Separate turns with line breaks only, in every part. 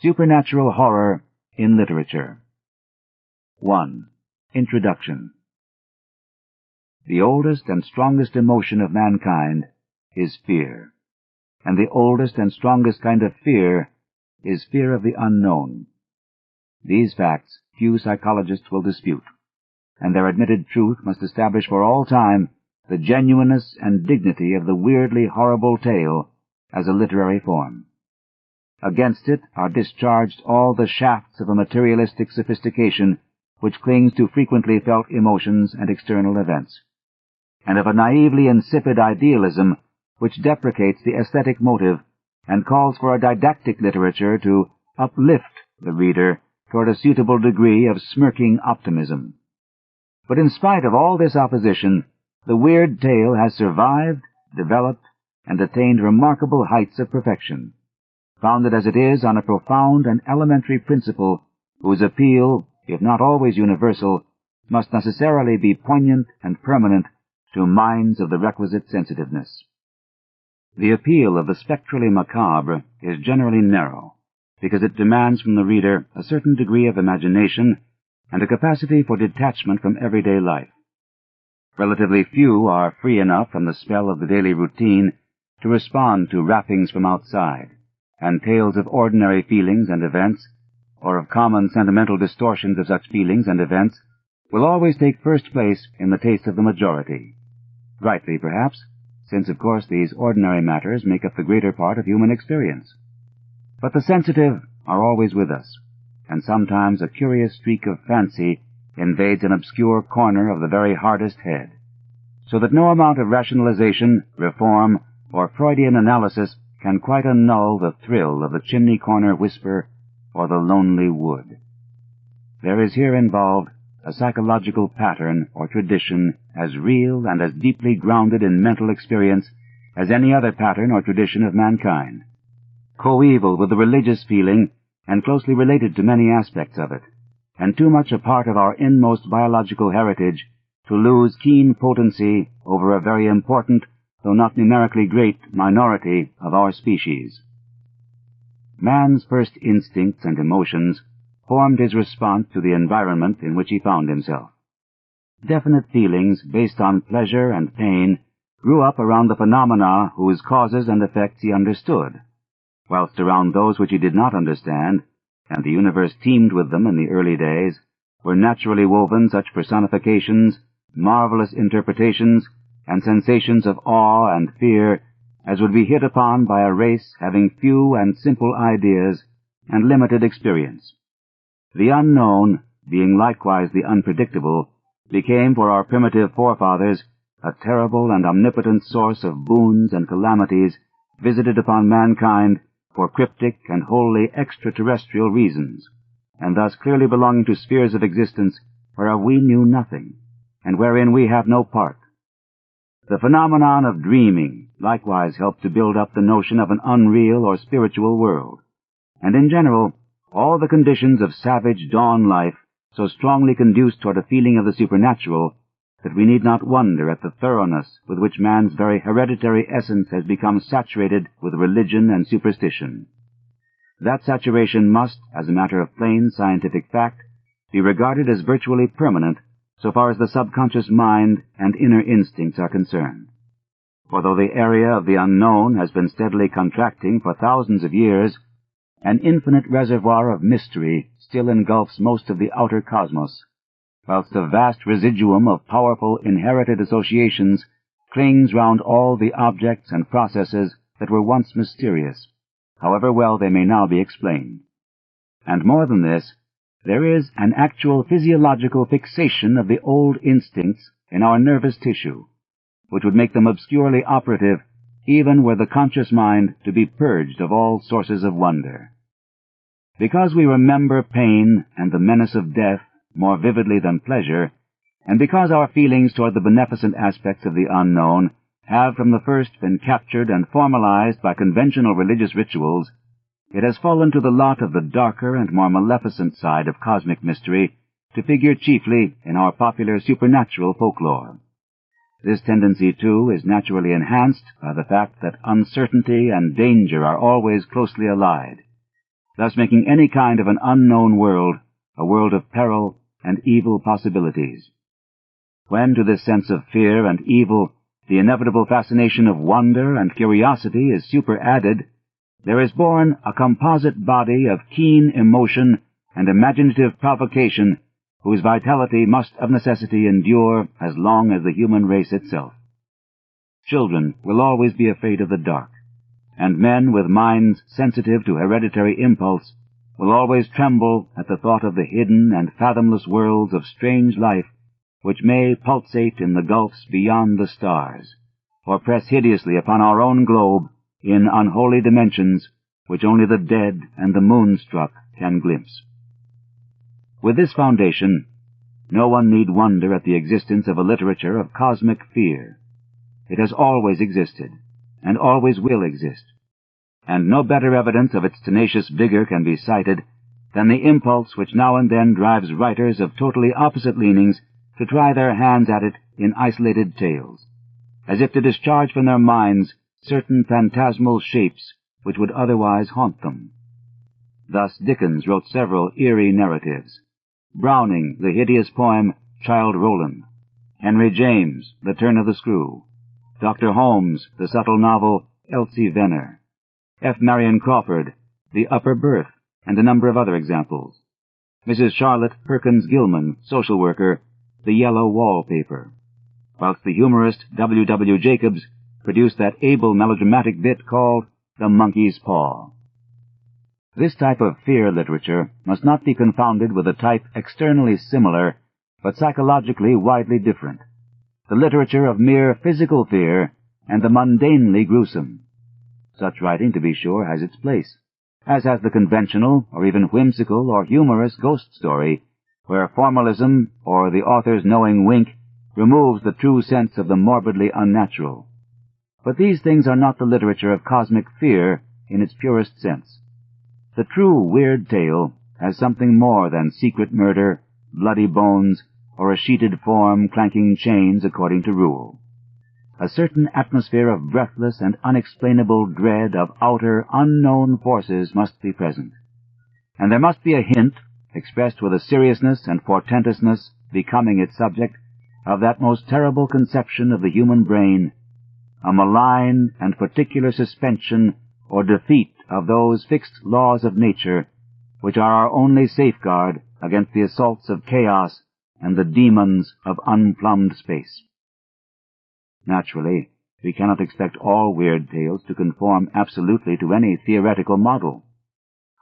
Supernatural Horror in Literature. 1. Introduction. The oldest and strongest emotion of mankind is fear, and the oldest and strongest kind of fear is fear of the unknown. These facts few psychologists will dispute, and their admitted truth must establish for all time the genuineness and dignity of the weirdly horrible tale as a literary form. Against it are discharged all the shafts of a materialistic sophistication which clings to frequently felt emotions and external events, and of a naively insipid idealism which deprecates the aesthetic motive and calls for a didactic literature to uplift the reader toward a suitable degree of smirking optimism. But in spite of all this opposition, the weird tale has survived, developed, and attained remarkable heights of perfection, founded as it is on a profound and elementary principle whose appeal, if not always universal, must necessarily be poignant and permanent to minds of the requisite sensitiveness. The appeal of the spectrally macabre is generally narrow, because it demands from the reader a certain degree of imagination and a capacity for detachment from everyday life. Relatively few are free enough from the spell of the daily routine to respond to rappings from outside, and tales of ordinary feelings and events, or of common sentimental distortions of such feelings and events, will always take first place in the taste of the majority. Rightly, perhaps, since of course these ordinary matters make up the greater part of human experience. But the sensitive are always with us, and sometimes a curious streak of fancy invades an obscure corner of the very hardest head, so that no amount of rationalization, reform, or Freudian analysis can quite annul the thrill of the chimney-corner whisper or the lonely wood. There is here involved a psychological pattern or tradition as real and as deeply grounded in mental experience as any other pattern or tradition of mankind, coeval with the religious feeling and closely related to many aspects of it, and too much a part of our inmost biological heritage to lose keen potency over a very important, though not numerically great, minority of our species. Man's first instincts and emotions formed his response to the environment in which he found himself. Definite feelings based on pleasure and pain grew up around the phenomena whose causes and effects he understood, whilst around those which he did not understand, and the universe teemed with them in the early days, were naturally woven such personifications, marvelous interpretations, and sensations of awe and fear as would be hit upon by a race having few and simple ideas and limited experience. The unknown, being likewise the unpredictable, became for our primitive forefathers a terrible and omnipotent source of boons and calamities visited upon mankind for cryptic and wholly extraterrestrial reasons, and thus clearly belonging to spheres of existence whereof we knew nothing, and wherein we have no part. The phenomenon of dreaming likewise helped to build up the notion of an unreal or spiritual world, and in general, all the conditions of savage dawn life so strongly conduced toward a feeling of the supernatural that we need not wonder at the thoroughness with which man's very hereditary essence has become saturated with religion and superstition. That saturation must, as a matter of plain scientific fact, be regarded as virtually permanent so far as the subconscious mind and inner instincts are concerned. For though the area of the unknown has been steadily contracting for thousands of years, an infinite reservoir of mystery still engulfs most of the outer cosmos, whilst a vast residuum of powerful inherited associations clings round all the objects and processes that were once mysterious, however well they may now be explained. And more than this, there is an actual physiological fixation of the old instincts in our nervous tissue, which would make them obscurely operative even were the conscious mind to be purged of all sources of wonder. Because we remember pain and the menace of death more vividly than pleasure, and because our feelings toward the beneficent aspects of the unknown have from the first been captured and formalized by conventional religious rituals, it has fallen to the lot of the darker and more maleficent side of cosmic mystery to figure chiefly in our popular supernatural folklore. This tendency, too, is naturally enhanced by the fact that uncertainty and danger are always closely allied. thus making any kind of an unknown world a world of peril and evil possibilities. When to this sense of fear and evil the inevitable fascination of wonder and curiosity is superadded, there is born a composite body of keen emotion and imaginative provocation whose vitality must of necessity endure as long as the human race itself. Children will always be afraid of the dark, and men with minds sensitive to hereditary impulse will always tremble at the thought of the hidden and fathomless worlds of strange life which may pulsate in the gulfs beyond the stars, or press hideously upon our own globe in unholy dimensions which only the dead and the moonstruck can glimpse. With this foundation, no one need wonder at the existence of a literature of cosmic fear. It has always existed, and always will exist, and no better evidence of its tenacious vigor can be cited than the impulse which now and then drives writers of totally opposite leanings to try their hands at it in isolated tales, as if to discharge from their minds certain phantasmal shapes which would otherwise haunt them. Thus Dickens wrote several eerie narratives, Browning the hideous poem Childe Roland, Henry James The Turn of the Screw, Dr. Holmes the subtle novel Elsie Venner, F. Marion Crawford The Upper Berth, and a number of other examples, Mrs. Charlotte Perkins Gilman, social worker, The Yellow Wallpaper, whilst the humorist W. W. Jacobs produced that able melodramatic bit called The Monkey's Paw. This type of fear literature must not be confounded with a type externally similar, but psychologically widely different, the literature of mere physical fear and the mundanely gruesome. Such writing, to be sure, has its place, as has the conventional or even whimsical or humorous ghost story, where formalism or the author's knowing wink removes the true sense of the morbidly unnatural. But these things are not the literature of cosmic fear in its purest sense. The true weird tale has something more than secret murder, bloody bones, or a sheeted form clanking chains according to rule. A certain atmosphere of breathless and unexplainable dread of outer, unknown forces must be present, and there must be a hint, expressed with a seriousness and portentousness becoming its subject, of that most terrible conception of the human brain, a malign and particular suspension or defeat of those fixed laws of nature which are our only safeguard against the assaults of chaos and the demons of unplumbed space. Naturally, we cannot expect all weird tales to conform absolutely to any theoretical model.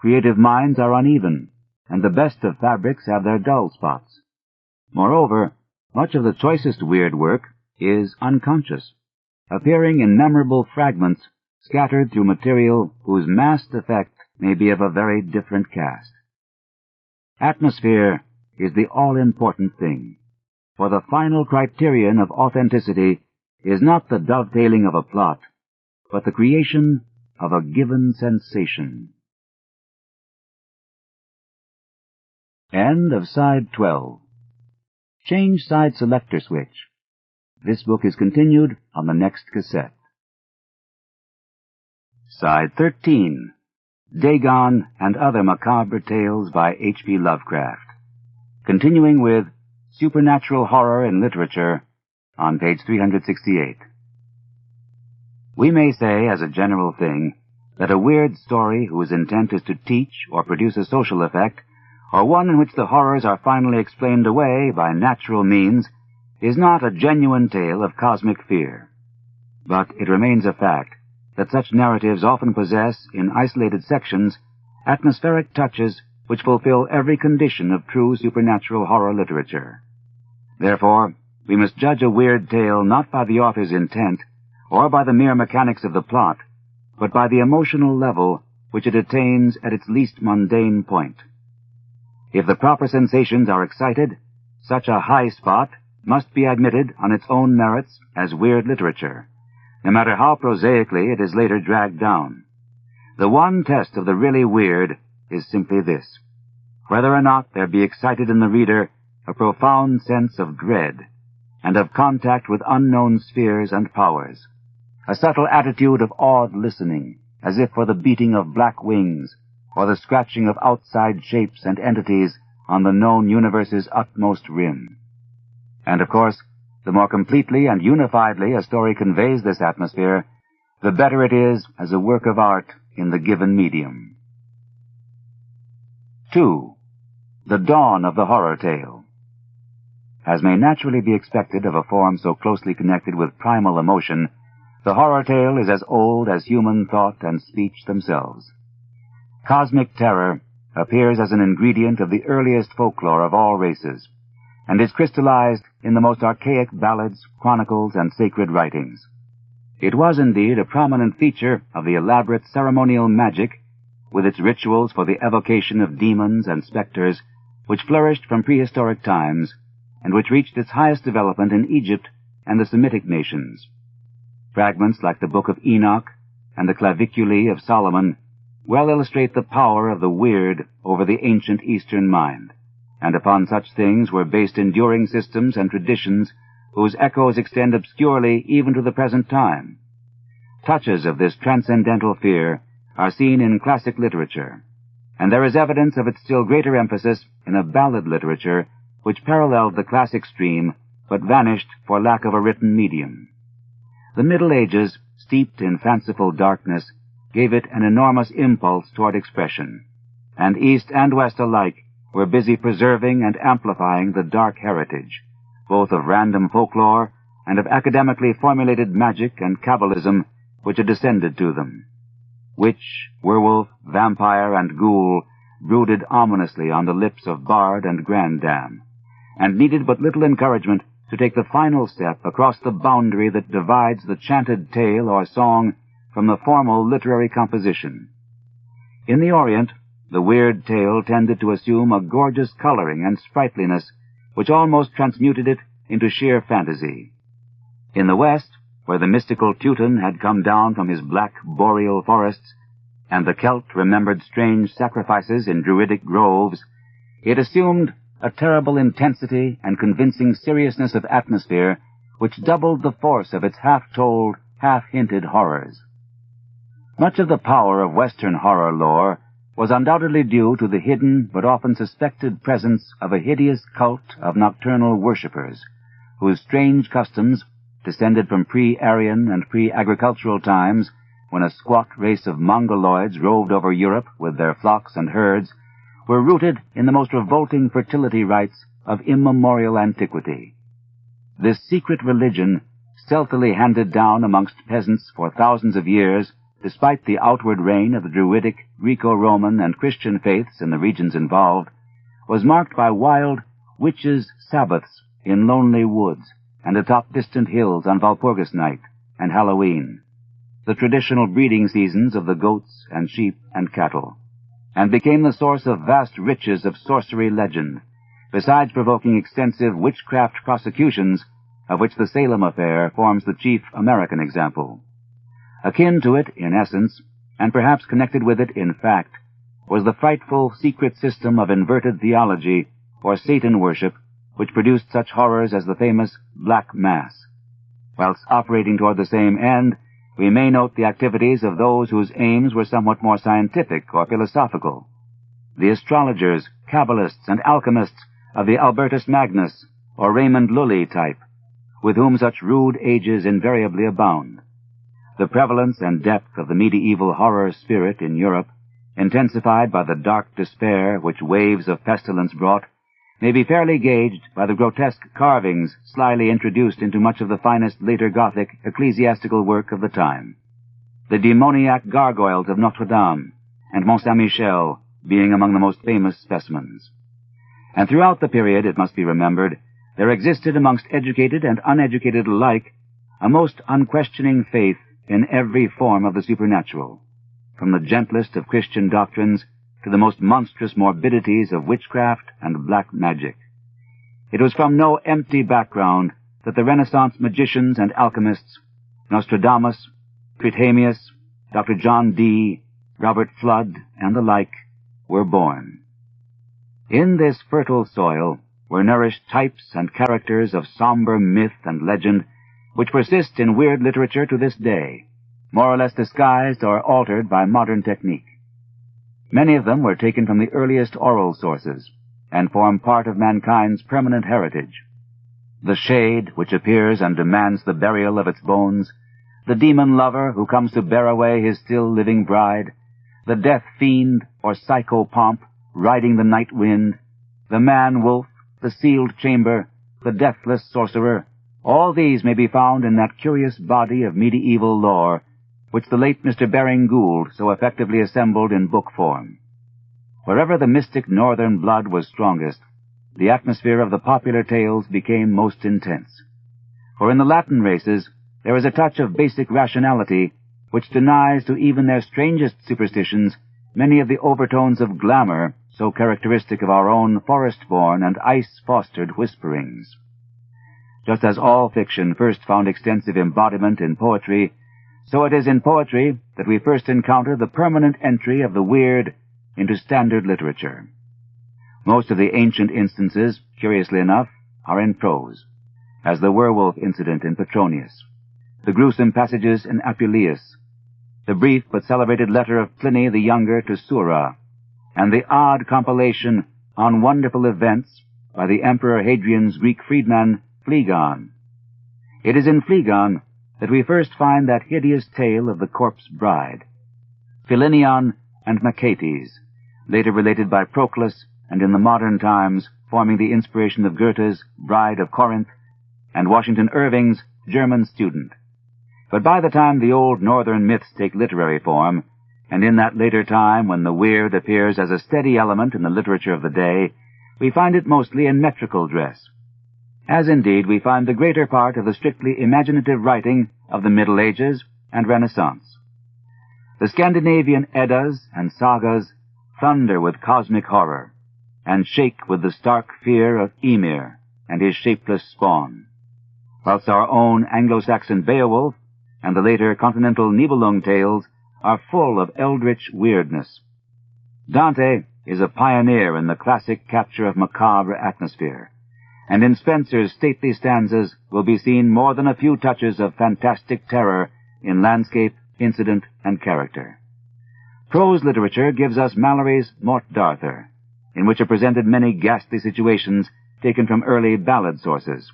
Creative minds are uneven, and the best of fabrics have their dull spots. Moreover, much of the choicest weird work is unconscious, appearing in memorable fragments scattered through material whose massed effect may be of a very different cast. Atmosphere is the all-important thing, for the final criterion of authenticity is not the dovetailing of a plot, but the creation of a given sensation. End of Side 12. Change side selector switch. This book is continued on the next cassette. Side 13. Dagon and Other Macabre Tales by H.P. Lovecraft. Continuing with Supernatural Horror in Literature on page 368. We may say, as a general thing, that a weird story whose intent is to teach or produce a social effect, or one in which the horrors are finally explained away by natural means, is not a genuine tale of cosmic fear. But it remains a fact that such narratives often possess, in isolated sections, atmospheric touches which fulfill every condition of true supernatural horror literature. Therefore, we must judge a weird tale not by the author's intent, or by the mere mechanics of the plot, but by the emotional level which it attains at its least mundane point. If the proper sensations are excited, such a high spot must be admitted on its own merits as weird literature, no matter how prosaically it is later dragged down. The one test of the really weird is simply this: whether or not there be excited in the reader a profound sense of dread, and of contact with unknown spheres and powers, a subtle attitude of awed listening, as if for the beating of black wings, or the scratching of outside shapes and entities on the known universe's utmost rim. And, of course, the more completely and unifiedly a story conveys this atmosphere, the better it is as a work of art in the given medium. 2. The dawn of the horror tale. As may naturally be expected of a form so closely connected with primal emotion, the horror tale is as old as human thought and speech themselves. Cosmic terror appears as an ingredient of the earliest folklore of all races, and is crystallized in the most archaic ballads, chronicles, and sacred writings. It was indeed a prominent feature of the elaborate ceremonial magic, with its rituals for the evocation of demons and specters, which flourished from prehistoric times, and which reached its highest development in Egypt and the Semitic nations. Fragments like the Book of Enoch and the Claviculae of Solomon well illustrate the power of the weird over the ancient Eastern mind, and upon such things were based enduring systems and traditions whose echoes extend obscurely even to the present time. Touches of this transcendental fear are seen in classic literature, and there is evidence of its still greater emphasis in a ballad literature which paralleled the classic stream but vanished for lack of a written medium. The Middle Ages, steeped in fanciful darkness, gave it an enormous impulse toward expression, and East and West alike were busy preserving and amplifying the dark heritage, both of random folklore and of academically formulated magic and Kabbalism which had descended to them. Witch, werewolf, vampire, and ghoul brooded ominously on the lips of bard and grandam, and needed but little encouragement to take the final step across the boundary that divides the chanted tale or song from the formal literary composition. In the Orient, the weird tale tended to assume a gorgeous coloring and sprightliness which almost transmuted it into sheer fantasy. In the West, where the mystical Teuton had come down from his black boreal forests, and the Celt remembered strange sacrifices in druidic groves, it assumed a terrible intensity and convincing seriousness of atmosphere which doubled the force of its half-told, half-hinted horrors. Much of the power of Western horror lore was undoubtedly due to the hidden but often suspected presence of a hideous cult of nocturnal worshippers, whose strange customs, descended from pre-Aryan and pre-agricultural times, when a squat race of Mongoloids roved over Europe with their flocks and herds, were rooted in the most revolting fertility rites of immemorial antiquity. This secret religion, stealthily handed down amongst peasants for thousands of years, despite the outward reign of the Druidic, Greco-Roman, and Christian faiths in the regions involved, was marked by wild witches' Sabbaths in lonely woods and atop distant hills on Walpurgis night and Halloween, the traditional breeding seasons of the goats and sheep and cattle, and became the source of vast riches of sorcery legend, besides provoking extensive witchcraft prosecutions, of which the Salem affair forms the chief American example. Akin to it in essence, and perhaps connected with it in fact, was the frightful secret system of inverted theology or Satan worship which produced such horrors as the famous Black Mass. Whilst operating toward the same end, we may note the activities of those whose aims were somewhat more scientific or philosophical. The astrologers, Kabbalists, and alchemists of the Albertus Magnus or Raymond Lully type, with whom such rude ages invariably abound. The prevalence and depth of the medieval horror spirit in Europe, intensified by the dark despair which waves of pestilence brought, may be fairly gauged by the grotesque carvings slyly introduced into much of the finest later Gothic ecclesiastical work of the time, the demoniac gargoyles of Notre Dame and Mont Saint-Michel being among the most famous specimens. And throughout the period, it must be remembered, there existed amongst educated and uneducated alike a most unquestioning faith in every form of the supernatural, from the gentlest of Christian doctrines to the most monstrous morbidities of witchcraft and black magic. It was from no empty background that the Renaissance magicians and alchemists, Nostradamus, Prytameus, Dr. John Dee, Robert Flood, and the like, were born. In this fertile soil were nourished types and characters of somber myth and legend which persist in weird literature to this day, more or less disguised or altered by modern technique. Many of them were taken from the earliest oral sources, and form part of mankind's permanent heritage. The shade which appears and demands the burial of its bones, the demon lover who comes to bear away his still living bride, the death fiend or psycho-pomp riding the night wind, the man-wolf, the sealed chamber, the deathless sorcerer, all these may be found in that curious body of medieval lore which the late Mr. Baring Gould so effectively assembled in book form. Wherever the mystic northern blood was strongest, the atmosphere of the popular tales became most intense. For in the Latin races there is a touch of basic rationality which denies to even their strangest superstitions many of the overtones of glamour so characteristic of our own forest-born and ice-fostered whisperings. Just as all fiction first found extensive embodiment in poetry, so it is in poetry that we first encounter the permanent entry of the weird into standard literature. Most of the ancient instances, curiously enough, are in prose, as the werewolf incident in Petronius, the gruesome passages in Apuleius, the brief but celebrated letter of Pliny the Younger to Sura, and the odd compilation on wonderful events by the Emperor Hadrian's Greek freedman Phlegon. It is in Phlegon that we first find that hideous tale of the corpse bride, Philinion and Machates, later related by Proclus and in the modern times forming the inspiration of Goethe's Bride of Corinth and Washington Irving's German Student. But by the time the old northern myths take literary form, and in that later time when the weird appears as a steady element in the literature of the day, we find it mostly in metrical dress, as indeed we find the greater part of the strictly imaginative writing of the Middle Ages and Renaissance. The Scandinavian Eddas and sagas thunder with cosmic horror, and shake with the stark fear of Ymir and his shapeless spawn, whilst our own Anglo-Saxon Beowulf and the later continental Nibelung tales are full of eldritch weirdness. Dante is a pioneer in the classic capture of macabre atmosphere, and in Spenser's stately stanzas will be seen more than a few touches of fantastic terror in landscape, incident, and character. Prose literature gives us Malory's Morte d'Arthur, in which are presented many ghastly situations taken from early ballad sources.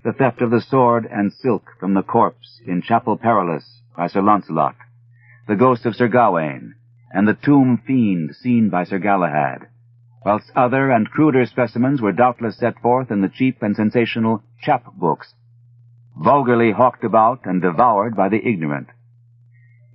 The theft of the sword and silk from the corpse in Chapel Perilous by Sir Launcelot, the ghost of Sir Gawain, and the tomb fiend seen by Sir Galahad, whilst other and cruder specimens were doubtless set forth in the cheap and sensational chap books, vulgarly hawked about and devoured by the ignorant.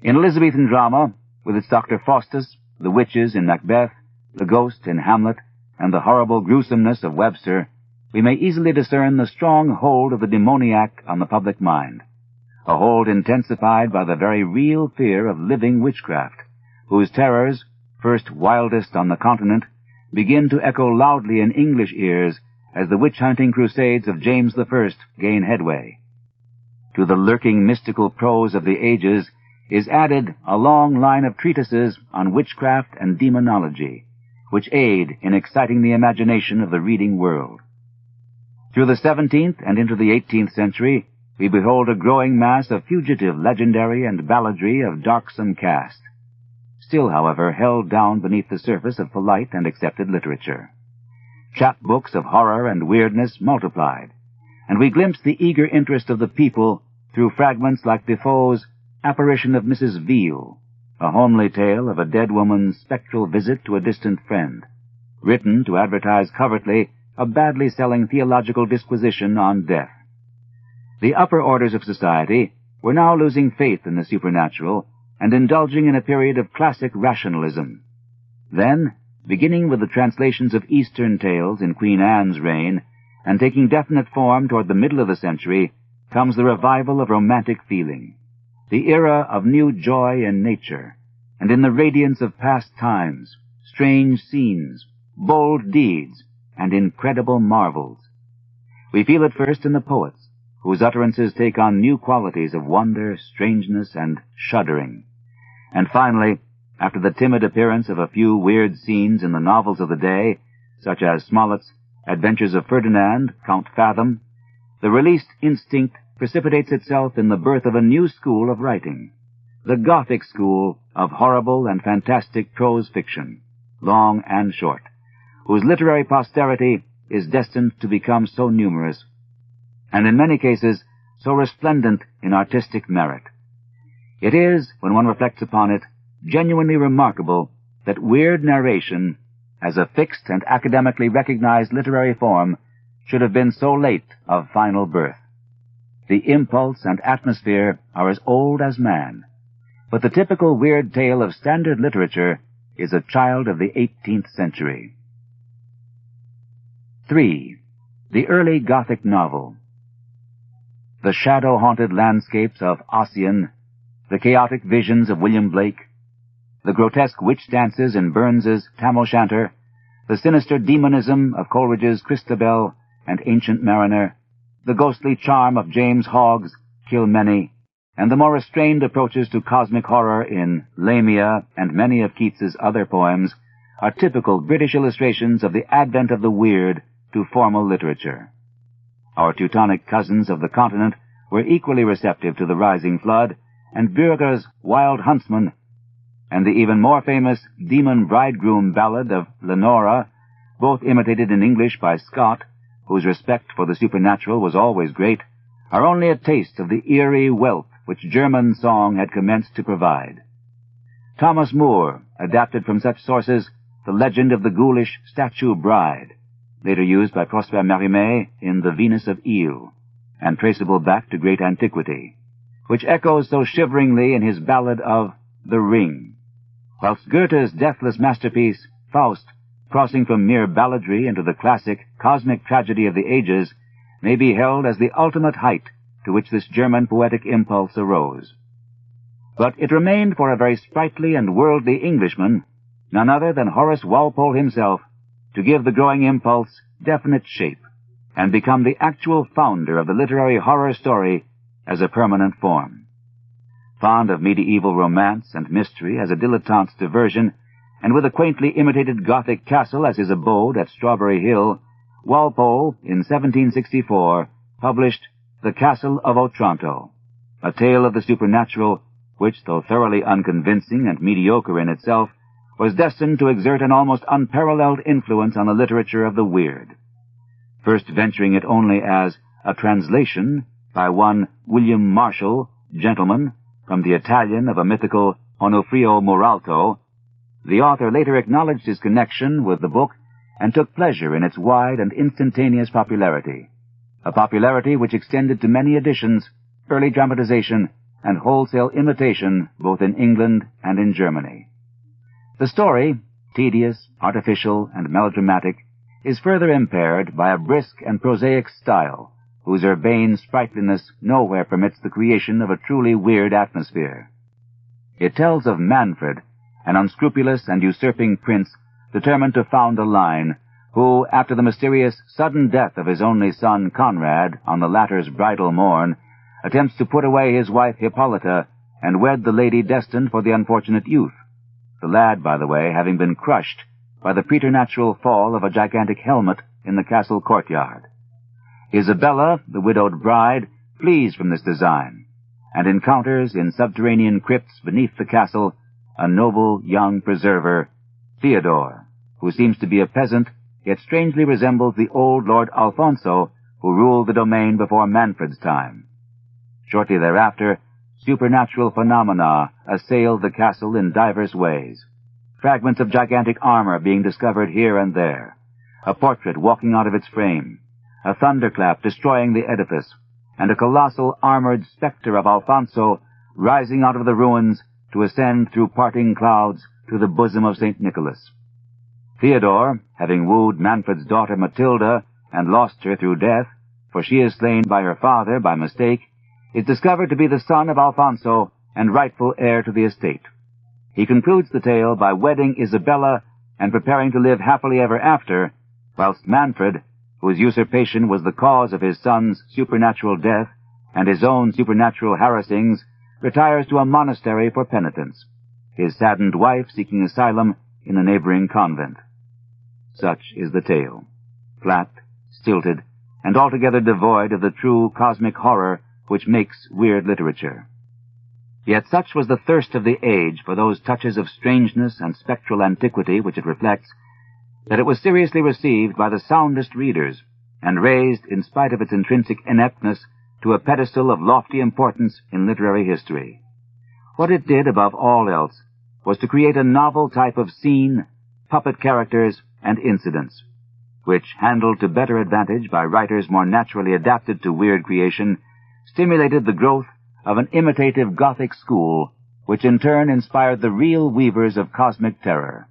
In Elizabethan drama, with its Dr. Faustus, the witches in Macbeth, the ghost in Hamlet, and the horrible gruesomeness of Webster, we may easily discern the strong hold of the demoniac on the public mind, a hold intensified by the very real fear of living witchcraft, whose terrors, first wildest on the continent, begin to echo loudly in English ears as the witch-hunting crusades of James I gain headway. To the lurking mystical prose of the ages is added a long line of treatises on witchcraft and demonology, which aid in exciting the imagination of the reading world. Through the 17th and into the 18th century, we behold a growing mass of fugitive legendary and balladry of darksome cast, still, however, held down beneath the surface of polite and accepted literature. Chapbooks of horror and weirdness multiplied, and we glimpse the eager interest of the people through fragments like Defoe's Apparition of Mrs. Veal, a homely tale of a dead woman's spectral visit to a distant friend, written to advertise covertly a badly selling theological disquisition on death. The upper orders of society were now losing faith in the supernatural and indulging in a period of classic rationalism. Then, beginning with the translations of Eastern tales in Queen Anne's reign, and taking definite form toward the middle of the century, comes the revival of romantic feeling, the era of new joy in nature, and in the radiance of past times, strange scenes, bold deeds, and incredible marvels. We feel it first in the poets, whose utterances take on new qualities of wonder, strangeness, and shuddering. And finally, after the timid appearance of a few weird scenes in the novels of the day, such as Smollett's Adventures of Ferdinand, Count Fathom, the released instinct precipitates itself in the birth of a new school of writing, the Gothic school of horrible and fantastic prose fiction, long and short, whose literary posterity is destined to become so numerous, and in many cases so resplendent in artistic merit. It is, when one reflects upon it, genuinely remarkable that weird narration, as a fixed and academically recognized literary form, should have been so late of final birth. The impulse and atmosphere are as old as man, but the typical weird tale of standard literature is a child of the 18th century. 3. The early Gothic novel. The shadow-haunted landscapes of Ossian, the chaotic visions of William Blake, the grotesque witch dances in Burns's Tam O'Shanter, the sinister demonism of Coleridge's Christabel and Ancient Mariner, the ghostly charm of James Hogg's Kilmeny, and the more restrained approaches to cosmic horror in Lamia and many of Keats's other poems are typical British illustrations of the advent of the weird to formal literature. Our Teutonic cousins of the continent were equally receptive to the rising flood, and Bürger's Wild Huntsman and the even more famous Demon Bridegroom ballad of Lenora, both imitated in English by Scott, whose respect for the supernatural was always great, are only a taste of the eerie wealth which German song had commenced to provide. Thomas Moore adapted from such sources the legend of the ghoulish statue bride, later used by Prosper Mérimée in The Venus of Ile, and traceable back to great antiquity, which echoes so shiveringly in his ballad of The Ring, whilst Goethe's deathless masterpiece, Faust, crossing from mere balladry into the classic cosmic tragedy of the ages, may be held as the ultimate height to which this German poetic impulse arose. But it remained for a very sprightly and worldly Englishman, none other than Horace Walpole himself, to give the growing impulse definite shape, and become the actual founder of the literary horror story as a permanent form. Fond of medieval romance and mystery as a dilettante's diversion, and with a quaintly imitated Gothic castle as his abode at Strawberry Hill, Walpole, in 1764, published The Castle of Otranto, a tale of the supernatural which, though thoroughly unconvincing and mediocre in itself, was destined to exert an almost unparalleled influence on the literature of the weird. First venturing it only as a translation by one William Marshall, gentleman, from the Italian of a mythical Onofrio Moralto, the author later acknowledged his connection with the book and took pleasure in its wide and instantaneous popularity, a popularity which extended to many editions, early dramatization, and wholesale imitation both in England and in Germany. The story, tedious, artificial, and melodramatic, is further impaired by a brisk and prosaic style, whose urbane sprightliness nowhere permits the creation of a truly weird atmosphere. It tells of Manfred, an unscrupulous and usurping prince determined to found a line, who, after the mysterious sudden death of his only son Conrad on the latter's bridal morn, attempts to put away his wife Hippolyta and wed the lady destined for the unfortunate youth, the lad, by the way, having been crushed by the preternatural fall of a gigantic helmet in the castle courtyard. Isabella, the widowed bride, flees from this design, and encounters in subterranean crypts beneath the castle a noble young preserver, Theodore, who seems to be a peasant, yet strangely resembles the old Lord Alfonso, who ruled the domain before Manfred's time. Shortly thereafter, supernatural phenomena assailed the castle in divers ways, fragments of gigantic armor being discovered here and there, a portrait walking out of its frame, a thunderclap destroying the edifice, and a colossal armored spectre of Alfonso rising out of the ruins to ascend through parting clouds to the bosom of St. Nicholas. Theodore, having wooed Manfred's daughter Matilda and lost her through death, for she is slain by her father by mistake, is discovered to be the son of Alfonso and rightful heir to the estate. He concludes the tale by wedding Isabella and preparing to live happily ever after, whilst Manfred, whose usurpation was the cause of his son's supernatural death and his own supernatural harassings, retires to a monastery for penitence, his saddened wife seeking asylum in a neighboring convent. Such is the tale, flat, stilted, and altogether devoid of the true cosmic horror which makes weird literature. Yet such was the thirst of the age for those touches of strangeness and spectral antiquity which it reflects, that it was seriously received by the soundest readers, and raised, in spite of its intrinsic ineptness, to a pedestal of lofty importance in literary history. What it did, above all else, was to create a novel type of scene, puppet characters, and incidents, which, handled to better advantage by writers more naturally adapted to weird creation, stimulated the growth of an imitative Gothic school, which in turn inspired the real weavers of cosmic terror,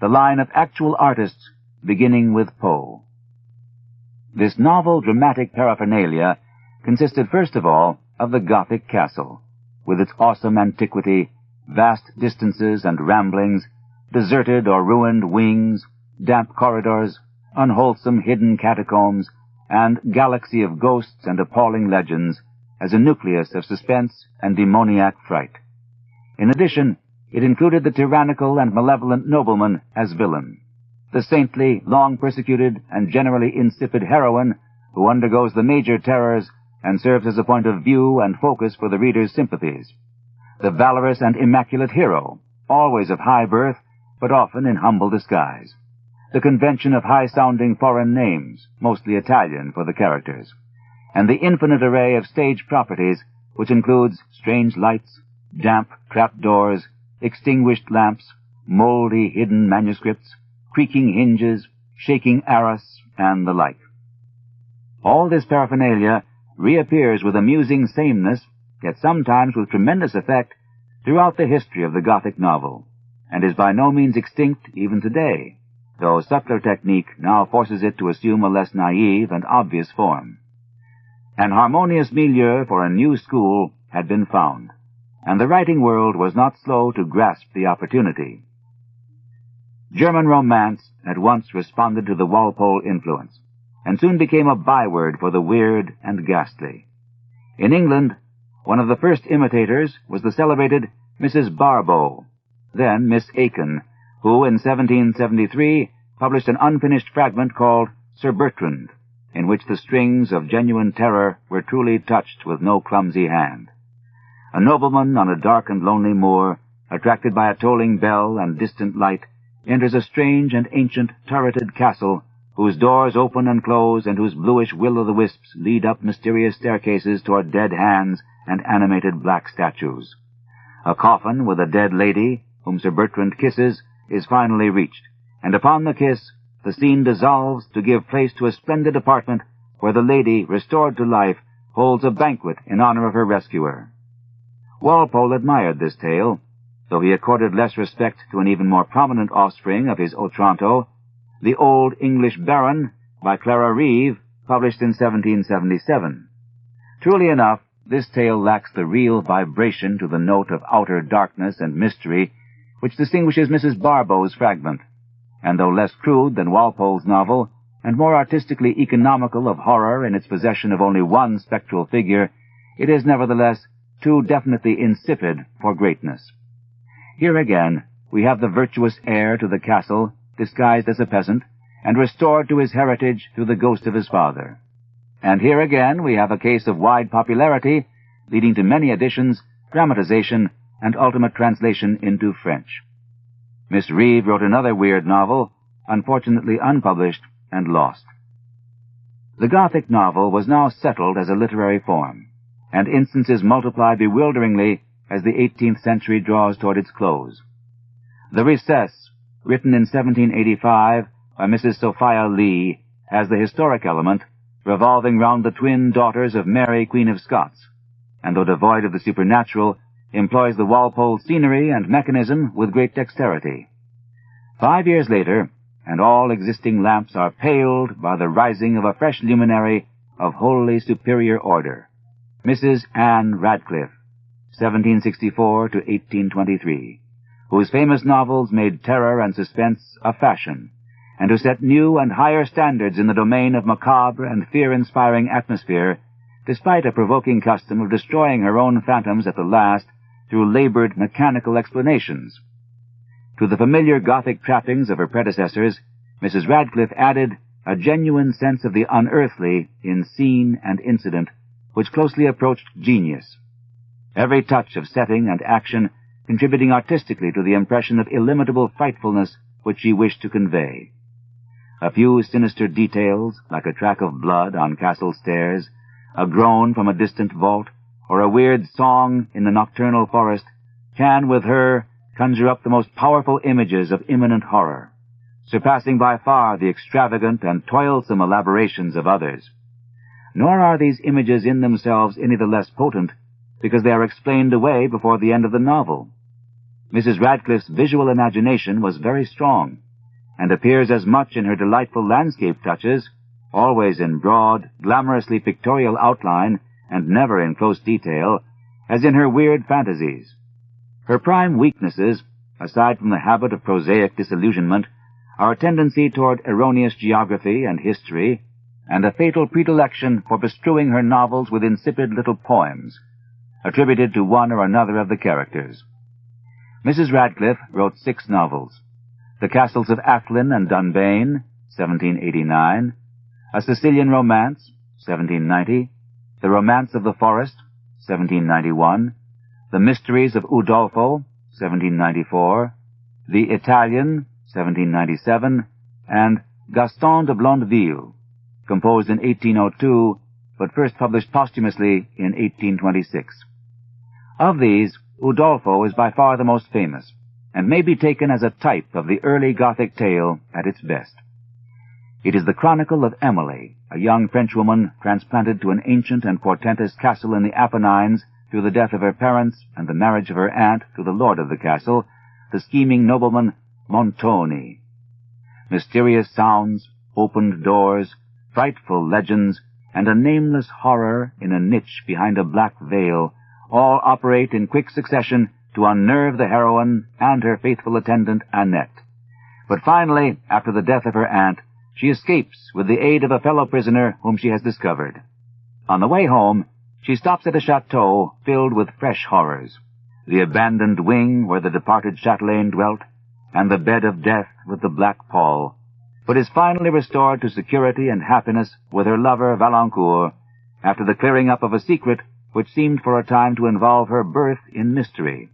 the line of actual artists beginning with Poe. This novel dramatic paraphernalia consisted first of all of the Gothic castle, with its awesome antiquity, vast distances and ramblings, deserted or ruined wings, damp corridors, unwholesome hidden catacombs, and galaxy of ghosts and appalling legends as a nucleus of suspense and demoniac fright. In addition, it included the tyrannical and malevolent nobleman as villain, the saintly, long-persecuted, and generally insipid heroine who undergoes the major terrors and serves as a point of view and focus for the reader's sympathies, the valorous and immaculate hero, always of high birth, but often in humble disguise, the convention of high-sounding foreign names, mostly Italian, for the characters, and the infinite array of stage properties which includes strange lights, damp trapdoors, extinguished lamps, moldy hidden manuscripts, creaking hinges, shaking arras, and the like. All this paraphernalia reappears with amusing sameness, yet sometimes with tremendous effect, throughout the history of the Gothic novel, and is by no means extinct even today, though subtler technique now forces it to assume a less naive and obvious form. An harmonious milieu for a new school had been found, and the writing world was not slow to grasp the opportunity. German romance at once responded to the Walpole influence, and soon became a byword for the weird and ghastly. In England, one of the first imitators was the celebrated Mrs. Barbauld, then Miss Aiken, who in 1773 published an unfinished fragment called Sir Bertrand, in which the strings of genuine terror were truly touched with no clumsy hand. A nobleman on a dark and lonely moor, attracted by a tolling bell and distant light, enters a strange and ancient turreted castle, whose doors open and close and whose bluish will-o'-the-wisps lead up mysterious staircases toward dead hands and animated black statues. A coffin with a dead lady, whom Sir Bertrand kisses, is finally reached, and upon the kiss, the scene dissolves to give place to a splendid apartment where the lady, restored to life, holds a banquet in honor of her rescuer. Walpole admired this tale, though he accorded less respect to an even more prominent offspring of his Otranto, The Old English Baron, by Clara Reeve, published in 1777. Truly enough, this tale lacks the real vibration to the note of outer darkness and mystery which distinguishes Mrs. Barbauld's fragment, and though less crude than Walpole's novel, and more artistically economical of horror in its possession of only one spectral figure, it is nevertheless too definitely insipid for greatness. Here again we have the virtuous heir to the castle, disguised as a peasant, and restored to his heritage through the ghost of his father. And here again we have a case of wide popularity, leading to many editions, dramatization, and ultimate translation into French. Miss Reeve wrote another weird novel, unfortunately unpublished and lost. The Gothic novel was now settled as a literary form, and instances multiply bewilderingly as the 18th century draws toward its close. The Recess, written in 1785 by Mrs. Sophia Lee, has the historic element, revolving round the twin daughters of Mary, Queen of Scots, and though devoid of the supernatural, employs the Walpole scenery and mechanism with great dexterity. 5 years later, and all existing lamps are paled by the rising of a fresh luminary of wholly superior order, Mrs. Anne Radcliffe, 1764 to 1823, whose famous novels made terror and suspense a fashion, and who set new and higher standards in the domain of macabre and fear-inspiring atmosphere, despite a provoking custom of destroying her own phantoms at the last through labored mechanical explanations. To the familiar Gothic trappings of her predecessors, Mrs. Radcliffe added a genuine sense of the unearthly in scene and incident, which closely approached genius. every touch of setting and action contributing artistically to the impression of illimitable frightfulness which she wished to convey. A few sinister details, like a track of blood on castle stairs, a groan from a distant vault, or a weird song in the nocturnal forest, can, with her, conjure up the most powerful images of imminent horror, surpassing by far the extravagant and toilsome elaborations of others. Nor are these images in themselves any the less potent because they are explained away before the end of the novel. Mrs. Radcliffe's visual imagination was very strong, and appears as much in her delightful landscape touches, always in broad, glamorously pictorial outline and never in close detail, as in her weird fantasies. Her prime weaknesses, aside from the habit of prosaic disillusionment, are a tendency toward erroneous geography and history, and a fatal predilection for bestrewing her novels with insipid little poems, attributed to one or another of the characters. Mrs. Radcliffe wrote 6 novels: The Castles of Athlin and Dunbayne, 1789, A Sicilian Romance, 1790, The Romance of the Forest, 1791, The Mysteries of Udolpho, 1794, The Italian, 1797, and Gaston de Blondeville, composed in 1802, but first published posthumously in 1826. Of these, Udolpho is by far the most famous, and may be taken as a type of the early Gothic tale at its best. It is the chronicle of Emily, a young Frenchwoman transplanted to an ancient and portentous castle in the Apennines through the death of her parents and the marriage of her aunt to the lord of the castle, the scheming nobleman Montoni. Mysterious sounds, opened doors, frightful legends, and a nameless horror in a niche behind a black veil all operate in quick succession to unnerve the heroine and her faithful attendant Annette. But finally, after the death of her aunt, she escapes with the aid of a fellow prisoner whom she has discovered. On the way home, she stops at a chateau filled with fresh horrors: the abandoned wing where the departed chatelaine dwelt, and the bed of death with the black pall, but is finally restored to security and happiness with her lover Valancourt, after the clearing up of a secret which seemed for a time to involve her birth in mystery.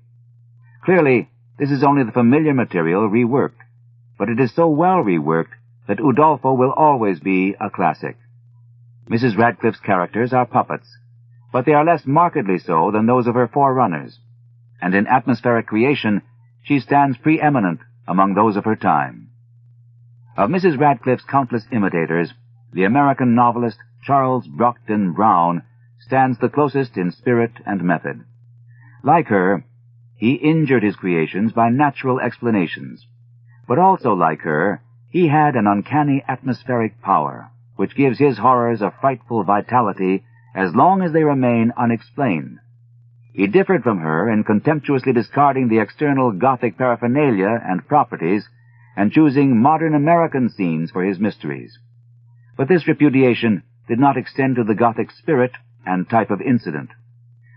Clearly, this is only the familiar material reworked, but it is so well reworked that Udolpho will always be a classic. Mrs. Radcliffe's characters are puppets, but they are less markedly so than those of her forerunners, and in atmospheric creation she stands preeminent among those of her time. Of Mrs. Radcliffe's countless imitators, the American novelist Charles Brockden Brown stands the closest in spirit and method. Like her, he injured his creations by natural explanations, but also like her, he had an uncanny atmospheric power, which gives his horrors a frightful vitality as long as they remain unexplained. He differed from her in contemptuously discarding the external Gothic paraphernalia and properties and choosing modern American scenes for his mysteries. But this repudiation did not extend to the Gothic spirit and type of incident.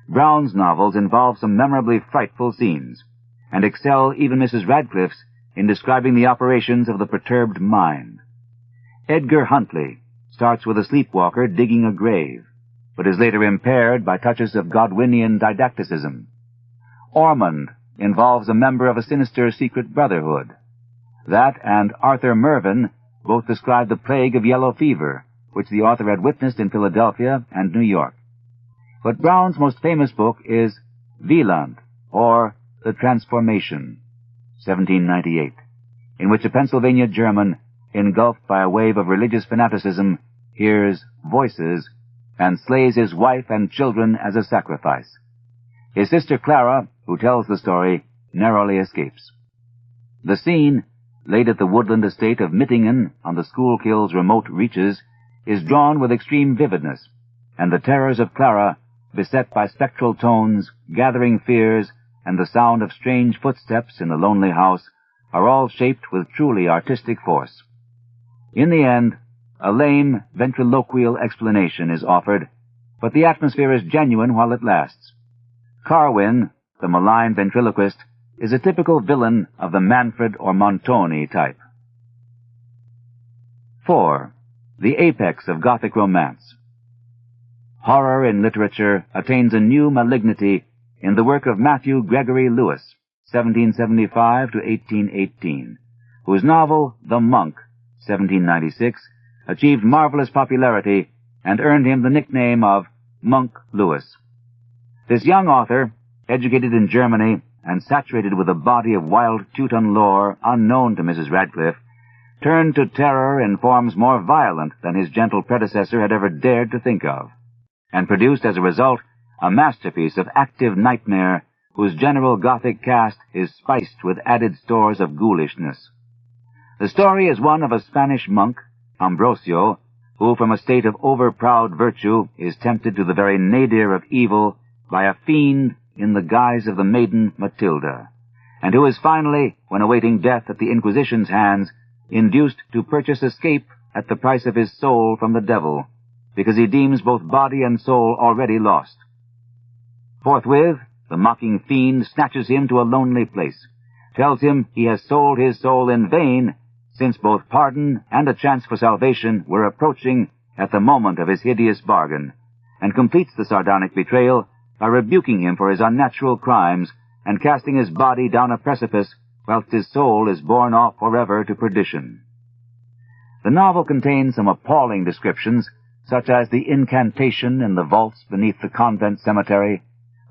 Brown's novels involve some memorably frightful scenes, and excel even Mrs. Radcliffe's in describing the operations of the perturbed mind. Edgar Huntley starts with a sleepwalker digging a grave, but is later impaired by touches of Godwinian didacticism. Ormond involves a member of a sinister secret brotherhood. That and Arthur Mervyn both describe the plague of yellow fever, which the author had witnessed in Philadelphia and New York. But Brown's most famous book is Wieland, or The Transformation, 1798, in which a Pennsylvania German, engulfed by a wave of religious fanaticism, hears voices and slays his wife and children as a sacrifice. His sister Clara, who tells the story, narrowly escapes. The scene, laid at the woodland estate of Mittingen on the Schuylkill's remote reaches, is drawn with extreme vividness, and the terrors of Clara, beset by spectral tones, gathering fears, and the sound of strange footsteps in the lonely house, are all shaped with truly artistic force. In the end, a lame ventriloquial explanation is offered, but the atmosphere is genuine while it lasts. Carwin, the malign ventriloquist, is a typical villain of the Manfred or Montoni type. 4. The apex of Gothic romance. Horror in literature attains a new malignity in the work of Matthew Gregory Lewis, 1775 to 1818, whose novel, The Monk, 1796, achieved marvelous popularity and earned him the nickname of Monk Lewis. This young author, educated in Germany and saturated with a body of wild Teuton lore unknown to Mrs. Radcliffe, turned to terror in forms more violent than his gentle predecessor had ever dared to think of, and produced as a result a masterpiece of active nightmare whose general Gothic cast is spiced with added stores of ghoulishness. The story is one of a Spanish monk, Ambrosio, who from a state of over-proud virtue is tempted to the very nadir of evil by a fiend in the guise of the maiden Matilda, and who is finally, when awaiting death at the Inquisition's hands, induced to purchase escape at the price of his soul from the devil, because he deems both body and soul already lost. Forthwith, the mocking fiend snatches him to a lonely place, tells him he has sold his soul in vain, since both pardon and a chance for salvation were approaching at the moment of his hideous bargain, and completes the sardonic betrayal by rebuking him for his unnatural crimes and casting his body down a precipice whilst his soul is borne off forever to perdition. The novel contains some appalling descriptions, such as the incantation in the vaults beneath the convent cemetery,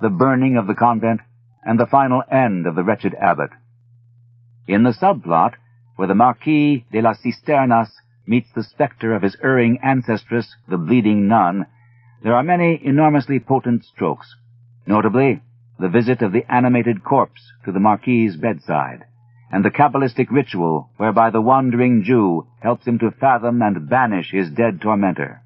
the burning of the convent, and the final end of the wretched abbot. In the subplot, where the Marquis de las Cisternas meets the spectre of his erring ancestress, the bleeding nun, there are many enormously potent strokes, notably the visit of the animated corpse to the Marquis's bedside, and the Kabbalistic ritual whereby the wandering Jew helps him to fathom and banish his dead tormentor.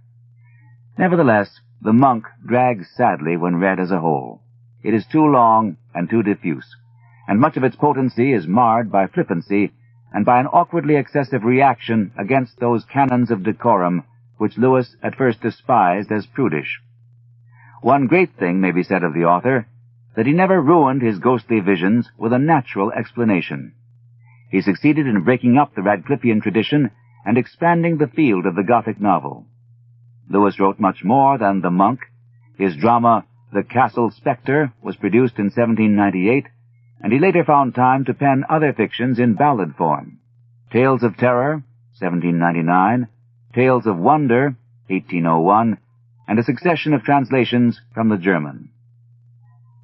Nevertheless, The Monk drags sadly when read as a whole. It is too long and too diffuse, and much of its potency is marred by flippancy and by an awkwardly excessive reaction against those canons of decorum which Lewis at first despised as prudish. One great thing may be said of the author, that he never ruined his ghostly visions with a natural explanation. He succeeded in breaking up the Radcliffean tradition and expanding the field of the Gothic novel. Lewis wrote much more than The Monk. His drama, The Castle Spectre, was produced in 1798, and he later found time to pen other fictions in ballad form. Tales of Terror, 1799, Tales of Wonder, 1801, and a succession of translations from the German.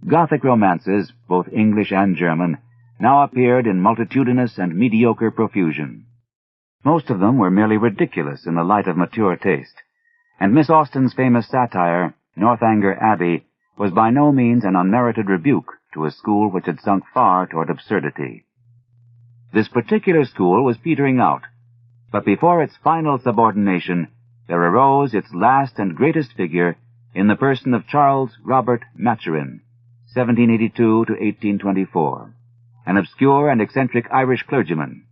Gothic romances, both English and German, now appeared in multitudinous and mediocre profusion. Most of them were merely ridiculous in the light of mature taste, and Miss Austen's famous satire, Northanger Abbey, was by no means an unmerited rebuke to a school which had sunk far toward absurdity. This particular school was petering out, but before its final subordination there arose its last and greatest figure in the person of Charles Robert Maturin, 1782 to 1824, an obscure and eccentric Irish clergyman.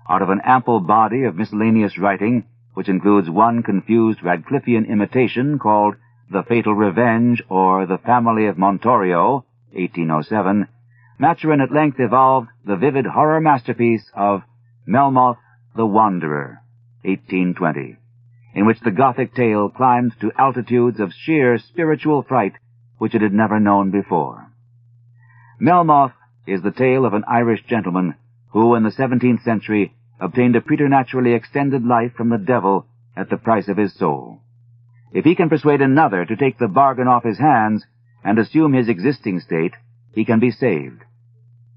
Out of an ample body of miscellaneous writing, which includes one confused Radcliffean imitation called The Fatal Revenge or The Family of Montorio, 1807, Maturin at length evolved the vivid horror masterpiece of Melmoth the Wanderer, 1820, in which the Gothic tale climbed to altitudes of sheer spiritual fright which it had never known before. Melmoth is the tale of an Irish gentleman who, in the 17th century, obtained a preternaturally extended life from the devil at the price of his soul. If he can persuade another to take the bargain off his hands and assume his existing state, he can be saved.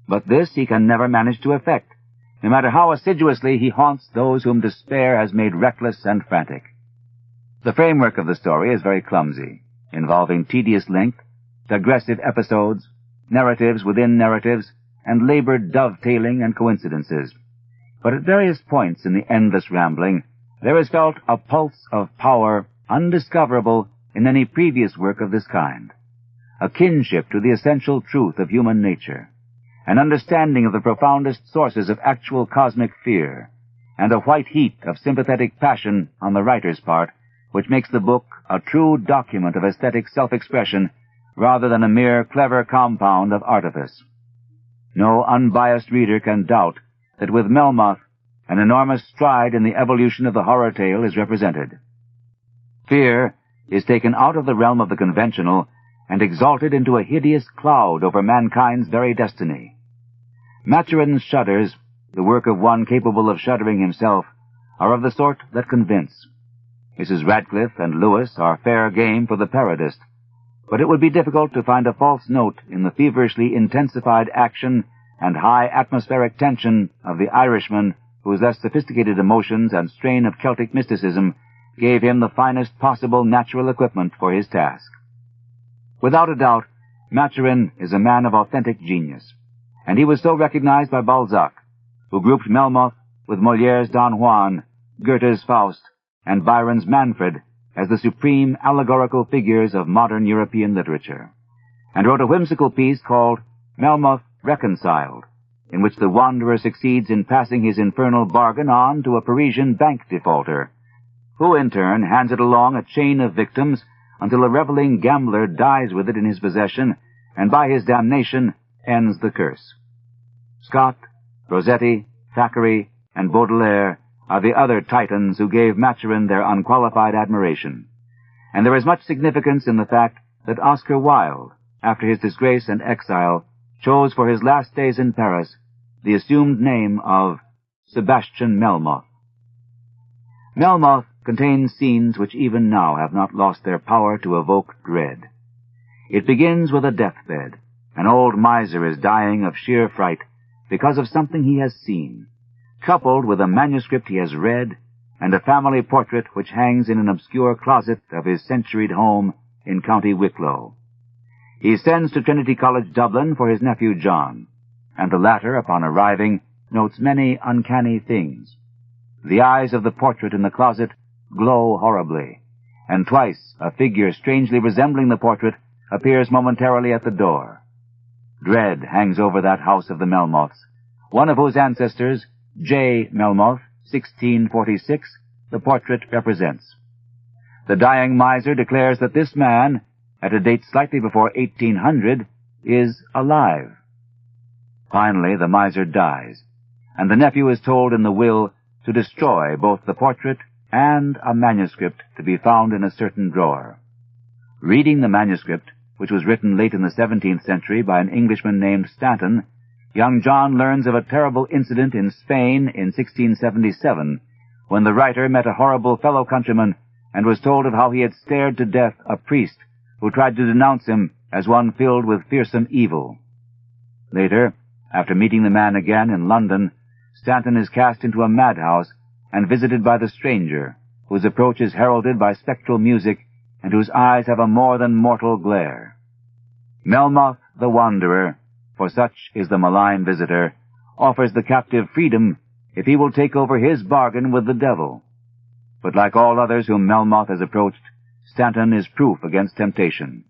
But this he can never manage to effect, no matter how assiduously he haunts those whom despair has made reckless and frantic. The framework of the story is very clumsy, involving tedious length, digressive episodes, narratives within narratives, and labored dovetailing and coincidences. But at various points in the endless rambling, there is felt a pulse of power undiscoverable in any previous work of this kind, a kinship to the essential truth of human nature, an understanding of the profoundest sources of actual cosmic fear, and a white heat of sympathetic passion on the writer's part, which makes the book a true document of aesthetic self-expression rather than a mere clever compound of artifice. No unbiased reader can doubt that with Melmoth an enormous stride in the evolution of the horror tale is represented. Fear is taken out of the realm of the conventional and exalted into a hideous cloud over mankind's very destiny. Maturin's shudders, the work of one capable of shuddering himself, are of the sort that convince. Mrs. Radcliffe and Lewis are fair game for the parodist, but it would be difficult to find a false note in the feverishly intensified action and high atmospheric tension of the Irishman, whose less sophisticated emotions and strain of Celtic mysticism gave him the finest possible natural equipment for his task. Without a doubt, Maturin is a man of authentic genius, and he was so recognized by Balzac, who grouped Melmoth with Moliere's Don Juan, Goethe's Faust, and Byron's Manfred as the supreme allegorical figures of modern European literature, and wrote a whimsical piece called Melmoth Reconciled, in which the wanderer succeeds in passing his infernal bargain on to a Parisian bank defaulter, who in turn hands it along a chain of victims until a reveling gambler dies with it in his possession, and by his damnation ends the curse. Scott, Rossetti, Thackeray, and Baudelaire are the other titans who gave Maturin their unqualified admiration, and there is much significance in the fact that Oscar Wilde, after his disgrace and exile, chose for his last days in Paris the assumed name of Sebastian Melmoth. Melmoth contains scenes which even now have not lost their power to evoke dread. It begins with a deathbed. An old miser is dying of sheer fright because of something he has seen, coupled with a manuscript he has read and a family portrait which hangs in an obscure closet of his centuried home in County Wicklow. He sends to Trinity College, Dublin, for his nephew John, and the latter, upon arriving, notes many uncanny things. The eyes of the portrait in the closet glow horribly, and twice a figure strangely resembling the portrait appears momentarily at the door. Dread hangs over that house of the Melmoths, one of whose ancestors, J. Melmoth, 1646, the portrait represents. The dying miser declares that this man, at a date slightly before 1800, is alive. Finally, the miser dies, and the nephew is told in the will to destroy both the portrait and a manuscript to be found in a certain drawer. Reading the manuscript, which was written late in the 17th century by an Englishman named Stanton, young John learns of a terrible incident in Spain in 1677, when the writer met a horrible fellow countryman and was told of how he had stared to death a priest who tried to denounce him as one filled with fearsome evil. Later, after meeting the man again in London, Stanton is cast into a madhouse and visited by the stranger, whose approach is heralded by spectral music and whose eyes have a more than mortal glare. Melmoth the Wanderer, for such is the malign visitor, offers the captive freedom if he will take over his bargain with the devil. But like all others whom Melmoth has approached, Stanton is proof against temptation.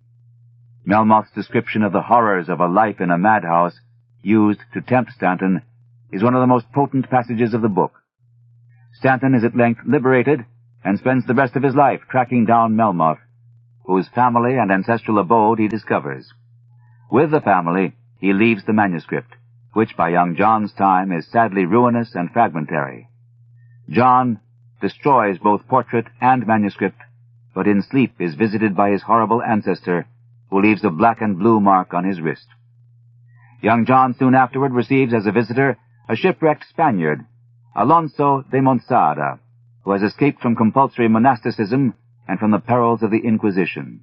Melmoth's description of the horrors of a life in a madhouse, used to tempt Stanton, is one of the most potent passages of the book. Stanton is at length liberated, and spends the rest of his life tracking down Melmoth, whose family and ancestral abode he discovers. With the family, he leaves the manuscript, which by young John's time is sadly ruinous and fragmentary. John destroys both portrait and manuscript, but in sleep is visited by his horrible ancestor, who leaves a black and blue mark on his wrist. Young John soon afterward receives as a visitor a shipwrecked Spaniard, Alonso de Monsada, who has escaped from compulsory monasticism and from the perils of the Inquisition.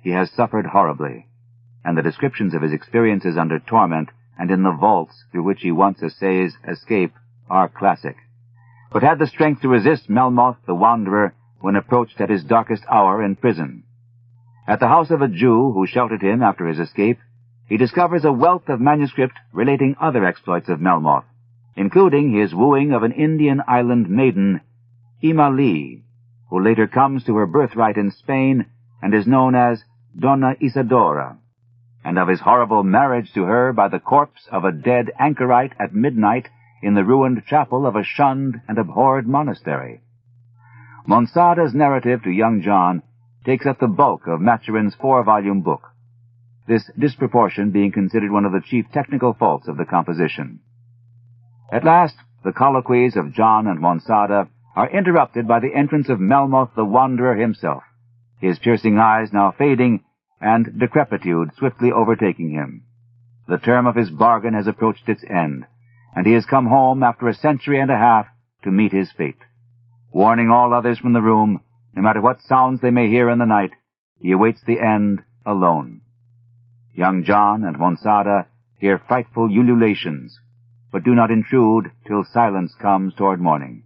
He has suffered horribly, and the descriptions of his experiences under torment and in the vaults through which he once essays escape are classic, but had the strength to resist Melmoth the Wanderer when approached at his darkest hour in prison. At the house of a Jew who sheltered him after his escape, he discovers a wealth of manuscript relating other exploits of Melmoth, including his wooing of an Indian island maiden, Ima Lee, who later comes to her birthright in Spain and is known as Donna Isadora, and of his horrible marriage to her by the corpse of a dead anchorite at midnight in the ruined chapel of a shunned and abhorred monastery. Monsada's narrative to young John takes up the bulk of Maturin's 4-volume book, this disproportion being considered one of the chief technical faults of the composition. At last, the colloquies of John and Monsada are interrupted by the entrance of Melmoth the Wanderer himself, his piercing eyes now fading and decrepitude swiftly overtaking him. The term of his bargain has approached its end, and he has come home after a century and a half to meet his fate. Warning all others from the room, no matter what sounds they may hear in the night, he awaits the end alone. Young John and Monsada hear frightful ululations, but do not intrude till silence comes toward morning.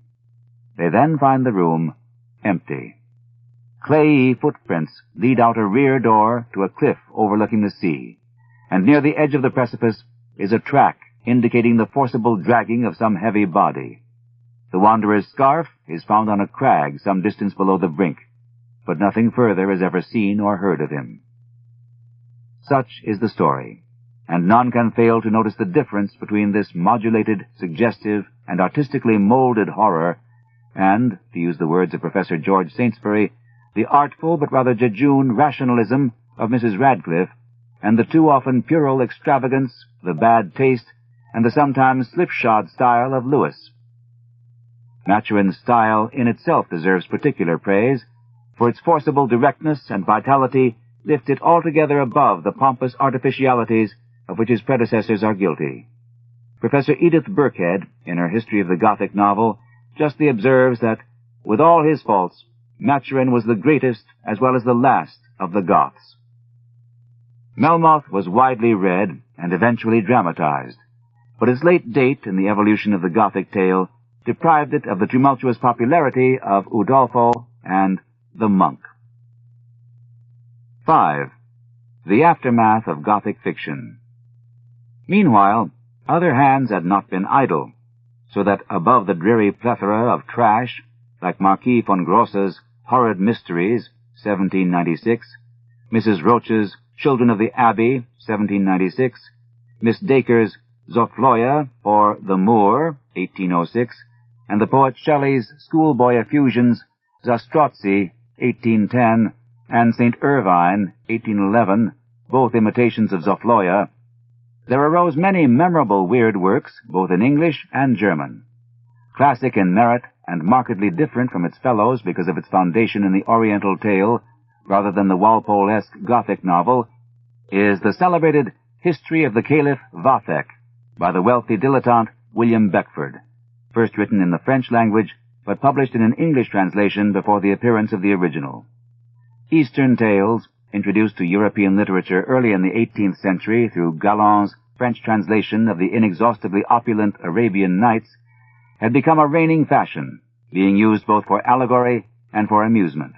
They then find the room empty. Clayey footprints lead out a rear door to a cliff overlooking the sea, and near the edge of the precipice is a track indicating the forcible dragging of some heavy body. The wanderer's scarf is found on a crag some distance below the brink, but nothing further is ever seen or heard of him. Such is the story, and none can fail to notice the difference between this modulated, suggestive, and artistically molded horror and, to use the words of Professor George Saintsbury, the artful but rather jejune rationalism of Mrs. Radcliffe, and the too often puerile extravagance, the bad taste, and the sometimes slipshod style of Lewis. Maturin's style in itself deserves particular praise, for its forcible directness and vitality lift it altogether above the pompous artificialities of which his predecessors are guilty. Professor Edith Burkhead, in her History of the Gothic novel, justly observes that, with all his faults, Maturin was the greatest as well as the last of the Goths. Melmoth was widely read and eventually dramatized, but its late date in the evolution of the Gothic tale deprived it of the tumultuous popularity of Udolpho and The Monk. 5. The aftermath of Gothic fiction. Meanwhile, other hands had not been idle, so that above the dreary plethora of trash, like Marquis von Grosse's Horrid Mysteries, 1796, Mrs. Roach's Children of the Abbey, 1796, Miss Dacre's Zofloya, or The Moor, 1806, and the poet Shelley's schoolboy effusions Zastrozzi, 1810, and St. Irvyne, 1811, both imitations of Zofloya, there arose many memorable weird works, both in English and German. Classic in merit and markedly different from its fellows because of its foundation in the Oriental tale rather than the Walpole-esque Gothic novel, is the celebrated History of the Caliph Vathek by the wealthy dilettante William Beckford, first written in the French language but published in an English translation before the appearance of the original. Eastern tales, introduced to European literature early in the 18th century through Galland's French translation of the inexhaustibly opulent Arabian Nights, had become a reigning fashion, being used both for allegory and for amusement.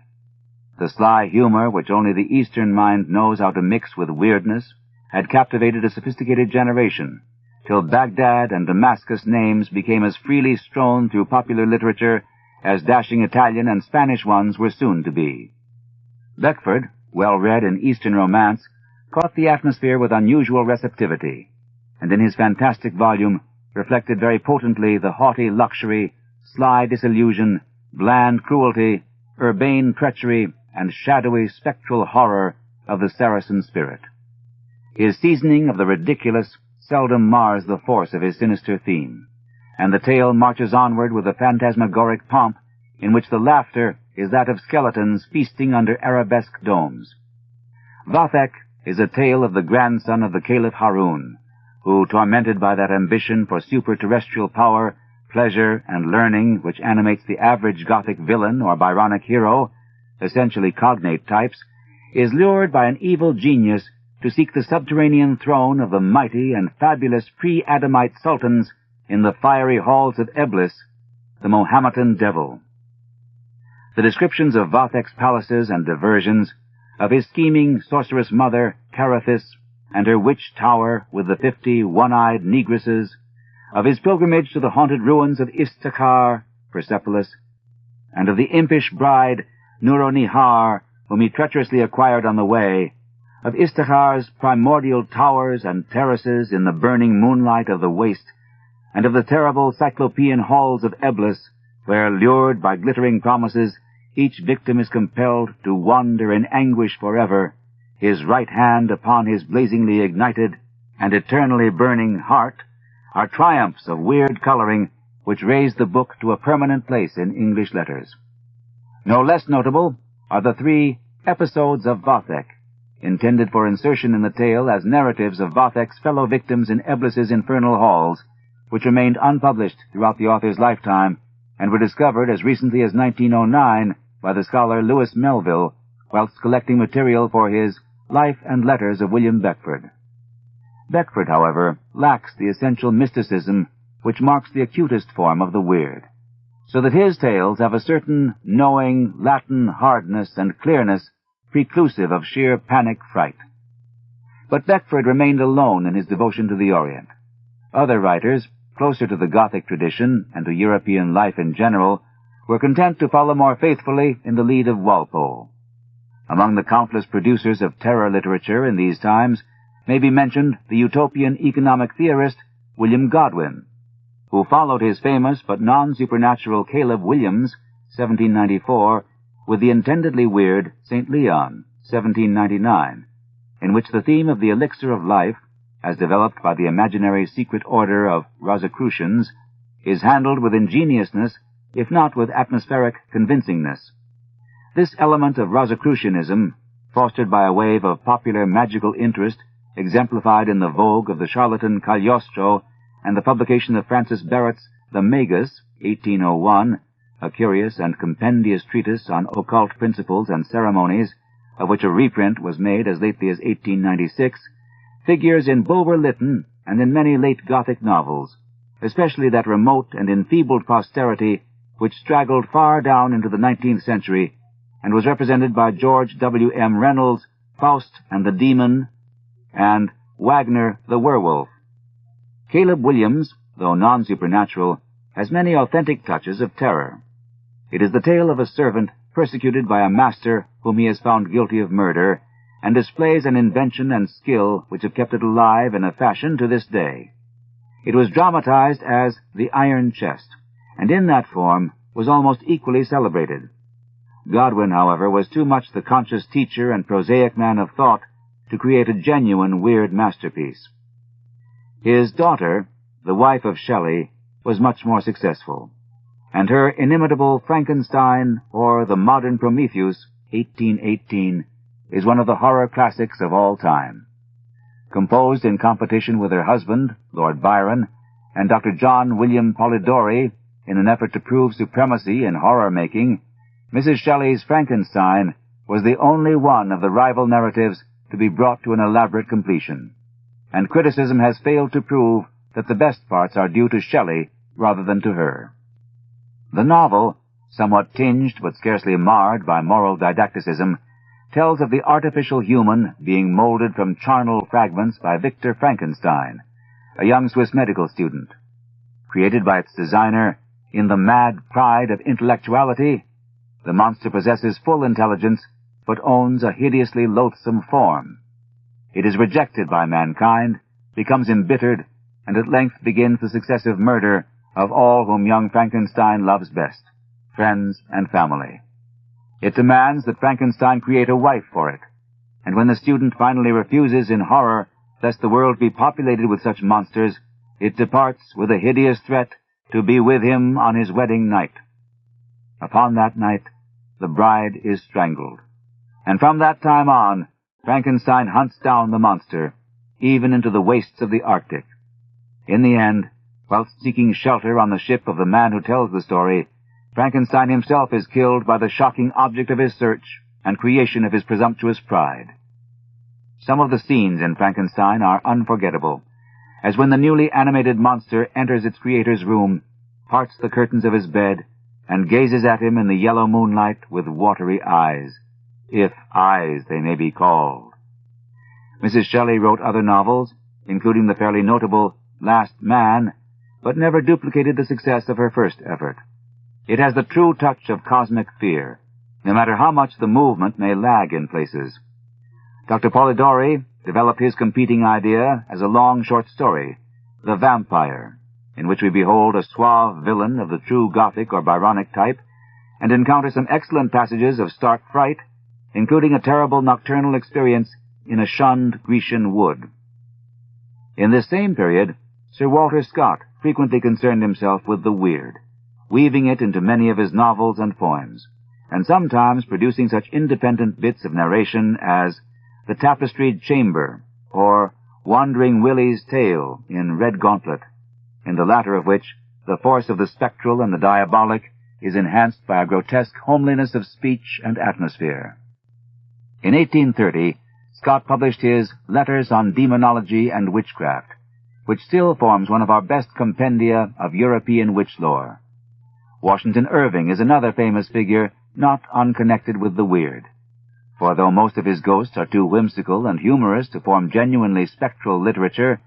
The sly humor which only the Eastern mind knows how to mix with weirdness had captivated a sophisticated generation, till Baghdad and Damascus names became as freely strewn through popular literature as dashing Italian and Spanish ones were soon to be. Beckford, well read in Eastern romance, caught the atmosphere with unusual receptivity, and in his fantastic volume reflected very potently the haughty luxury, sly disillusion, bland cruelty, urbane treachery, and shadowy spectral horror of the Saracen spirit. His seasoning of the ridiculous seldom mars the force of his sinister theme, and the tale marches onward with a phantasmagoric pomp in which the laughter is that of skeletons feasting under arabesque domes. Vathek is a tale of the grandson of the Caliph Harun, who, tormented by that ambition for super-terrestrial power, pleasure, and learning which animates the average Gothic villain or Byronic hero, essentially cognate types, is lured by an evil genius to seek the subterranean throne of the mighty and fabulous pre-Adamite sultans in the fiery halls of Eblis, the Mohammedan devil. The descriptions of Vathek's palaces and diversions, of his scheming sorceress mother, Carathis, and her witch tower with the 50 one-eyed negresses, of his pilgrimage to the haunted ruins of Istakhar, Persepolis, and of the impish bride, Nuronihar, whom he treacherously acquired on the way, of Istakhar's primordial towers and terraces in the burning moonlight of the waste, and of the terrible cyclopean halls of Eblis, where, lured by glittering promises, each victim is compelled to wander in anguish forever, his right hand upon his blazingly ignited and eternally burning heart, are triumphs of weird coloring which raise the book to a permanent place in English letters. No less notable are the 3 episodes of Vathek, intended for insertion in the tale as narratives of Vathek's fellow victims in Eblis's infernal halls, which remained unpublished throughout the author's lifetime and were discovered as recently as 1909 by the scholar Louis Melville whilst collecting material for his Life and Letters of William Beckford. Beckford, however, lacks the essential mysticism which marks the acutest form of the weird, so that his tales have a certain knowing Latin hardness and clearness preclusive of sheer panic fright. But Beckford remained alone in his devotion to the Orient. Other writers, closer to the Gothic tradition and to European life in general, were content to follow more faithfully in the lead of Walpole. Among the countless producers of terror literature in these times may be mentioned the utopian economic theorist William Godwin, who followed his famous but non-supernatural Caleb Williams, 1794, with the intendedly weird St. Leon, 1799, in which the theme of the elixir of life, as developed by the imaginary secret order of Rosicrucians, is handled with ingeniousness, if not with atmospheric convincingness. This element of Rosicrucianism, fostered by a wave of popular magical interest, exemplified in the vogue of the charlatan Cagliostro and the publication of Francis Barrett's The Magus, 1801, a curious and compendious treatise on occult principles and ceremonies, of which a reprint was made as lately as 1896, figures in Bulwer Lytton and in many late Gothic novels, especially that remote and enfeebled posterity which straggled far down into the 19th century and was represented by George W. M. Reynolds' Faust and the Demon and Wagner the Werewolf. Caleb Williams, though non-supernatural, has many authentic touches of terror. It is the tale of a servant persecuted by a master whom he has found guilty of murder, and displays an invention and skill which have kept it alive in a fashion to this day. It was dramatized as The Iron Chest, and in that form was almost equally celebrated. Godwin, however, was too much the conscious teacher and prosaic man of thought to create a genuine weird masterpiece. His daughter, the wife of Shelley, was much more successful, and her inimitable Frankenstein, or The Modern Prometheus, 1818, is one of the horror classics of all time. Composed in competition with her husband, Lord Byron, and Dr. John William Polidori, in an effort to prove supremacy in horror-making, Mrs. Shelley's Frankenstein was the only one of the rival narratives to be brought to an elaborate completion, and criticism has failed to prove that the best parts are due to Shelley rather than to her. The novel, somewhat tinged but scarcely marred by moral didacticism, tells of the artificial human being molded from charnel fragments by Victor Frankenstein, a young Swiss medical student. Created by its designer in the mad pride of intellectuality, the monster possesses full intelligence, but owns a hideously loathsome form. It is rejected by mankind, becomes embittered, and at length begins the successive murder of all whom young Frankenstein loves best, friends and family. It demands that Frankenstein create a wife for it, and when the student finally refuses in horror lest the world be populated with such monsters, it departs with a hideous threat to be with him on his wedding night. Upon that night, the bride is strangled, and from that time on, Frankenstein hunts down the monster, even into the wastes of the Arctic. In the end, whilst seeking shelter on the ship of the man who tells the story, Frankenstein himself is killed by the shocking object of his search and creation of his presumptuous pride. Some of the scenes in Frankenstein are unforgettable, as when the newly animated monster enters its creator's room, parts the curtains of his bed, and gazes at him in the yellow moonlight with watery eyes, if eyes they may be called. Mrs. Shelley wrote other novels, including the fairly notable Last Man, but never duplicated the success of her first effort. It has the true touch of cosmic fear, no matter how much the movement may lag in places. Dr. Polidori developed his competing idea as a long short story, The Vampire, in which we behold a suave villain of the true Gothic or Byronic type, and encounter some excellent passages of stark fright, including a terrible nocturnal experience in a shunned Grecian wood. In this same period, Sir Walter Scott frequently concerned himself with the weird, weaving it into many of his novels and poems, and sometimes producing such independent bits of narration as The Tapestried Chamber, or Wandering Willie's Tale in Red Gauntlet, in the latter of which the force of the spectral and the diabolic is enhanced by a grotesque homeliness of speech and atmosphere. In 1830, Scott published his Letters on Demonology and Witchcraft, which still forms one of our best compendia of European witch lore. Washington Irving is another famous figure not unconnected with the weird. For though most of his ghosts are too whimsical and humorous to form genuinely spectral literature,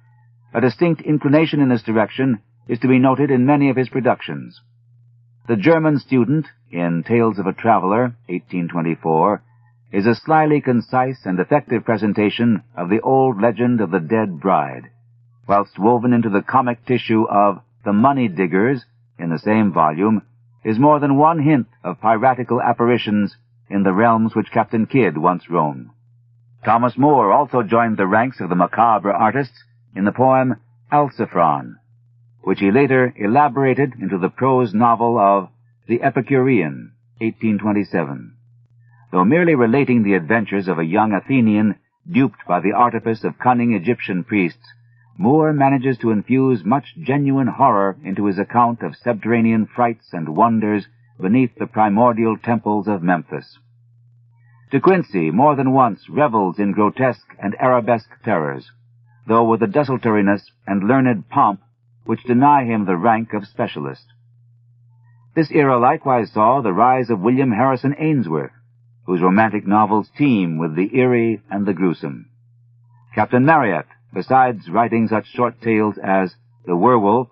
a distinct inclination in this direction is to be noted in many of his productions. The German Student, in Tales of a Traveler, 1824, is a slyly concise and effective presentation of the old legend of the dead bride, whilst woven into the comic tissue of The Money Diggers, in the same volume, is more than one hint of piratical apparitions in the realms which Captain Kidd once roamed. Thomas Moore also joined the ranks of the macabre artists in the poem Alciphron, which he later elaborated into the prose novel of The Epicurean, 1827. Though merely relating the adventures of a young Athenian duped by the artifice of cunning Egyptian priests, Moore manages to infuse much genuine horror into his account of subterranean frights and wonders beneath the primordial temples of Memphis. De Quincey more than once revels in grotesque and arabesque terrors, though with a desultoriness and learned pomp which deny him the rank of specialist. This era likewise saw the rise of William Harrison Ainsworth, whose romantic novels teem with the eerie and the gruesome. Captain Marryat, besides writing such short tales as The Werewolf,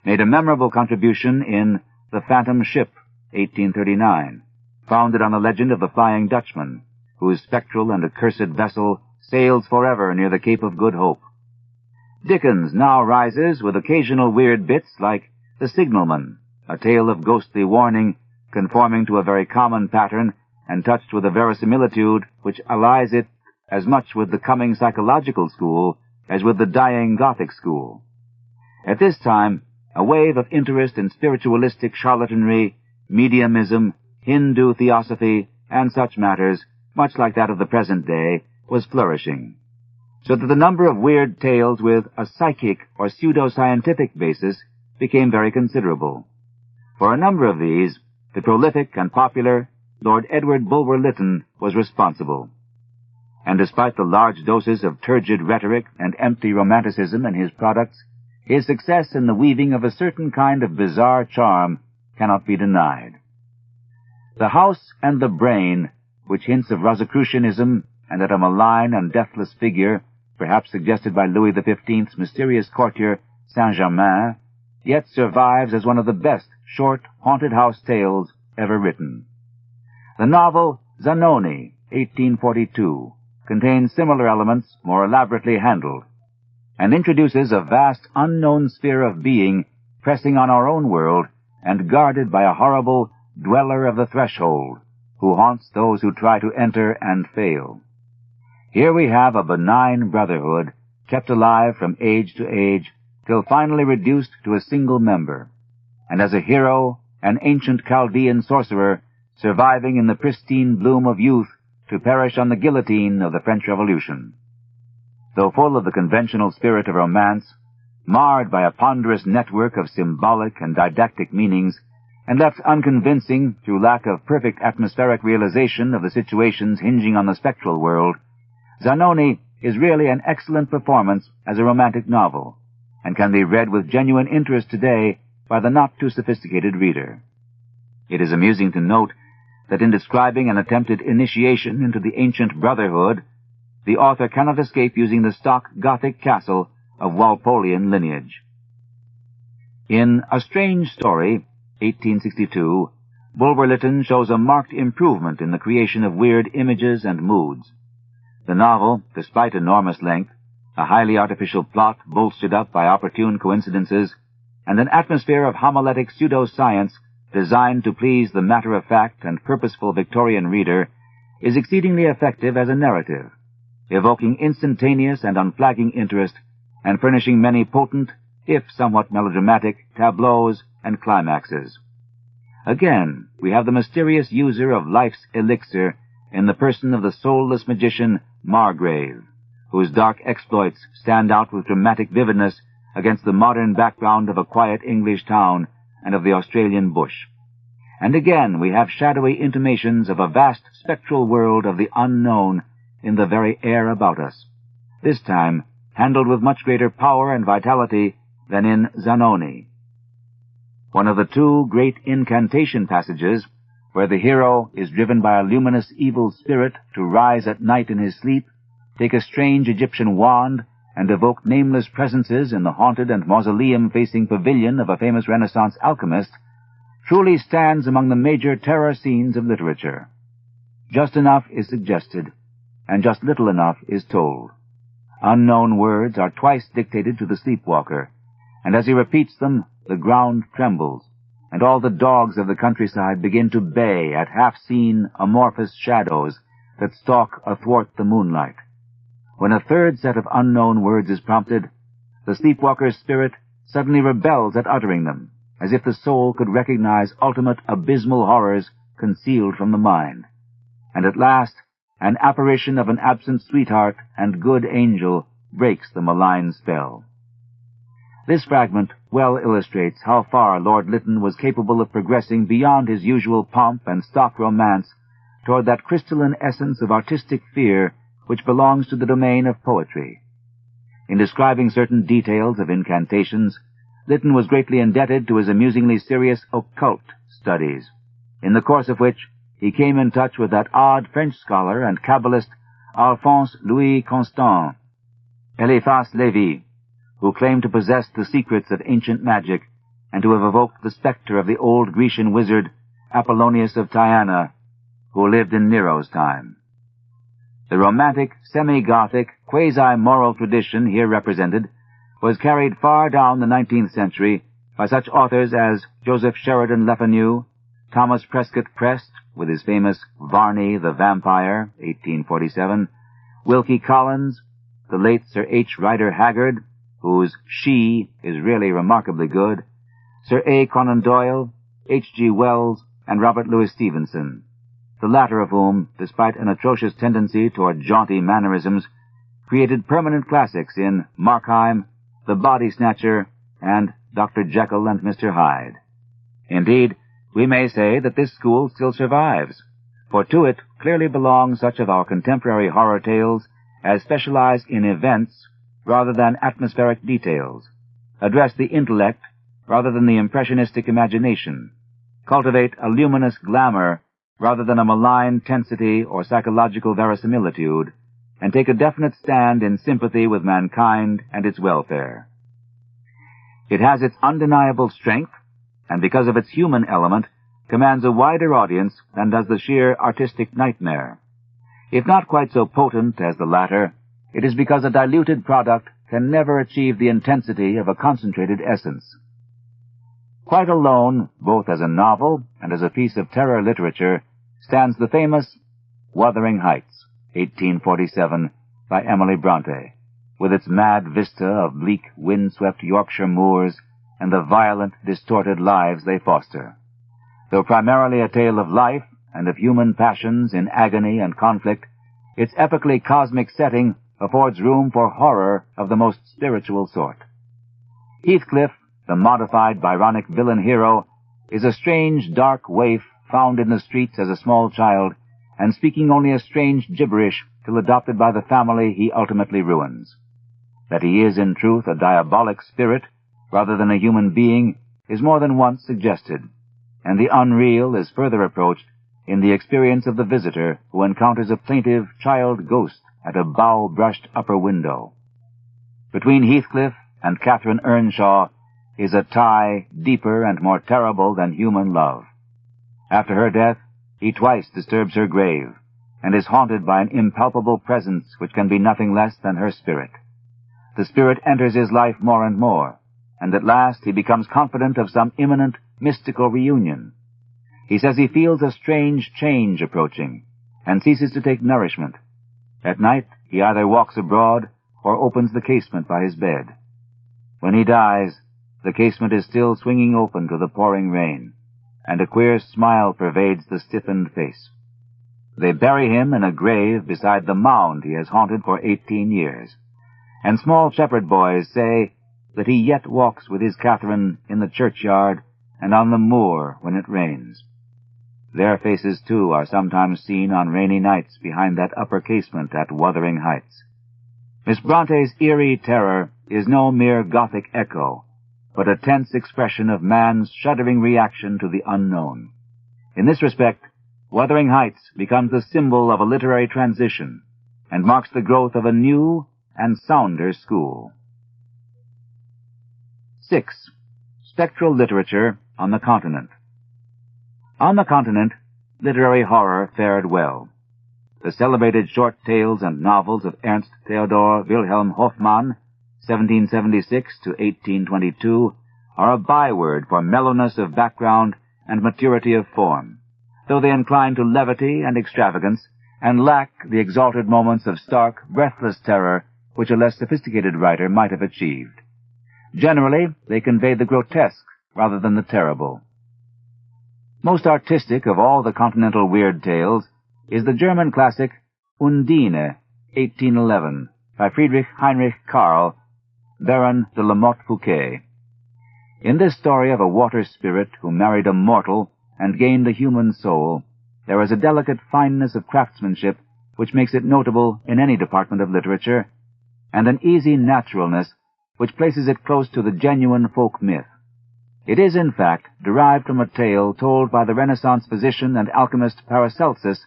made a memorable contribution in The Phantom Ship, 1839, founded on the legend of the Flying Dutchman, whose spectral and accursed vessel sails forever near the Cape of Good Hope. Dickens now rises with occasional weird bits like The Signalman, a tale of ghostly warning conforming to a very common pattern and touched with a verisimilitude which allies it as much with the coming psychological school as with the dying Gothic school. At this time, a wave of interest in spiritualistic charlatanry, mediumism, Hindu theosophy, and such matters, much like that of the present day, was flourishing, so that the number of weird tales with a psychic or pseudo-scientific basis became very considerable. For a number of these, the prolific and popular Lord Edward Bulwer Lytton was responsible. And despite the large doses of turgid rhetoric and empty romanticism in his products, his success in the weaving of a certain kind of bizarre charm cannot be denied. The House and the Brain, which hints of Rosicrucianism and at a malign and deathless figure, perhaps suggested by Louis XV's mysterious courtier Saint-Germain, yet survives as one of the best short haunted house tales ever written. The novel Zanoni, 1842, contains similar elements more elaborately handled, and introduces a vast unknown sphere of being pressing on our own world and guarded by a horrible dweller of the threshold, who haunts those who try to enter and fail. Here we have a benign brotherhood kept alive from age to age till finally reduced to a single member, and as a hero, an ancient Chaldean sorcerer surviving in the pristine bloom of youth to perish on the guillotine of the French Revolution. Though full of the conventional spirit of romance, marred by a ponderous network of symbolic and didactic meanings, and left unconvincing through lack of perfect atmospheric realization of the situations hinging on the spectral world, Zanoni is really an excellent performance as a romantic novel, and can be read with genuine interest today by the not-too-sophisticated reader. It is amusing to note that in describing an attempted initiation into the ancient brotherhood, the author cannot escape using the stock Gothic castle of Walpolian lineage. In A Strange Story, 1862, Bulwer Lytton shows a marked improvement in the creation of weird images and moods. The novel, despite enormous length, a highly artificial plot bolstered up by opportune coincidences, and an atmosphere of homiletic pseudo-science designed to please the matter-of-fact and purposeful Victorian reader, is exceedingly effective as a narrative, evoking instantaneous and unflagging interest, and furnishing many potent, if somewhat melodramatic, tableaus and climaxes. Again, we have the mysterious user of life's elixir in the person of the soulless magician Margrave, whose dark exploits stand out with dramatic vividness against the modern background of a quiet English town and of the Australian bush. And again we have shadowy intimations of a vast spectral world of the unknown in the very air about us, this time handled with much greater power and vitality than in Zanoni. One of the two great incantation passages, where the hero is driven by a luminous evil spirit to rise at night in his sleep, take a strange Egyptian wand, and evoke nameless presences in the haunted and mausoleum-facing pavilion of a famous Renaissance alchemist, truly stands among the major terror scenes of literature. Just enough is suggested, and just little enough is told. Unknown words are twice dictated to the sleepwalker, and as he repeats them, the ground trembles, and all the dogs of the countryside begin to bay at half-seen, amorphous shadows that stalk athwart the moonlight. When a third set of unknown words is prompted, the sleepwalker's spirit suddenly rebels at uttering them, as if the soul could recognize ultimate abysmal horrors concealed from the mind. And at last, an apparition of an absent sweetheart and good angel breaks the malign spell. This fragment well illustrates how far Lord Lytton was capable of progressing beyond his usual pomp and stock romance toward that crystalline essence of artistic fear which belongs to the domain of poetry. In describing certain details of incantations, Lytton was greatly indebted to his amusingly serious occult studies, in the course of which he came in touch with that odd French scholar and Kabbalist Alphonse Louis Constant, Eliphas Lévy, who claimed to possess the secrets of ancient magic and to have evoked the spectre of the old Grecian wizard Apollonius of Tyana, who lived in Nero's time. The romantic, semi-Gothic, quasi-moral tradition here represented was carried far down the 19th century by such authors as Joseph Sheridan Le Fanu, Thomas Prescott Prest, with his famous Varney the Vampire, 1847, Wilkie Collins, the late Sir H. Rider Haggard, whose She is really remarkably good, Sir A. Conan Doyle, H. G. Wells, and Robert Louis Stevenson, the latter of whom, despite an atrocious tendency toward jaunty mannerisms, created permanent classics in Markheim, The Body Snatcher, and Dr. Jekyll and Mr. Hyde. Indeed, we may say that this school still survives, for to it clearly belong such of our contemporary horror tales as specialize in events rather than atmospheric details, address the intellect rather than the impressionistic imagination, cultivate a luminous glamour rather than a malign tensity or psychological verisimilitude, and take a definite stand in sympathy with mankind and its welfare. It has its undeniable strength, and because of its human element, commands a wider audience than does the sheer artistic nightmare. If not quite so potent as the latter, it is because a diluted product can never achieve the intensity of a concentrated essence. Quite alone, both as a novel and as a piece of terror literature, stands the famous Wuthering Heights, 1847, by Emily Bronte, with its mad vista of bleak, wind-swept Yorkshire moors and the violent, distorted lives they foster. Though primarily a tale of life and of human passions in agony and conflict, its epically cosmic setting affords room for horror of the most spiritual sort. Heathcliff, the modified Byronic villain hero, is a strange, dark waif found in the streets as a small child, and speaking only a strange gibberish till adopted by the family he ultimately ruins. That he is in truth a diabolic spirit, rather than a human being, is more than once suggested, and the unreal is further approached in the experience of the visitor who encounters a plaintive child ghost at a bough-brushed upper window. Between Heathcliff and Catherine Earnshaw is a tie deeper and more terrible than human love. After her death, he twice disturbs her grave, and is haunted by an impalpable presence which can be nothing less than her spirit. The spirit enters his life more and more, and at last he becomes confident of some imminent mystical reunion. He says he feels a strange change approaching, and ceases to take nourishment. At night he either walks abroad or opens the casement by his bed. When he dies, the casement is still swinging open to the pouring rain, and a queer smile pervades the stiffened face. They bury him in a grave beside the mound he has haunted for 18 years. And small shepherd boys say that he yet walks with his Catherine in the churchyard and on the moor when it rains. Their faces, too, are sometimes seen on rainy nights behind that upper casement at Wuthering Heights. Miss Bronte's eerie terror is no mere Gothic echo, but a tense expression of man's shuddering reaction to the unknown. In this respect, Wuthering Heights becomes the symbol of a literary transition and marks the growth of a new and sounder school. 6. Spectral literature on the continent. On the continent, literary horror fared well. The celebrated short tales and novels of Ernst Theodor Wilhelm Hoffmann, 1776 to 1822, are a byword for mellowness of background and maturity of form, though they incline to levity and extravagance, and lack the exalted moments of stark, breathless terror which a less sophisticated writer might have achieved. Generally, they convey the grotesque rather than the terrible. Most artistic of all the continental weird tales is the German classic Undine, 1811, by Friedrich Heinrich Karl, Baron de la Motte Fouquet. In this story of a water spirit who married a mortal and gained the human soul, there is a delicate fineness of craftsmanship which makes it notable in any department of literature, and an easy naturalness which places it close to the genuine folk myth. It is, in fact, derived from a tale told by the Renaissance physician and alchemist Paracelsus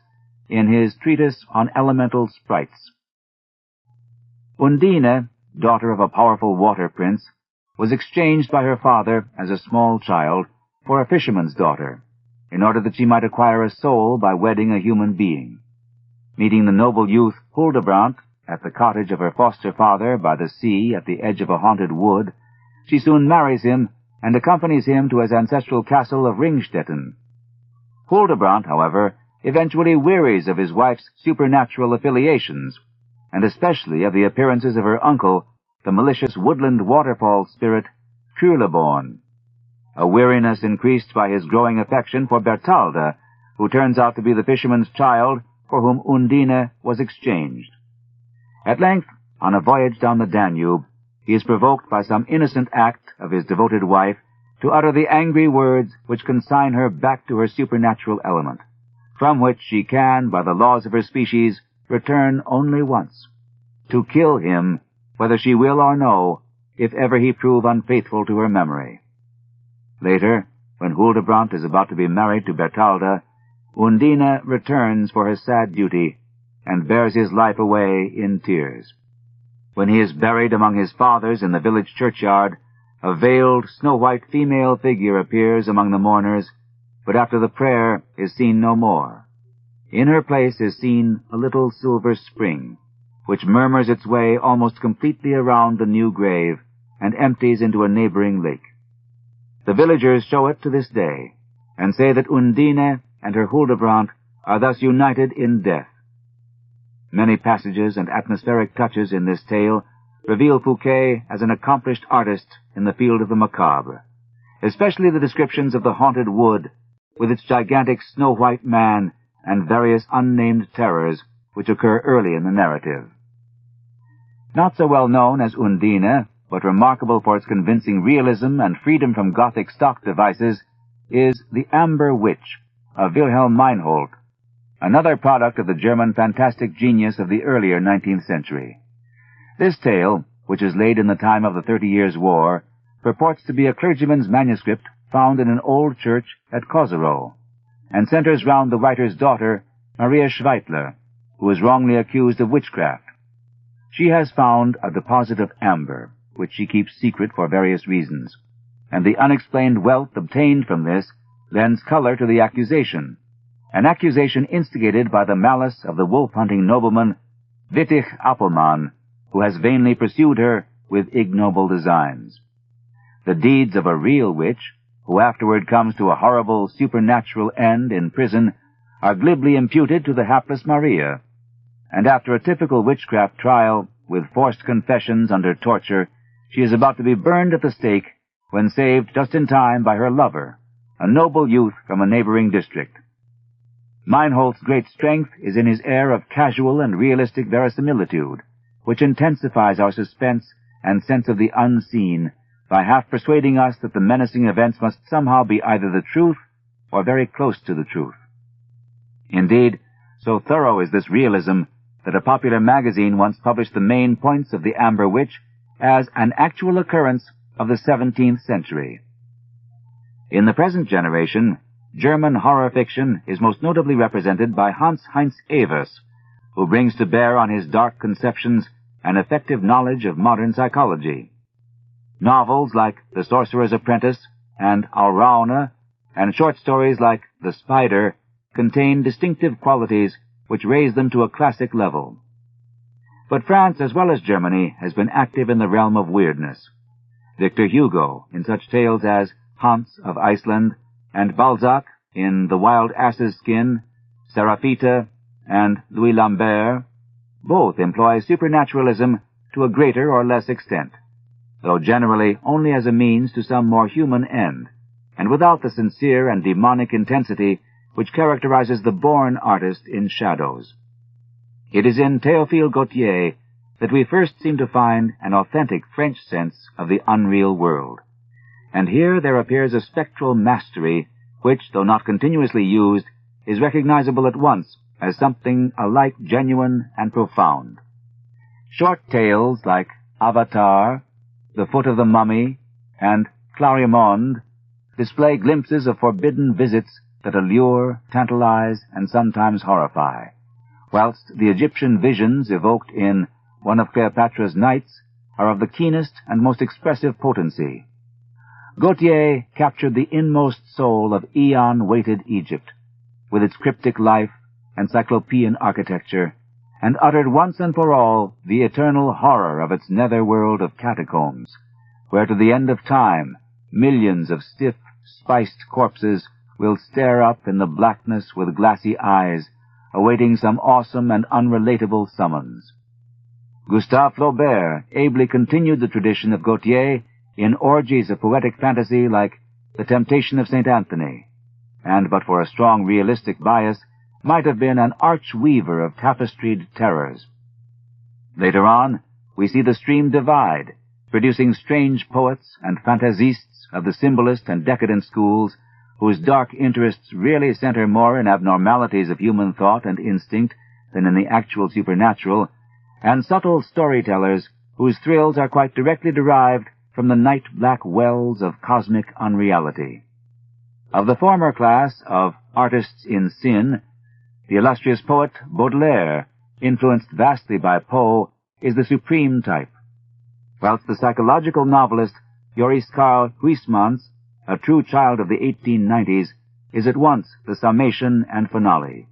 in his treatise on elemental sprites. Undine, daughter of a powerful water prince, was exchanged by her father as a small child for a fisherman's daughter, in order that she might acquire a soul by wedding a human being. Meeting the noble youth Huldebrandt at the cottage of her foster father by the sea at the edge of a haunted wood, she soon marries him and accompanies him to his ancestral castle of Ringstetten. Huldebrandt, however, eventually wearies of his wife's supernatural affiliations, and especially of the appearances of her uncle, the malicious woodland waterfall spirit, Kurleborn. A weariness increased by his growing affection for Bertalda, who turns out to be the fisherman's child for whom Undine was exchanged. At length, on a voyage down the Danube, he is provoked by some innocent act of his devoted wife to utter the angry words which consign her back to her supernatural element, from which she can, by the laws of her species, return only once, to kill him, whether she will or no, if ever he prove unfaithful to her memory. Later, when Huldebrandt is about to be married to Bertalda, Undine returns for her sad duty, and bears his life away in tears. When he is buried among his fathers in the village churchyard, a veiled, snow-white female figure appears among the mourners, but after the prayer is seen no more. In her place is seen a little silver spring, which murmurs its way almost completely around the new grave and empties into a neighboring lake. The villagers show it to this day, and say that Undine and her Huldebrandt are thus united in death. Many passages and atmospheric touches in this tale reveal Fouquet as an accomplished artist in the field of the macabre, especially the descriptions of the haunted wood, with its gigantic snow-white man and various unnamed terrors which occur early in the narrative. Not so well known as Undine, but remarkable for its convincing realism and freedom from Gothic stock devices, is The Amber Witch of Wilhelm Meinhold, another product of the German fantastic genius of the earlier 19th century. This tale, which is laid in the time of the 30 Years' War, purports to be a clergyman's manuscript found in an old church at Koserow, and centers round the writer's daughter, Maria Schweitler, who is wrongly accused of witchcraft. She has found a deposit of amber, which she keeps secret for various reasons, and the unexplained wealth obtained from this lends color to the accusation, an accusation instigated by the malice of the wolf-hunting nobleman Wittich Appelmann, who has vainly pursued her with ignoble designs. The deeds of a real witch, who afterward comes to a horrible supernatural end in prison, are glibly imputed to the hapless Maria, and after a typical witchcraft trial, with forced confessions under torture, she is about to be burned at the stake when saved just in time by her lover, a noble youth from a neighboring district. Meinhold's great strength is in his air of casual and realistic verisimilitude, which intensifies our suspense and sense of the unseen by half persuading us that the menacing events must somehow be either the truth or very close to the truth. Indeed, so thorough is this realism that a popular magazine once published the main points of the Amber Witch as an actual occurrence of the 17th century. In the present generation, German horror fiction is most notably represented by Hans-Heinz Evers, who brings to bear on his dark conceptions an effective knowledge of modern psychology. Novels like The Sorcerer's Apprentice and Alraune, and short stories like The Spider, contain distinctive qualities which raise them to a classic level. But France, as well as Germany, has been active in the realm of weirdness. Victor Hugo, in such tales as Hans of Iceland, and Balzac in The Wild Ass's Skin, Seraphita, and Louis Lambert, both employ supernaturalism to a greater or less extent, though generally only as a means to some more human end, and without the sincere and demonic intensity which characterizes the born artist in shadows. It is in Théophile Gautier that we first seem to find an authentic French sense of the unreal world, and here there appears a spectral mastery which, though not continuously used, is recognizable at once as something alike genuine and profound. Short tales like Avatar, The Foot of the Mummy, and Clarimonde display glimpses of forbidden visits that allure, tantalize, and sometimes horrify, whilst the Egyptian visions evoked in One of Cleopatra's Nights are of the keenest and most expressive potency. Gautier captured the inmost soul of eon-weighted Egypt, with its cryptic life and cyclopean architecture, and uttered once and for all the eternal horror of its netherworld of catacombs, where to the end of time millions of stiff, spiced corpses will stare up in the blackness with glassy eyes, awaiting some awesome and unrelatable summons. Gustave Flaubert ably continued the tradition of Gautier in orgies of poetic fantasy like The Temptation of St. Anthony, and but for a strong realistic bias, might have been an arch-weaver of tapestried terrors. Later on, we see the stream divide, producing strange poets and fantasistes of the symbolist and decadent schools, whose dark interests really center more in abnormalities of human thought and instinct than in the actual supernatural, and subtle storytellers whose thrills are quite directly derived from the night-black wells of cosmic unreality. Of the former class of artists in sin, the illustrious poet Baudelaire, influenced vastly by Poe, is the supreme type, whilst the psychological novelist Joris Karl Huysmans, a true child of the 1890s, is at once the summation and finale.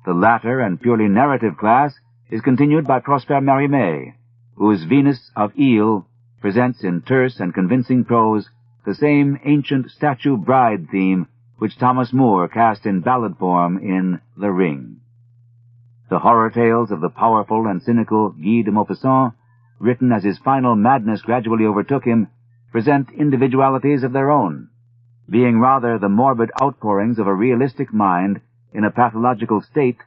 The latter and purely narrative class is continued by Prosper Mérimée, whose Venus of Ile presents in terse and convincing prose the same ancient statue bride theme which Thomas Moore cast in ballad form in The Ring. The horror tales of the powerful and cynical Guy de Maupassant, written as his final madness gradually overtook him, present individualities of their own, being rather the morbid outpourings of a realistic mind in a pathological state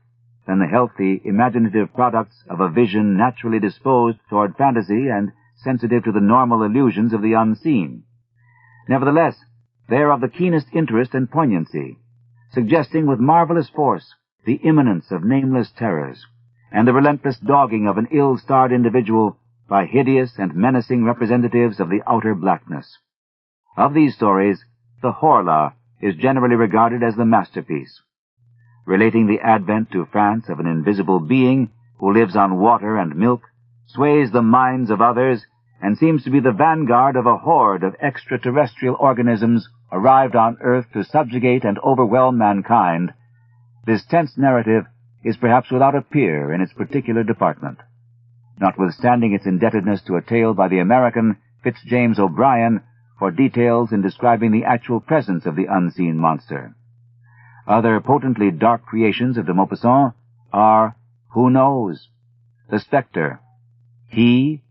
than the healthy, imaginative products of a vision naturally disposed toward fantasy and sensitive to the normal illusions of the unseen. Nevertheless, they are of the keenest interest and poignancy, suggesting with marvelous force the imminence of nameless terrors, and the relentless dogging of an ill-starred individual by hideous and menacing representatives of the outer blackness. Of these stories, the Horla is generally regarded as the masterpiece, relating the advent to France of an invisible being who lives on water and milk, sways the minds of others, and seems to be the vanguard of a horde of extraterrestrial organisms arrived on Earth to subjugate and overwhelm mankind. This tense narrative is perhaps without a peer in its particular department, notwithstanding its indebtedness to a tale by the American Fitzjames O'Brien for details in describing the actual presence of the unseen monster. Other potently dark creations of de Maupassant are Who Knows?, The Spectre, He,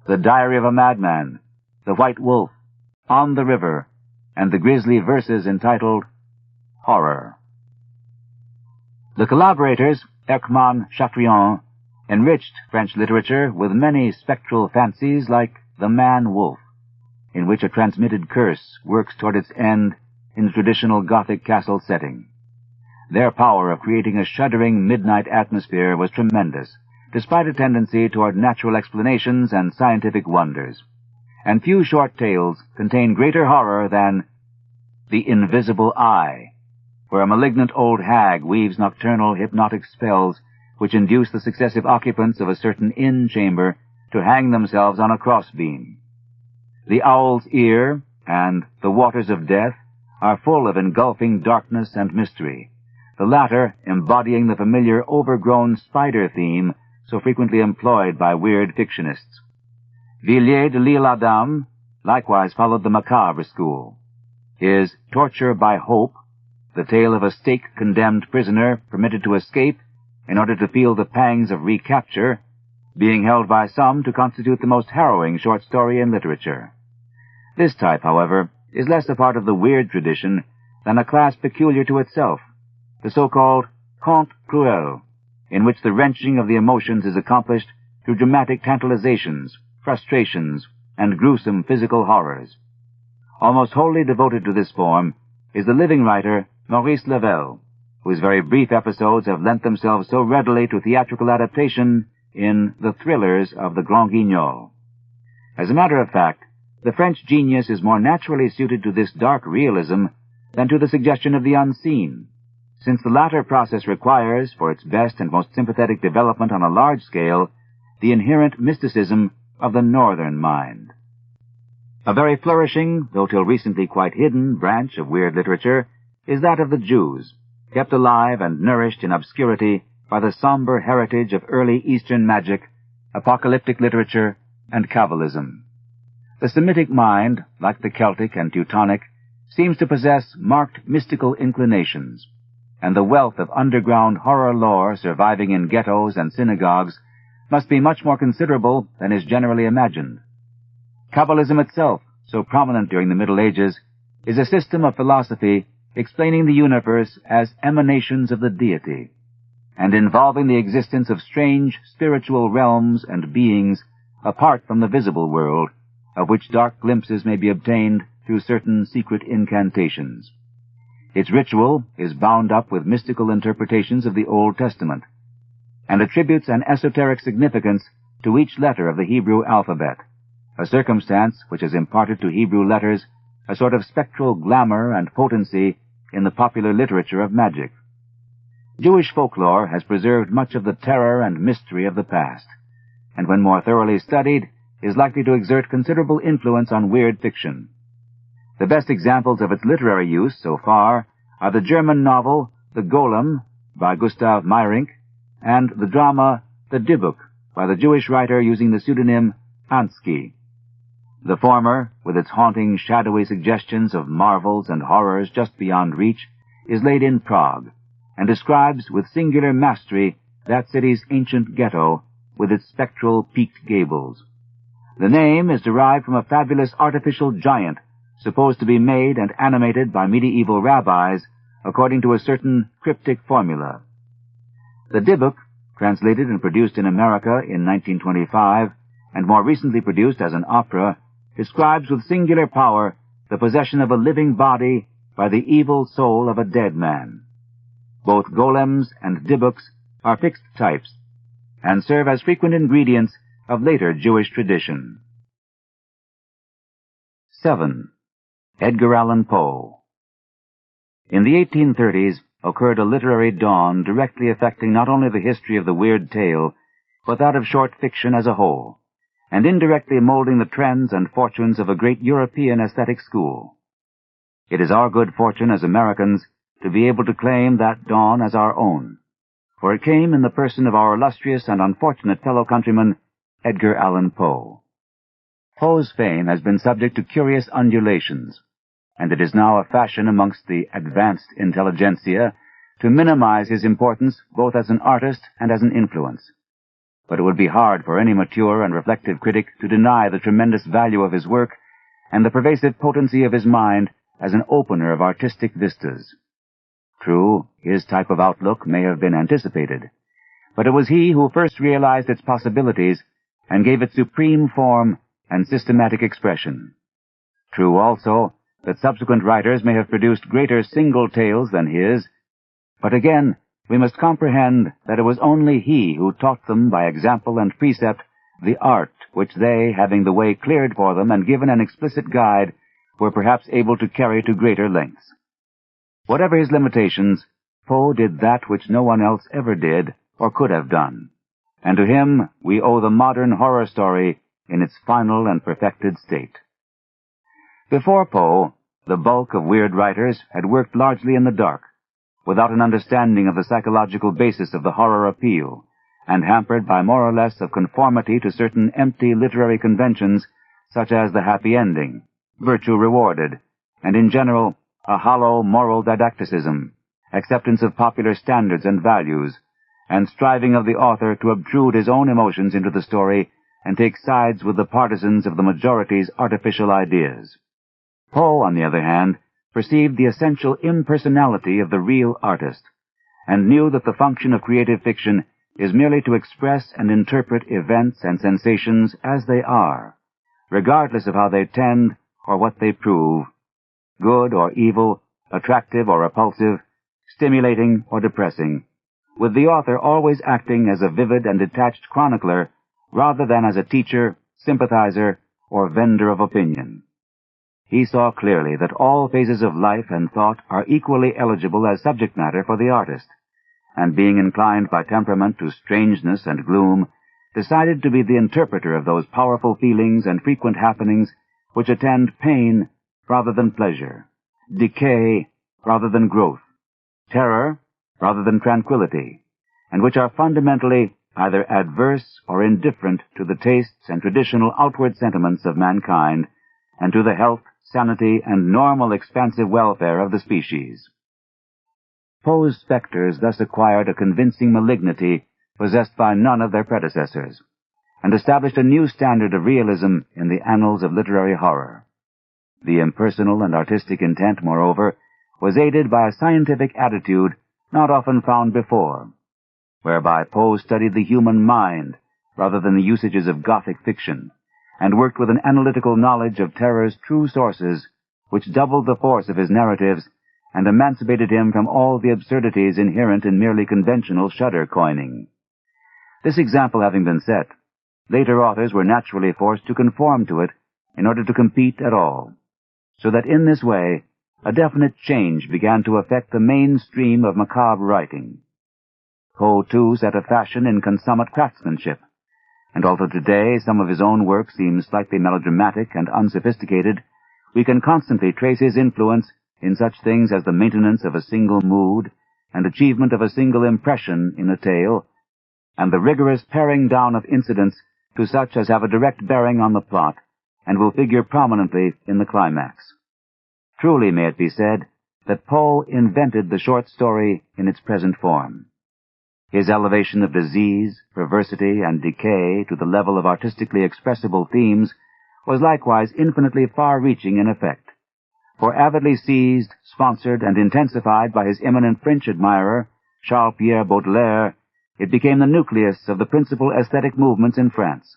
The Diary of a Madman, The White Wolf, On the River, and the grisly verses entitled Horror. The collaborators, Erckmann, Chatrian, enriched French literature with many spectral fancies like The Man-Wolf, in which a transmitted curse works toward its end in the traditional Gothic castle setting. Their power of creating a shuddering midnight atmosphere was tremendous, despite a tendency toward natural explanations and scientific wonders. And few short tales contain greater horror than The Invisible Eye, where a malignant old hag weaves nocturnal hypnotic spells which induce the successive occupants of a certain inn chamber to hang themselves on a crossbeam. The Owl's Ear and The Waters of Death are full of engulfing darkness and mystery, the latter embodying the familiar overgrown spider theme so frequently employed by weird fictionists. Villiers de l'Isle Adam likewise followed the macabre school. His Torture by Hope, the tale of a stake-condemned prisoner permitted to escape in order to feel the pangs of recapture, being held by some to constitute the most harrowing short story in literature. This type, however, is less a part of the weird tradition than a class peculiar to itself, the so-called conte cruel, in which the wrenching of the emotions is accomplished through dramatic tantalizations, frustrations, and gruesome physical horrors. Almost wholly devoted to this form is the living writer Maurice Lavelle, whose very brief episodes have lent themselves so readily to theatrical adaptation in The Thrillers of the Grand Guignol. As a matter of fact, the French genius is more naturally suited to this dark realism than to the suggestion of the unseen, since the latter process requires, for its best and most sympathetic development on a large scale, the inherent mysticism of the northern mind. A very flourishing, though till recently quite hidden, branch of weird literature is that of the Jews, kept alive and nourished in obscurity by the somber heritage of early Eastern magic, apocalyptic literature, and Kabbalism. The Semitic mind, like the Celtic and Teutonic, seems to possess marked mystical inclinations, and the wealth of underground horror lore surviving in ghettos and synagogues must be much more considerable than is generally imagined. Kabbalism itself, so prominent during the Middle Ages, is a system of philosophy explaining the universe as emanations of the deity, and involving the existence of strange spiritual realms and beings apart from the visible world, of which dark glimpses may be obtained through certain secret incantations. Its ritual is bound up with mystical interpretations of the Old Testament, and attributes an esoteric significance to each letter of the Hebrew alphabet, a circumstance which has imparted to Hebrew letters a sort of spectral glamour and potency in the popular literature of magic. Jewish folklore has preserved much of the terror and mystery of the past, and when more thoroughly studied, is likely to exert considerable influence on weird fiction. The best examples of its literary use so far are the German novel The Golem by Gustav Meyrink and the drama The Dybbuk by the Jewish writer using the pseudonym Ansky. The former, with its haunting, shadowy suggestions of marvels and horrors just beyond reach, is laid in Prague, and describes with singular mastery that city's ancient ghetto with its spectral peaked gables. The name is derived from a fabulous artificial giant supposed to be made and animated by medieval rabbis according to a certain cryptic formula. The Dybbuk, translated and produced in America in 1925, and more recently produced as an opera, describes with singular power the possession of a living body by the evil soul of a dead man. Both golems and dybbuks are fixed types, and serve as frequent ingredients of later Jewish tradition. 7. Edgar Allan Poe. In the 1830s occurred a literary dawn directly affecting not only the history of the weird tale, but that of short fiction as a whole, and indirectly molding the trends and fortunes of a great European aesthetic school. It is our good fortune as Americans to be able to claim that dawn as our own, for it came in the person of our illustrious and unfortunate fellow countryman, Edgar Allan Poe. Poe's fame has been subject to curious undulations, and it is now a fashion amongst the advanced intelligentsia to minimize his importance both as an artist and as an influence. But it would be hard for any mature and reflective critic to deny the tremendous value of his work and the pervasive potency of his mind as an opener of artistic vistas. True, his type of outlook may have been anticipated, but it was he who first realized its possibilities and gave it supreme form and systematic expression. True also that subsequent writers may have produced greater single tales than his, but again we must comprehend that it was only he who taught them by example and precept the art which they, having the way cleared for them and given an explicit guide, were perhaps able to carry to greater lengths. Whatever his limitations, Poe did that which no one else ever did or could have done, and to him we owe the modern horror story in its final and perfected state. Before Poe, the bulk of weird writers had worked largely in the dark, without an understanding of the psychological basis of the horror appeal, and hampered by more or less of conformity to certain empty literary conventions such as the happy ending, virtue rewarded, and in general a hollow moral didacticism, acceptance of popular standards and values, and striving of the author to obtrude his own emotions into the story and take sides with the partisans of the majority's artificial ideas. Poe, on the other hand, perceived the essential impersonality of the real artist, and knew that the function of creative fiction is merely to express and interpret events and sensations as they are, regardless of how they tend or what they prove, good or evil, attractive or repulsive, stimulating or depressing, with the author always acting as a vivid and detached chronicler rather than as a teacher, sympathizer, or vendor of opinion. He saw clearly that all phases of life and thought are equally eligible as subject matter for the artist, and being inclined by temperament to strangeness and gloom, decided to be the interpreter of those powerful feelings and frequent happenings which attend pain rather than pleasure, decay rather than growth, terror rather than tranquility, and which are fundamentally either adverse or indifferent to the tastes and traditional outward sentiments of mankind, and to the health, sanity, and normal expansive welfare of the species. Poe's specters thus acquired a convincing malignity possessed by none of their predecessors, and established a new standard of realism in the annals of literary horror. The impersonal and artistic intent, moreover, was aided by a scientific attitude not often found before, whereby Poe studied the human mind rather than the usages of Gothic fiction, and worked with an analytical knowledge of terror's true sources, which doubled the force of his narratives and emancipated him from all the absurdities inherent in merely conventional shudder coining. This example having been set, later authors were naturally forced to conform to it in order to compete at all, so that in this way a definite change began to affect the main stream of macabre writing. Poe, too, set a fashion in consummate craftsmanship, and although today some of his own work seems slightly melodramatic and unsophisticated, we can constantly trace his influence in such things as the maintenance of a single mood and achievement of a single impression in a tale, and the rigorous paring down of incidents to such as have a direct bearing on the plot and will figure prominently in the climax. Truly may it be said that Poe invented the short story in its present form. His elevation of disease, perversity, and decay to the level of artistically expressible themes was likewise infinitely far-reaching in effect, for avidly seized, sponsored, and intensified by his eminent French admirer, Charles-Pierre Baudelaire, it became the nucleus of the principal aesthetic movements in France,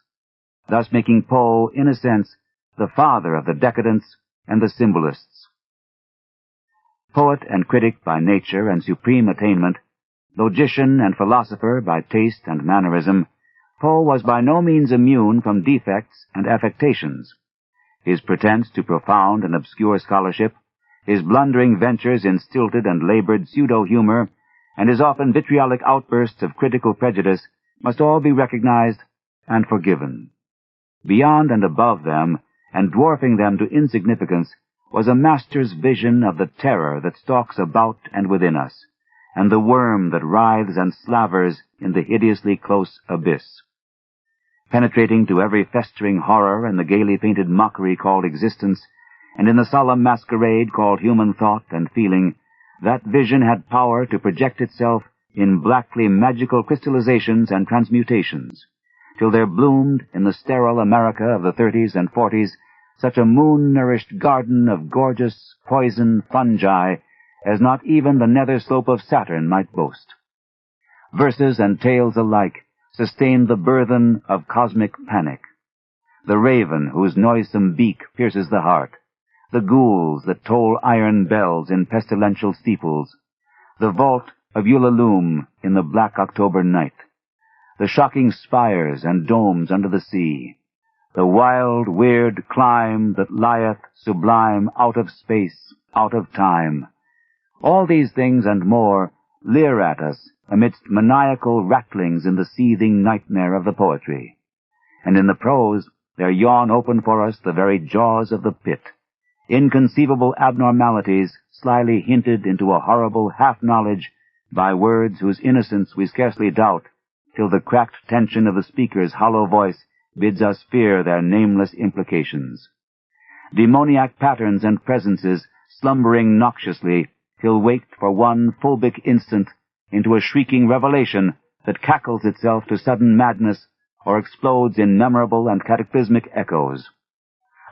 thus making Poe, in a sense, the father of the decadents and the symbolists. Poet and critic by nature and supreme attainment, logician and philosopher by taste and mannerism, Poe was by no means immune from defects and affectations. His pretense to profound and obscure scholarship, his blundering ventures in stilted and labored pseudo-humor, and his often vitriolic outbursts of critical prejudice must all be recognized and forgiven. Beyond and above them, and dwarfing them to insignificance, was a master's vision of the terror that stalks about and within us, and the worm that writhes and slavers in the hideously close abyss. Penetrating to every festering horror in the gaily painted mockery called existence, and in the solemn masquerade called human thought and feeling, that vision had power to project itself in blackly magical crystallizations and transmutations, till there bloomed in the sterile America of the 30s and 40s such a moon-nourished garden of gorgeous poison fungi as not even the nether slope of Saturn might boast. Verses and tales alike sustain the burthen of cosmic panic. The raven whose noisome beak pierces the heart, the ghouls that toll iron bells in pestilential steeples, the vault of Ulalume in the black October night, the shocking spires and domes under the sea, the wild, weird climb that lieth sublime out of space, out of time. All these things and more leer at us amidst maniacal rattlings in the seething nightmare of the poetry. And in the prose there yawn open for us the very jaws of the pit, inconceivable abnormalities slyly hinted into a horrible half-knowledge by words whose innocence we scarcely doubt, till the cracked tension of the speaker's hollow voice bids us fear their nameless implications. Demoniac patterns and presences slumbering noxiously till waked for one fulbic instant into a shrieking revelation that cackles itself to sudden madness or explodes in memorable and cataclysmic echoes.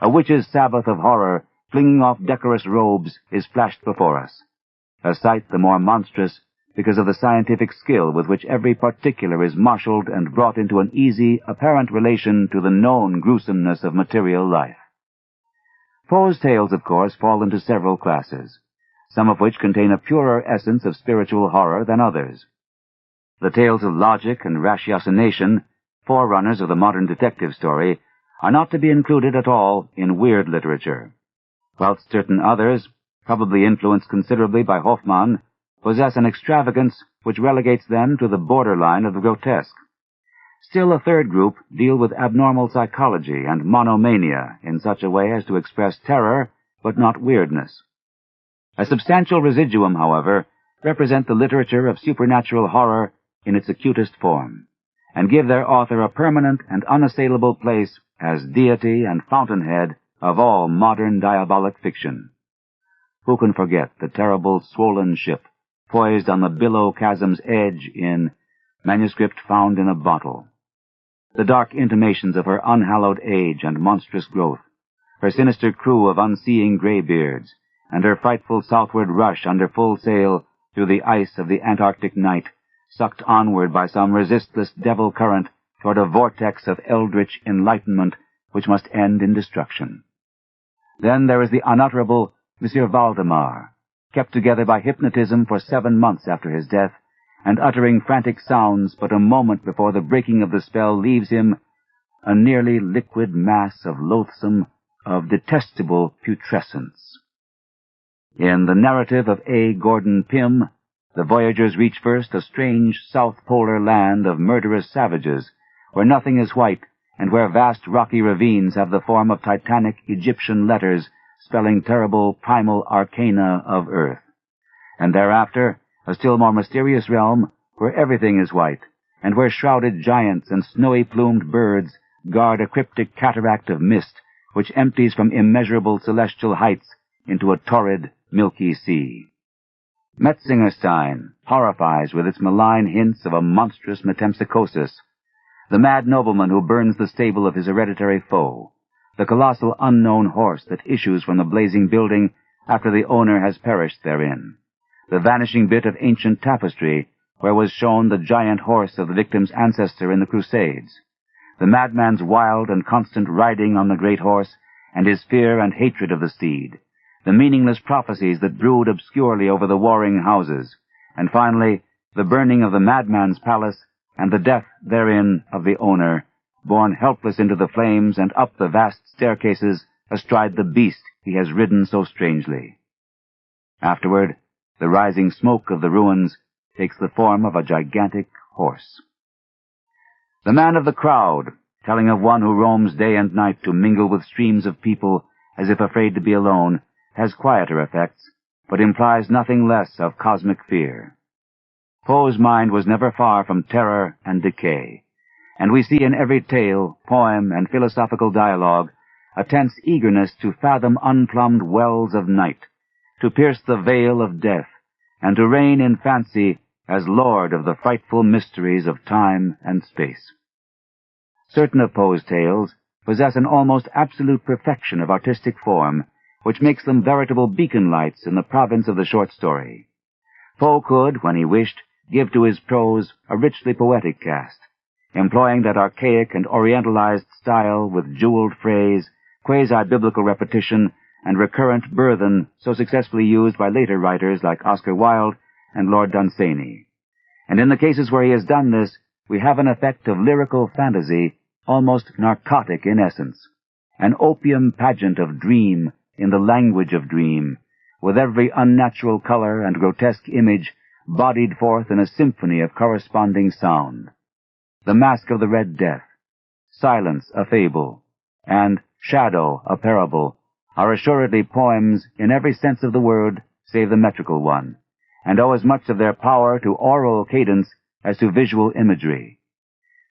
A witch's Sabbath of horror, flinging off decorous robes, is flashed before us, a sight the more monstrous because of the scientific skill with which every particular is marshaled and brought into an easy, apparent relation to the known gruesomeness of material life. Poe's tales, of course, fall into several classes, some of which contain a purer essence of spiritual horror than others. The tales of logic and ratiocination, forerunners of the modern detective story, are not to be included at all in weird literature, whilst certain others, probably influenced considerably by Hoffmann, possess an extravagance which relegates them to the borderline of the grotesque. Still a third group deal with abnormal psychology and monomania in such a way as to express terror, but not weirdness. A substantial residuum, however, represent the literature of supernatural horror in its acutest form, and give their author a permanent and unassailable place as deity and fountainhead of all modern diabolic fiction. Who can forget the terrible swollen ship poised on the billow chasm's edge in Manuscript Found in a Bottle? The dark intimations of her unhallowed age and monstrous growth, her sinister crew of unseeing greybeards, and her frightful southward rush under full sail through the ice of the Antarctic night, sucked onward by some resistless devil current toward a vortex of eldritch enlightenment which must end in destruction. Then there is the unutterable Monsieur Valdemar, kept together by hypnotism for 7 months after his death, and uttering frantic sounds but a moment before the breaking of the spell leaves him a nearly liquid mass of loathsome, of detestable putrescence. In the narrative of A. Gordon Pym, the voyagers reach first a strange south polar land of murderous savages, where nothing is white, and where vast rocky ravines have the form of titanic Egyptian letters spelling terrible primal arcana of earth. And thereafter, a still more mysterious realm where everything is white, and where shrouded giants and snowy-plumed birds guard a cryptic cataract of mist which empties from immeasurable celestial heights into a torrid, milky sea. Metzingerstein horrifies with its malign hints of a monstrous metempsychosis, the mad nobleman who burns the stable of his hereditary foe, the colossal unknown horse that issues from the blazing building after the owner has perished therein, the vanishing bit of ancient tapestry where was shown the giant horse of the victim's ancestor in the Crusades, the madman's wild and constant riding on the great horse, and his fear and hatred of the steed, the meaningless prophecies that brood obscurely over the warring houses, and finally the burning of the madman's palace and the death therein of the owner, borne helpless into the flames and up the vast staircases astride the beast he has ridden so strangely. Afterward, the rising smoke of the ruins takes the form of a gigantic horse. The man of the crowd, telling of one who roams day and night to mingle with streams of people as if afraid to be alone, has quieter effects, but implies nothing less of cosmic fear. Poe's mind was never far from terror and decay, and we see in every tale, poem, and philosophical dialogue a tense eagerness to fathom unplumbed wells of night, to pierce the veil of death, and to reign in fancy as lord of the frightful mysteries of time and space. Certain of Poe's tales possess an almost absolute perfection of artistic form, which makes them veritable beacon lights in the province of the short story. Poe could, when he wished, give to his prose a richly poetic cast, employing that archaic and orientalized style with jeweled phrase, quasi-biblical repetition, and recurrent burthen so successfully used by later writers like Oscar Wilde and Lord Dunsany. And in the cases where he has done this, we have an effect of lyrical fantasy almost narcotic in essence, an opium pageant of dream in the language of dream, with every unnatural color and grotesque image bodied forth in a symphony of corresponding sound. The Mask of the Red Death, Silence a Fable, and Shadow a Parable are assuredly poems in every sense of the word save the metrical one, and owe as much of their power to oral cadence as to visual imagery.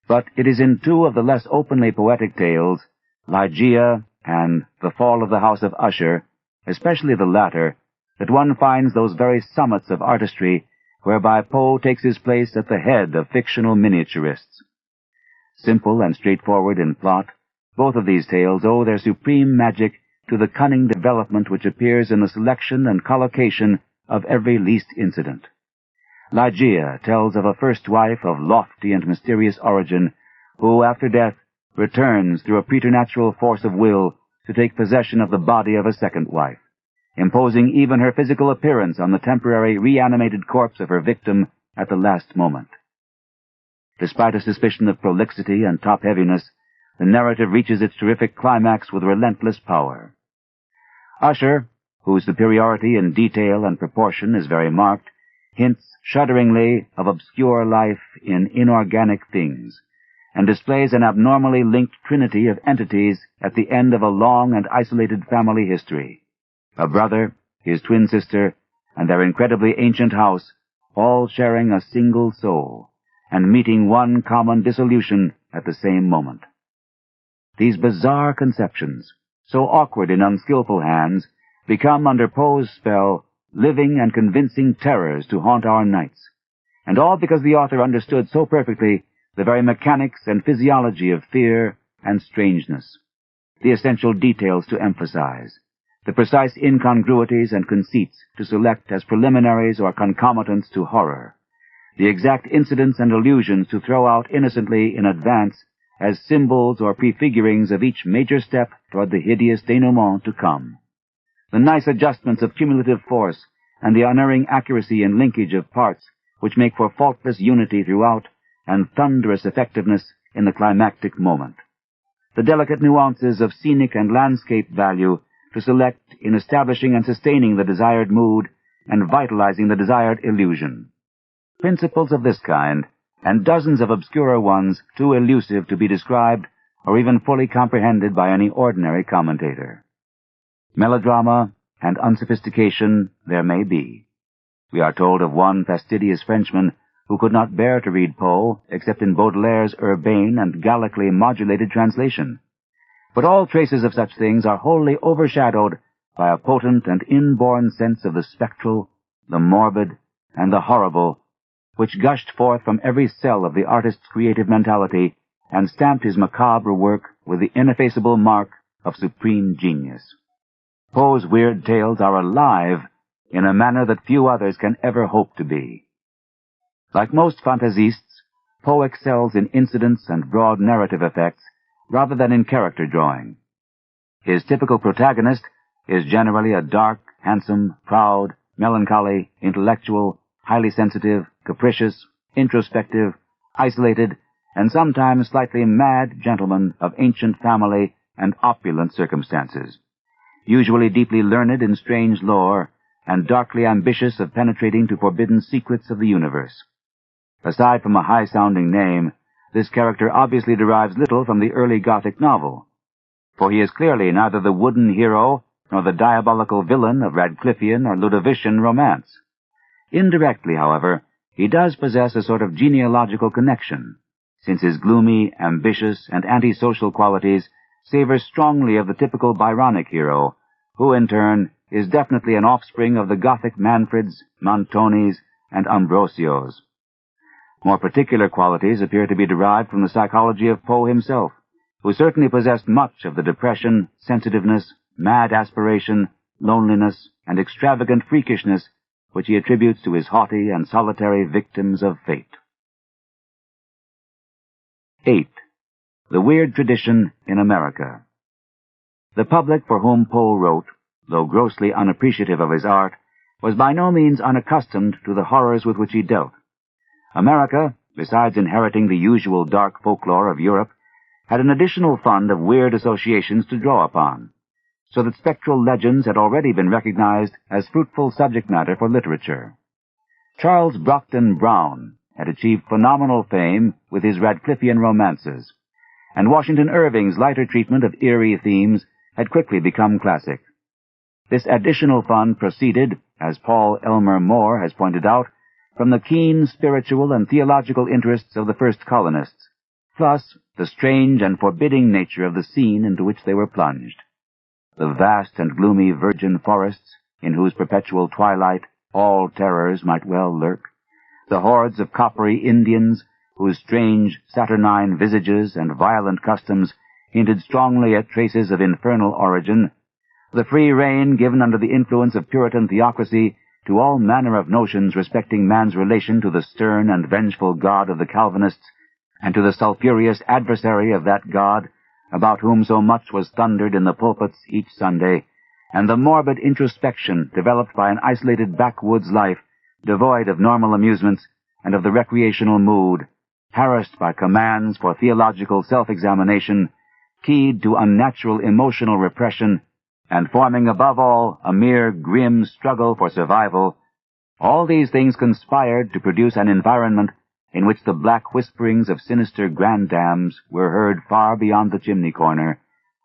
But it is in two of the less openly poetic tales, Ligeia and The Fall of the House of Usher, especially the latter, that one finds those very summits of artistry whereby Poe takes his place at the head of fictional miniaturists. Simple and straightforward in plot, both of these tales owe their supreme magic to the cunning development which appears in the selection and collocation of every least incident. Ligeia tells of a first wife of lofty and mysterious origin, who, after death, returns through a preternatural force of will to take possession of the body of a second wife, imposing even her physical appearance on the temporary reanimated corpse of her victim at the last moment. Despite a suspicion of prolixity and top-heaviness, the narrative reaches its terrific climax with relentless power. Usher, whose superiority in detail and proportion is very marked, hints shudderingly of obscure life in inorganic things, and displays an abnormally linked trinity of entities at the end of a long and isolated family history. A brother, his twin sister, and their incredibly ancient house, all sharing a single soul, and meeting one common dissolution at the same moment. These bizarre conceptions, so awkward in unskillful hands, become under Poe's spell living and convincing terrors to haunt our nights, and all because the author understood so perfectly the very mechanics and physiology of fear and strangeness, the essential details to emphasize, the precise incongruities and conceits to select as preliminaries or concomitants to horror, the exact incidents and allusions to throw out innocently in advance as symbols or prefigurings of each major step toward the hideous denouement to come, the nice adjustments of cumulative force and the unerring accuracy and linkage of parts which make for faultless unity throughout and thunderous effectiveness in the climactic moment, the delicate nuances of scenic and landscape value to select in establishing and sustaining the desired mood and vitalizing the desired illusion. Principles of this kind, and dozens of obscurer ones too elusive to be described or even fully comprehended by any ordinary commentator. Melodrama and unsophistication there may be. We are told of one fastidious Frenchman who could not bear to read Poe except in Baudelaire's urbane and Gallically modulated translation. But all traces of such things are wholly overshadowed by a potent and inborn sense of the spectral, the morbid, and the horrible, which gushed forth from every cell of the artist's creative mentality and stamped his macabre work with the ineffaceable mark of supreme genius. Poe's weird tales are alive in a manner that few others can ever hope to be. Like most fantaisistes, Poe excels in incidents and broad narrative effects rather than in character drawing. His typical protagonist is generally a dark, handsome, proud, melancholy, intellectual, highly sensitive, capricious, introspective, isolated, and sometimes slightly mad gentleman of ancient family and opulent circumstances, usually deeply learned in strange lore and darkly ambitious of penetrating to forbidden secrets of the universe. Aside from a high-sounding name, this character obviously derives little from the early Gothic novel, for he is clearly neither the wooden hero nor the diabolical villain of Radcliffean or Ludovician romance. Indirectly, however, he does possess a sort of genealogical connection, since his gloomy, ambitious, and antisocial qualities savor strongly of the typical Byronic hero, who, in turn, is definitely an offspring of the Gothic Manfreds, Montonis, and Ambrosios. More particular qualities appear to be derived from the psychology of Poe himself, who certainly possessed much of the depression, sensitiveness, mad aspiration, loneliness, and extravagant freakishness which he attributes to his haughty and solitary victims of fate. 8. The Weird Tradition in America. The public for whom Poe wrote, though grossly unappreciative of his art, was by no means unaccustomed to the horrors with which he dealt. America, besides inheriting the usual dark folklore of Europe, had an additional fund of weird associations to draw upon, so that spectral legends had already been recognized as fruitful subject matter for literature. Charles Brockden Brown had achieved phenomenal fame with his Radcliffean romances, and Washington Irving's lighter treatment of eerie themes had quickly become classic. This additional fund proceeded, as Paul Elmer More has pointed out, from the keen spiritual and theological interests of the first colonists, plus the strange and forbidding nature of the scene into which they were plunged. The vast and gloomy virgin forests, in whose perpetual twilight all terrors might well lurk, the hordes of coppery Indians, whose strange saturnine visages and violent customs hinted strongly at traces of infernal origin, the free rein given under the influence of Puritan theocracy to all manner of notions respecting man's relation to the stern and vengeful God of the Calvinists, and to the sulphurous adversary of that God, about whom so much was thundered in the pulpits each Sunday, and the morbid introspection developed by an isolated backwoods life, devoid of normal amusements and of the recreational mood, harassed by commands for theological self-examination, keyed to unnatural emotional repression, and forming above all a mere grim struggle for survival, all these things conspired to produce an environment in which the black whisperings of sinister grandams were heard far beyond the chimney corner,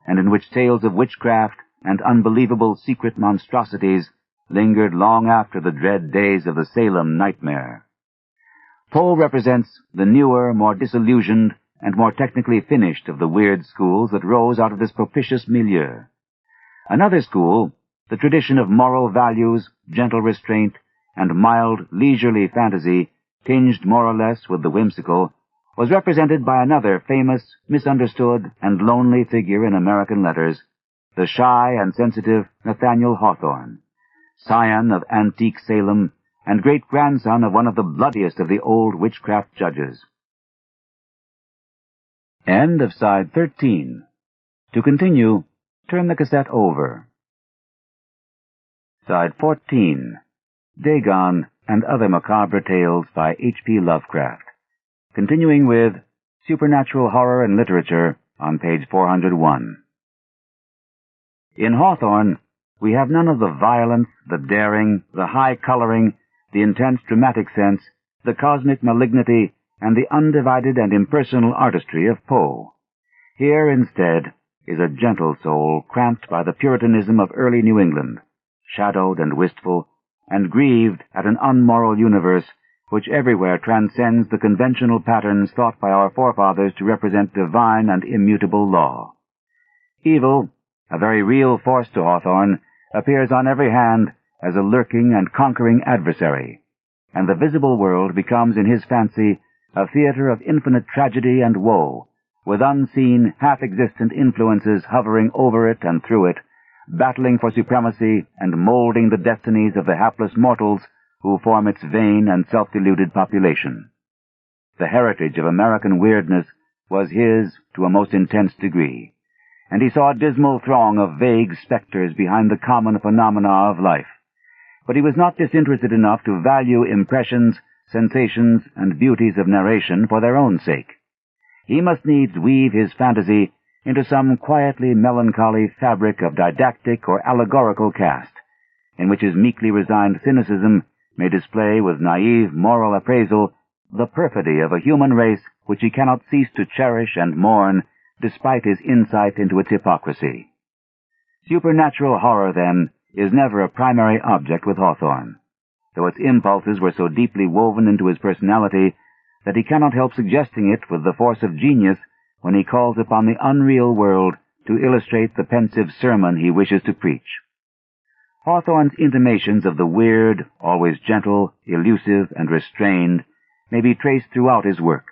and in which tales of witchcraft and unbelievable secret monstrosities lingered long after the dread days of the Salem nightmare. Poe represents the newer, more disillusioned, and more technically finished of the weird schools that rose out of this propitious milieu. Another school, the tradition of moral values, gentle restraint, and mild, leisurely fantasy, tinged more or less with the whimsical, was represented by another famous, misunderstood, and lonely figure in American letters, the shy and sensitive Nathaniel Hawthorne, scion of antique Salem, and great-grandson of one of the bloodiest of the old witchcraft judges. End of side 13. To continue, turn the cassette over. Side 14. Dagon and Other Macabre Tales by H.P. Lovecraft. Continuing with Supernatural Horror and Literature on page 401. In Hawthorne, we have none of the violence, the daring, the high coloring, the intense dramatic sense, the cosmic malignity, and the undivided and impersonal artistry of Poe. Here, instead, is a gentle soul cramped by the Puritanism of early New England, shadowed and wistful, and grieved at an unmoral universe which everywhere transcends the conventional patterns thought by our forefathers to represent divine and immutable law. Evil, a very real force to Hawthorne, appears on every hand as a lurking and conquering adversary, and the visible world becomes in his fancy a theater of infinite tragedy and woe, with unseen, half-existent influences hovering over it and through it, battling for supremacy and molding the destinies of the hapless mortals who form its vain and self-deluded population. The heritage of American weirdness was his to a most intense degree, and he saw a dismal throng of vague specters behind the common phenomena of life. But he was not disinterested enough to value impressions, sensations, and beauties of narration for their own sake. He must needs weave his fantasy into some quietly melancholy fabric of didactic or allegorical cast, in which his meekly resigned cynicism may display with naive moral appraisal the perfidy of a human race which he cannot cease to cherish and mourn, despite his insight into its hypocrisy. Supernatural horror, then, is never a primary object with Hawthorne, though its impulses were so deeply woven into his personality that he cannot help suggesting it with the force of genius when he calls upon the unreal world to illustrate the pensive sermon he wishes to preach. Hawthorne's intimations of the weird, always gentle, elusive, and restrained, may be traced throughout his work.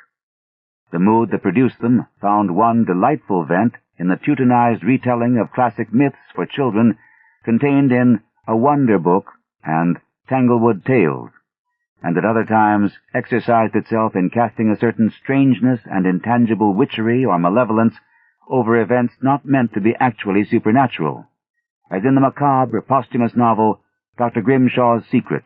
The mood that produced them found one delightful vent in the Teutonized retelling of classic myths for children contained in A Wonder Book and Tanglewood Tales, and at other times exercised itself in casting a certain strangeness and intangible witchery or malevolence over events not meant to be actually supernatural, as in the macabre posthumous novel Dr. Grimshaw's Secret,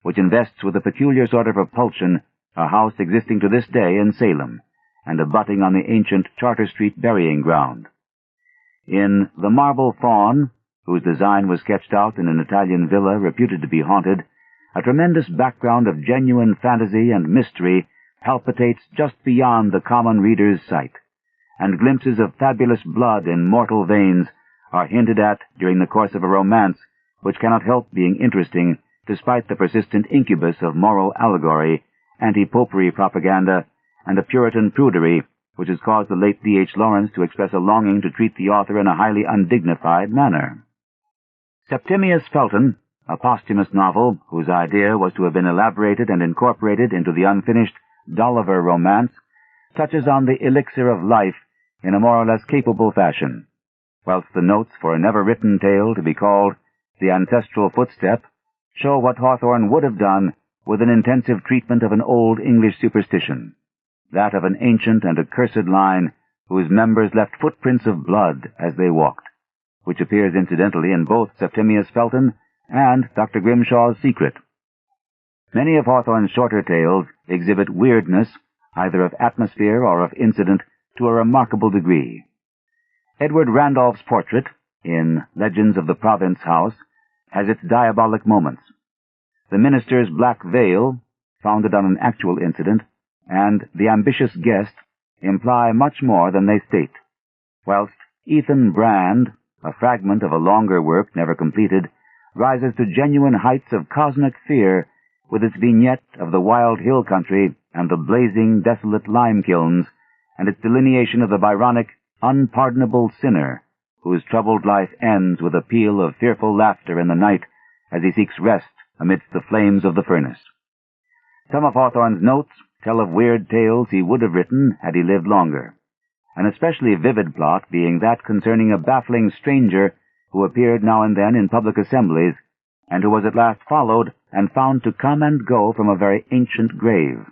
which invests with a peculiar sort of repulsion a house existing to this day in Salem, and abutting on the ancient Charter Street burying ground. In The Marble Faun, whose design was sketched out in an Italian villa reputed to be haunted, a tremendous background of genuine fantasy and mystery palpitates just beyond the common reader's sight, and glimpses of fabulous blood in mortal veins are hinted at during the course of a romance which cannot help being interesting despite the persistent incubus of moral allegory, anti-popery propaganda, and a Puritan prudery which has caused the late D.H. Lawrence to express a longing to treat the author in a highly undignified manner. Septimius Felton, a posthumous novel whose idea was to have been elaborated and incorporated into the unfinished Dolliver romance, touches on the elixir of life in a more or less capable fashion, whilst the notes for a never-written tale to be called The Ancestral Footstep show what Hawthorne would have done with an intensive treatment of an old English superstition, that of an ancient and accursed line whose members left footprints of blood as they walked, which appears incidentally in both Septimius Felton and Dr. Grimshaw's Secret. Many of Hawthorne's shorter tales exhibit weirdness, either of atmosphere or of incident, to a remarkable degree. Edward Randolph's portrait, in Legends of the Province House, has its diabolic moments. The Minister's Black Veil, founded on an actual incident, and The Ambitious Guest imply much more than they state, whilst Ethan Brand, a fragment of a longer work never completed, rises to genuine heights of cosmic fear with its vignette of the wild hill country and the blazing, desolate lime kilns, and its delineation of the Byronic, unpardonable sinner, whose troubled life ends with a peal of fearful laughter in the night as he seeks rest amidst the flames of the furnace. Some of Hawthorne's notes tell of weird tales he would have written had he lived longer, an especially vivid plot being that concerning a baffling stranger who appeared now and then in public assemblies, and who was at last followed and found to come and go from a very ancient grave.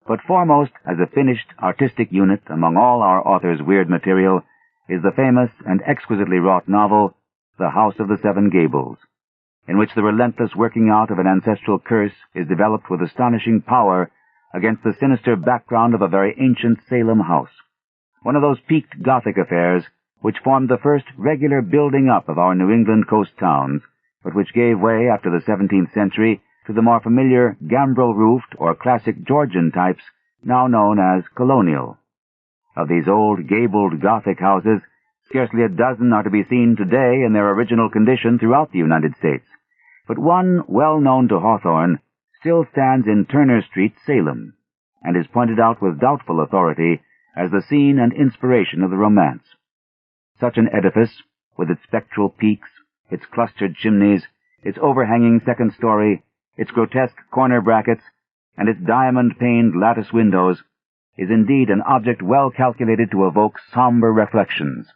But foremost as a finished artistic unit among all our author's weird material is the famous and exquisitely wrought novel, The House of the Seven Gables, in which the relentless working out of an ancestral curse is developed with astonishing power against the sinister background of a very ancient Salem house, one of those peaked Gothic affairs which formed the first regular building up of our New England coast towns, but which gave way after the 17th century to the more familiar gambrel-roofed or classic Georgian types now known as colonial. Of these old gabled Gothic houses, scarcely a dozen are to be seen today in their original condition throughout the United States, but one well known to Hawthorne still stands in Turner Street, Salem, and is pointed out with doubtful authority as the scene and inspiration of the romance. Such an edifice, with its spectral peaks, its clustered chimneys, its overhanging second story, its grotesque corner brackets, and its diamond-paned lattice windows, is indeed an object well calculated to evoke somber reflections,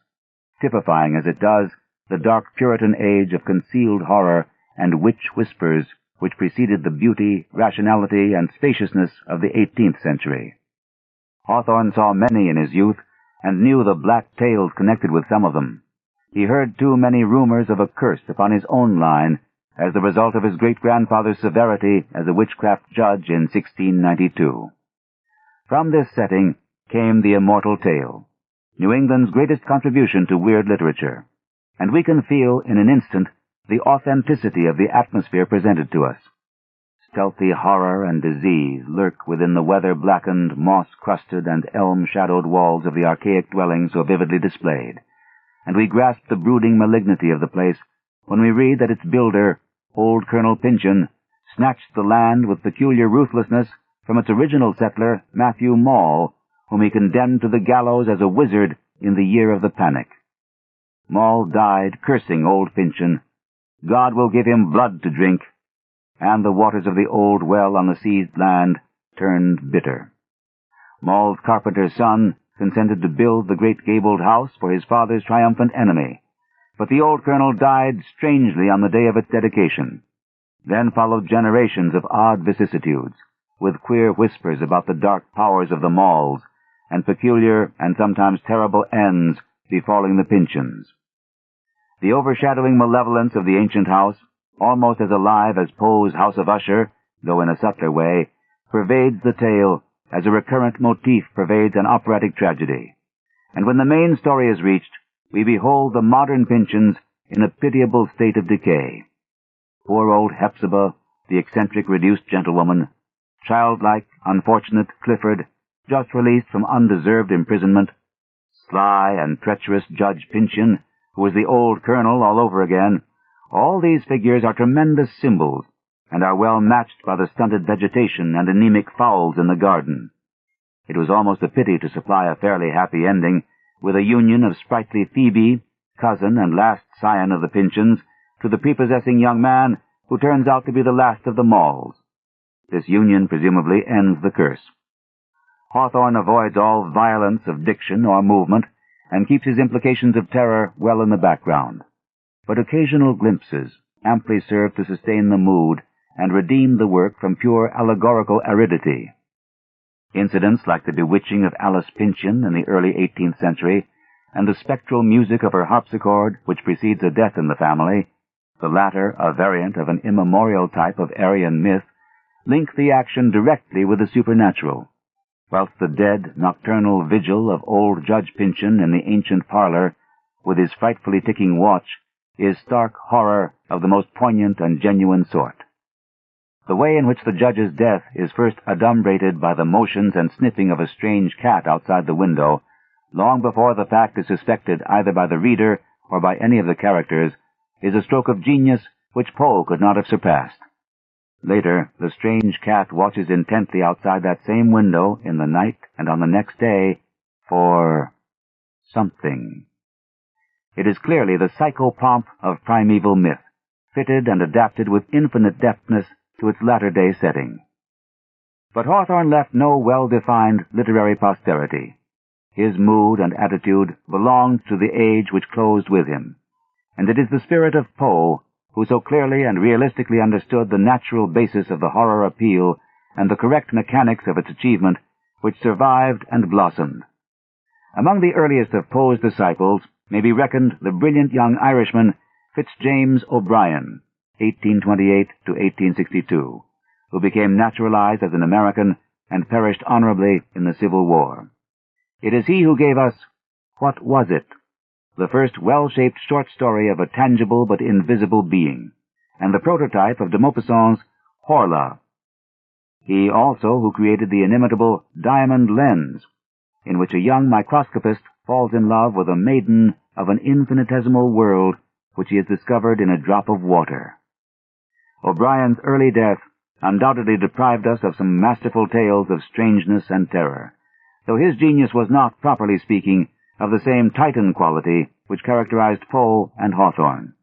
typifying as it does the dark Puritan age of concealed horror and witch whispers which preceded the beauty, rationality, and spaciousness of the 18th century. Hawthorne saw many in his youth, and knew the black tales connected with some of them. He heard too many rumors of a curse upon his own line, as the result of his great-grandfather's severity as a witchcraft judge in 1692. From this setting came the immortal tale, New England's greatest contribution to weird literature, and we can feel in an instant the authenticity of the atmosphere presented to us. Stealthy horror and disease lurk within the weather-blackened, moss-crusted, and elm-shadowed walls of the archaic dwelling so vividly displayed, and we grasp the brooding malignity of the place when we read that its builder, old Colonel Pynchon, snatched the land with peculiar ruthlessness from its original settler, Matthew Mall, whom he condemned to the gallows as a wizard in the year of the panic. Mall died cursing old Pynchon. God will give him blood to drink, and the waters of the old well on the seized land turned bitter. Mall's carpenter's son consented to build the great gabled house for his father's triumphant enemy, but the old colonel died strangely on the day of its dedication. Then followed generations of odd vicissitudes, with queer whispers about the dark powers of the Mauls, and peculiar and sometimes terrible ends befalling the Pynchons. The overshadowing malevolence of the ancient house, almost as alive as Poe's House of Usher, though in a subtler way, pervades the tale as a recurrent motif pervades an operatic tragedy. And when the main story is reached, we behold the modern Pynchons in a pitiable state of decay. Poor old Hepzibah, the eccentric reduced gentlewoman, childlike, unfortunate Clifford, just released from undeserved imprisonment, sly and treacherous Judge Pynchon, who is the old colonel all over again, all these figures are tremendous symbols, and are well matched by the stunted vegetation and anemic fowls in the garden. It was almost a pity to supply a fairly happy ending with a union of sprightly Phoebe, cousin and last scion of the Pynchons, to the prepossessing young man who turns out to be the last of the Mauls. This union presumably ends the curse. Hawthorne avoids all violence of diction or movement, and keeps his implications of terror well in the background. But occasional glimpses amply serve to sustain the mood and redeem the work from pure allegorical aridity. Incidents like the bewitching of Alice Pynchon in the early 18th century, and the spectral music of her harpsichord which precedes a death in the family, the latter a variant of an immemorial type of Aryan myth, link the action directly with the supernatural, whilst the dead, nocturnal vigil of old Judge Pynchon in the ancient parlor, with his frightfully ticking watch, is stark horror of the most poignant and genuine sort. The way in which the judge's death is first adumbrated by the motions and sniffing of a strange cat outside the window, long before the fact is suspected either by the reader or by any of the characters, is a stroke of genius which Poe could not have surpassed. Later, the strange cat watches intently outside that same window in the night and on the next day for something. It is clearly the psychopomp of primeval myth, fitted and adapted with infinite deftness to its latter-day setting. But Hawthorne left no well-defined literary posterity. His mood and attitude belonged to the age which closed with him, and it is the spirit of Poe who so clearly and realistically understood the natural basis of the horror appeal and the correct mechanics of its achievement, which survived and blossomed. Among the earliest of Poe's disciples may be reckoned the brilliant young Irishman Fitzjames O'Brien, 1828 to 1862, who became naturalized as an American and perished honorably in the Civil War. It is he who gave us What Was It?, the first well-shaped short story of a tangible but invisible being, and the prototype of de Maupassant's Horla. He also who created the inimitable Diamond Lens, in which a young microscopist falls in love with a maiden of an infinitesimal world which he has discovered in a drop of water. O'Brien's early death undoubtedly deprived us of some masterful tales of strangeness and terror, though his genius was not, properly speaking, of the same Titan quality which characterized Poe and Hawthorne.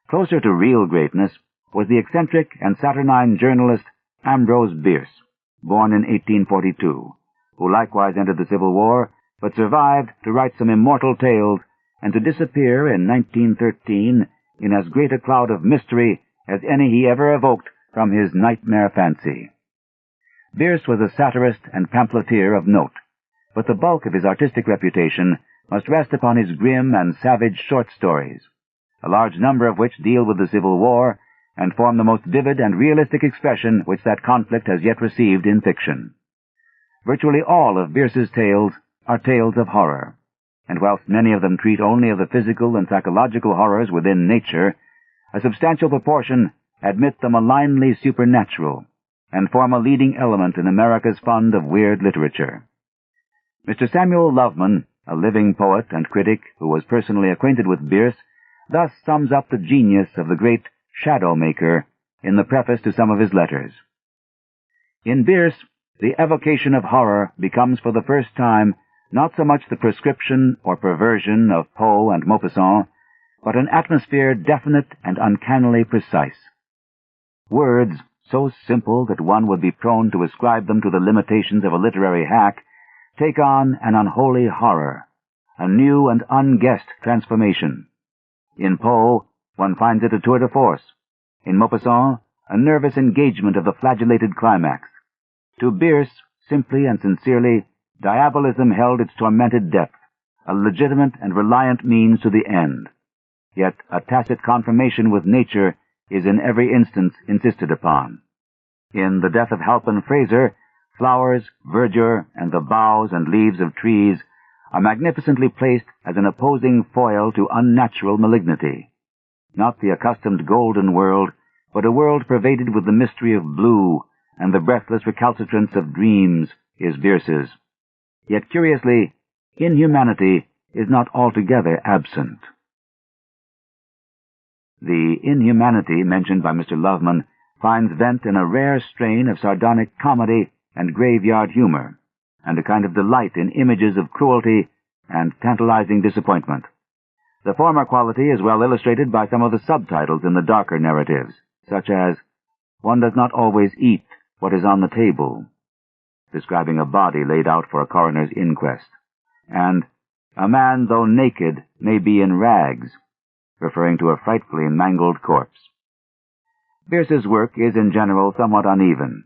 Closer to real greatness was the eccentric and saturnine journalist Ambrose Bierce, born in 1842, who likewise entered the Civil War, but survived to write some immortal tales and to disappear in 1913 in as great a cloud of mystery as any he ever evoked from his nightmare fancy. Bierce was a satirist and pamphleteer of note, but the bulk of his artistic reputation must rest upon his grim and savage short stories, a large number of which deal with the Civil War and form the most vivid and realistic expression which that conflict has yet received in fiction. Virtually all of Bierce's tales are tales of horror, and whilst many of them treat only of the physical and psychological horrors within nature, a substantial proportion admit the malignly supernatural and form a leading element in America's fund of weird literature. Mr. Samuel Loveman, a living poet and critic who was personally acquainted with Bierce, thus sums up the genius of the great shadow maker in the preface to some of his letters. In Bierce, the evocation of horror becomes for the first time not so much the prescription or perversion of Poe and Maupassant, but an atmosphere definite and uncannily precise. Words so simple that one would be prone to ascribe them to the limitations of a literary hack take on an unholy horror, a new and unguessed transformation. In Poe, one finds it a tour de force. In Maupassant, a nervous engagement of the flagellated climax. To Bierce, simply and sincerely, diabolism held its tormented depth, a legitimate and reliant means to the end. Yet a tacit conformation with nature is in every instance insisted upon. In The Death of Halpin Frayser, flowers, verdure, and the boughs and leaves of trees are magnificently placed as an opposing foil to unnatural malignity. Not the accustomed golden world, but a world pervaded with the mystery of blue and the breathless recalcitrance of dreams is Bierce's. Yet curiously, inhumanity is not altogether absent. The inhumanity mentioned by Mr. Loveman finds vent in a rare strain of sardonic comedy and graveyard humor, and a kind of delight in images of cruelty and tantalizing disappointment. The former quality is well illustrated by some of the subtitles in the darker narratives, such as, "One does not always eat what is on the table," describing a body laid out for a coroner's inquest, and "A man, though naked, may be in rags," referring to a frightfully mangled corpse. Bierce's work is in general somewhat uneven.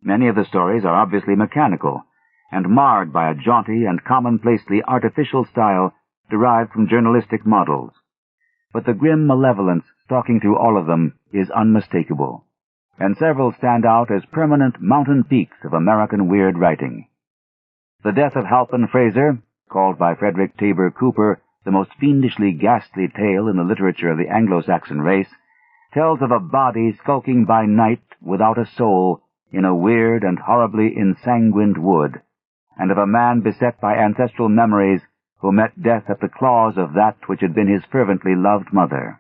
Many of the stories are obviously mechanical, and marred by a jaunty and commonplacely artificial style derived from journalistic models. But the grim malevolence stalking through all of them is unmistakable, and several stand out as permanent mountain peaks of American weird writing. The Death of Halpin Frayser, called by Frederick Taber Cooper the most fiendishly ghastly tale in the literature of the Anglo-Saxon race, tells of a body skulking by night without a soul in a weird and horribly ensanguined wood, and of a man beset by ancestral memories who met death at the claws of that which had been his fervently loved mother.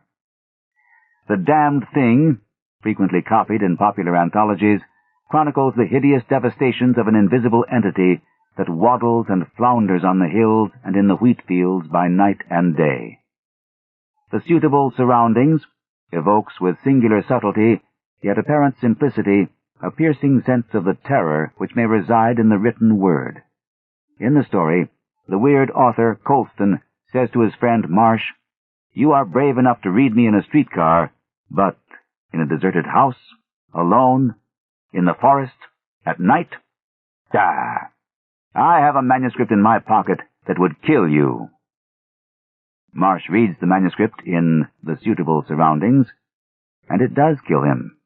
The Damned Thing, frequently copied in popular anthologies, chronicles the hideous devastations of an invisible entity that waddles and flounders on the hills and in the wheat fields by night and day. The Suitable Surroundings evokes with singular subtlety, yet apparent simplicity, a piercing sense of the terror which may reside in the written word. In the story, the weird author, Colston, says to his friend Marsh, "You are brave enough to read me in a streetcar, but in a deserted house, alone, in the forest, at night? Ah! I have a manuscript in my pocket that would kill you." Marsh reads the manuscript in The Suitable Surroundings, and it does kill him.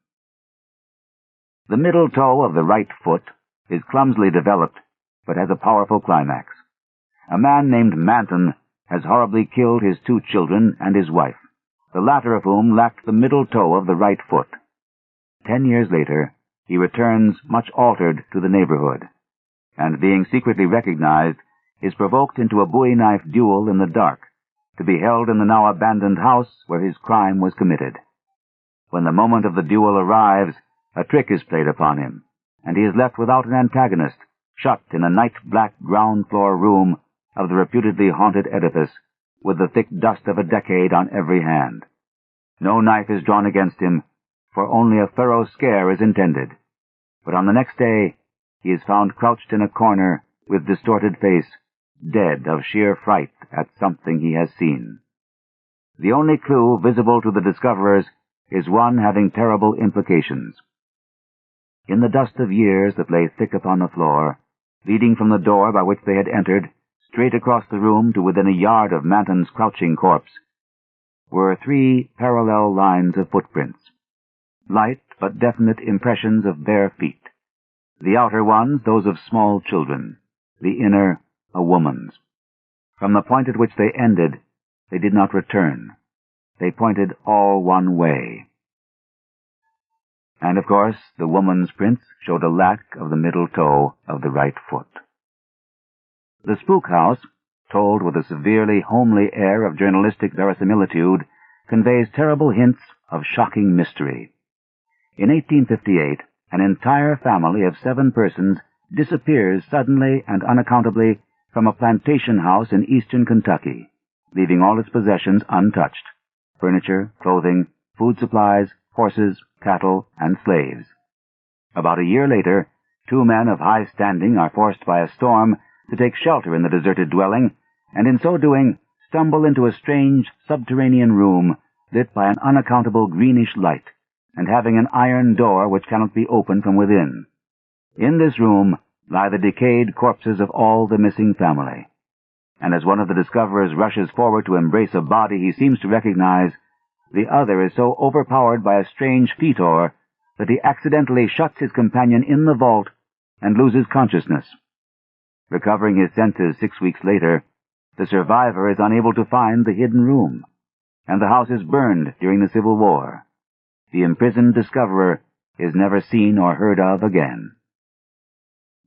The middle toe of the right foot is clumsily developed, but has a powerful climax. A man named Manton has horribly killed his 2 children and his wife, the latter of whom lacked the middle toe of the right foot. 10 years later, he returns much altered to the neighborhood, and being secretly recognized, is provoked into a bowie-knife duel in the dark, to be held in the now abandoned house where his crime was committed. When the moment of the duel arrives, a trick is played upon him, and he is left without an antagonist, shut in a night-black ground-floor room of the reputedly haunted edifice, with the thick dust of a decade on every hand. No knife is drawn against him, for only a thorough scare is intended. But on the next day, he is found crouched in a corner, with distorted face, dead of sheer fright at something he has seen. The only clue visible to the discoverers is one having terrible implications. In the dust of years that lay thick upon the floor, leading from the door by which they had entered, straight across the room to within a yard of Manton's crouching corpse, were 3 parallel lines of footprints, light but definite impressions of bare feet. The outer ones, those of small children, the inner, a woman's. From the point at which they ended, they did not return. They pointed all one way. And, of course, the woman's prints showed a lack of the middle toe of the right foot. The Spook House, told with a severely homely air of journalistic verisimilitude, conveys terrible hints of shocking mystery. In 1858, an entire family of 7 persons disappears suddenly and unaccountably from a plantation house in eastern Kentucky, leaving all its possessions untouched: furniture, clothing, food supplies, horses, cattle, and slaves. About a year later, 2 men of high standing are forced by a storm to take shelter in the deserted dwelling, and in so doing stumble into a strange subterranean room lit by an unaccountable greenish light, and having an iron door which cannot be opened from within. In this room lie the decayed corpses of all the missing family, and as one of the discoverers rushes forward to embrace a body he seems to recognize, the other is so overpowered by a strange fetor that he accidentally shuts his companion in the vault and loses consciousness. Recovering his senses 6 weeks later, the survivor is unable to find the hidden room, and the house is burned during the Civil War. The imprisoned discoverer is never seen or heard of again.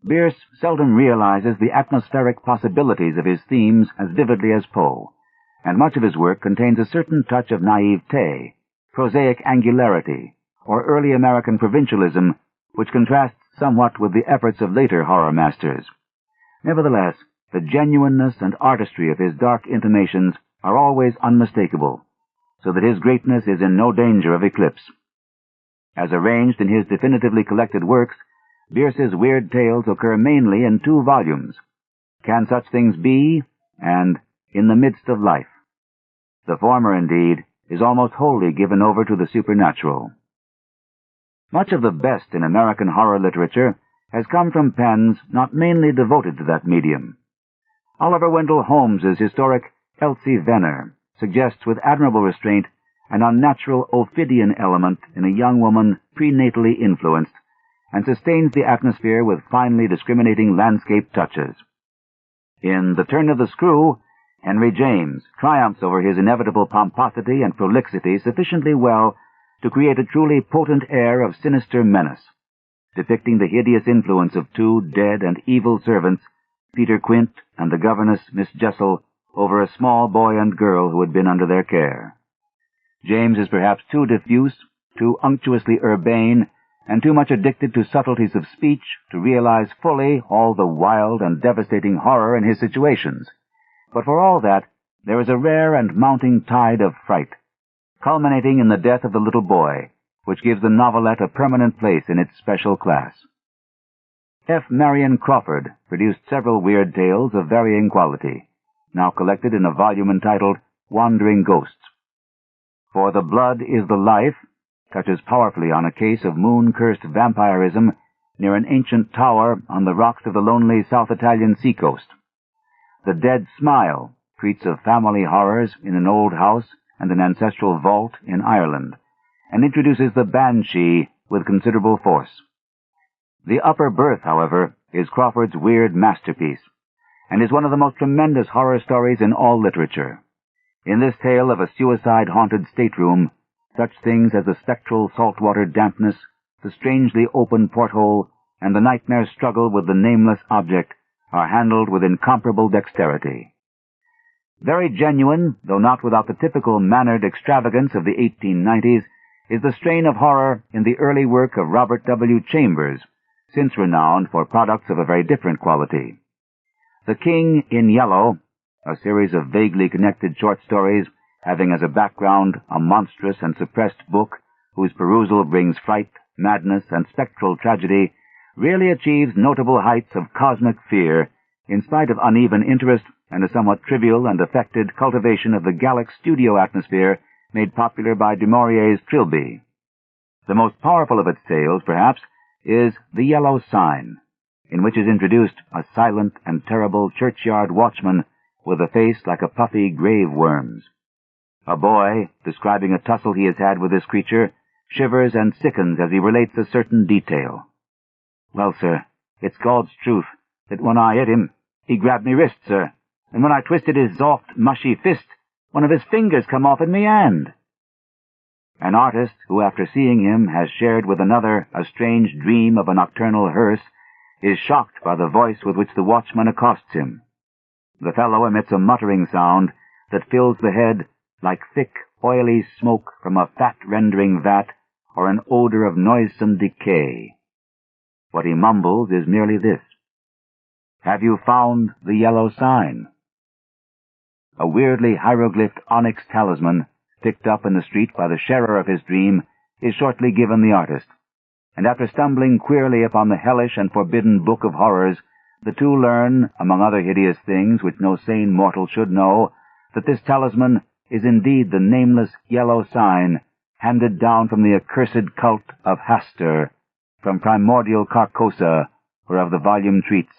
Bierce seldom realizes the atmospheric possibilities of his themes as vividly as Poe, and much of his work contains a certain touch of naivete, prosaic angularity, or early American provincialism, which contrasts somewhat with the efforts of later horror masters. Nevertheless, the genuineness and artistry of his dark intonations are always unmistakable, so that his greatness is in no danger of eclipse. As arranged in his definitively collected works, Bierce's weird tales occur mainly in 2 volumes, Can Such Things Be? And In the Midst of Life. The former, indeed, is almost wholly given over to the supernatural. Much of the best in American horror literature has come from pens not mainly devoted to that medium. Oliver Wendell Holmes's historic Elsie Venner suggests with admirable restraint an unnatural Ophidian element in a young woman prenatally influenced, and sustains the atmosphere with finely discriminating landscape touches. In The Turn of the Screw, Henry James triumphs over his inevitable pomposity and prolixity sufficiently well to create a truly potent air of sinister menace, depicting the hideous influence of 2 dead and evil servants, Peter Quint and the governess Miss Jessel, over a small boy and girl who had been under their care. James is perhaps too diffuse, too unctuously urbane, and too much addicted to subtleties of speech to realize fully all the wild and devastating horror in his situations. But for all that, there is a rare and mounting tide of fright, culminating in the death of the little boy, which gives the novelette a permanent place in its special class. F. Marion Crawford produced several weird tales of varying quality, now collected in a volume entitled Wandering Ghosts. For the Blood is the Life touches powerfully on a case of moon-cursed vampirism near an ancient tower on the rocks of the lonely South Italian seacoast. The Dead Smile treats of family horrors in an old house and an ancestral vault in Ireland, and introduces the banshee with considerable force. The Upper Berth, however, is Crawford's weird masterpiece, and is one of the most tremendous horror stories in all literature. In this tale of a suicide-haunted stateroom, such things as the spectral saltwater dampness, the strangely open porthole, and the nightmare struggle with the nameless object are handled with incomparable dexterity. Very genuine, though not without the typical mannered extravagance of the 1890s, is the strain of horror in the early work of Robert W. Chambers, since renowned for products of a very different quality. The King in Yellow, a series of vaguely connected short stories having as a background a monstrous and suppressed book whose perusal brings fright, madness, and spectral tragedy, really achieves notable heights of cosmic fear in spite of uneven interest and a somewhat trivial and affected cultivation of the Gallic studio atmosphere made popular by Du Maurier's Trilby. The most powerful of its tales, perhaps, is The Yellow Sign, in which is introduced a silent and terrible churchyard watchman with a face like a puffy grave worm's. A boy, describing a tussle he has had with this creature, shivers and sickens as he relates a certain detail. "Well, sir, it's God's truth that when I hit him, he grabbed me wrist, sir, and when I twisted his soft, mushy fist, one of his fingers come off in me hand." An artist who, after seeing him, has shared with another a strange dream of a nocturnal hearse, is shocked by the voice with which the watchman accosts him. The fellow emits a muttering sound that fills the head like thick, oily smoke from a fat-rendering vat or an odor of noisome decay. What he mumbles is merely this: "Have you found the yellow sign?" A weirdly hieroglyphed onyx talisman, picked up in the street by the sharer of his dream, is shortly given the artist, and after stumbling queerly upon the hellish and forbidden book of horrors, the two learn, among other hideous things which no sane mortal should know, that this talisman is indeed the nameless yellow sign handed down from the accursed cult of Hastur, from primordial Carcosa, whereof the volume treats,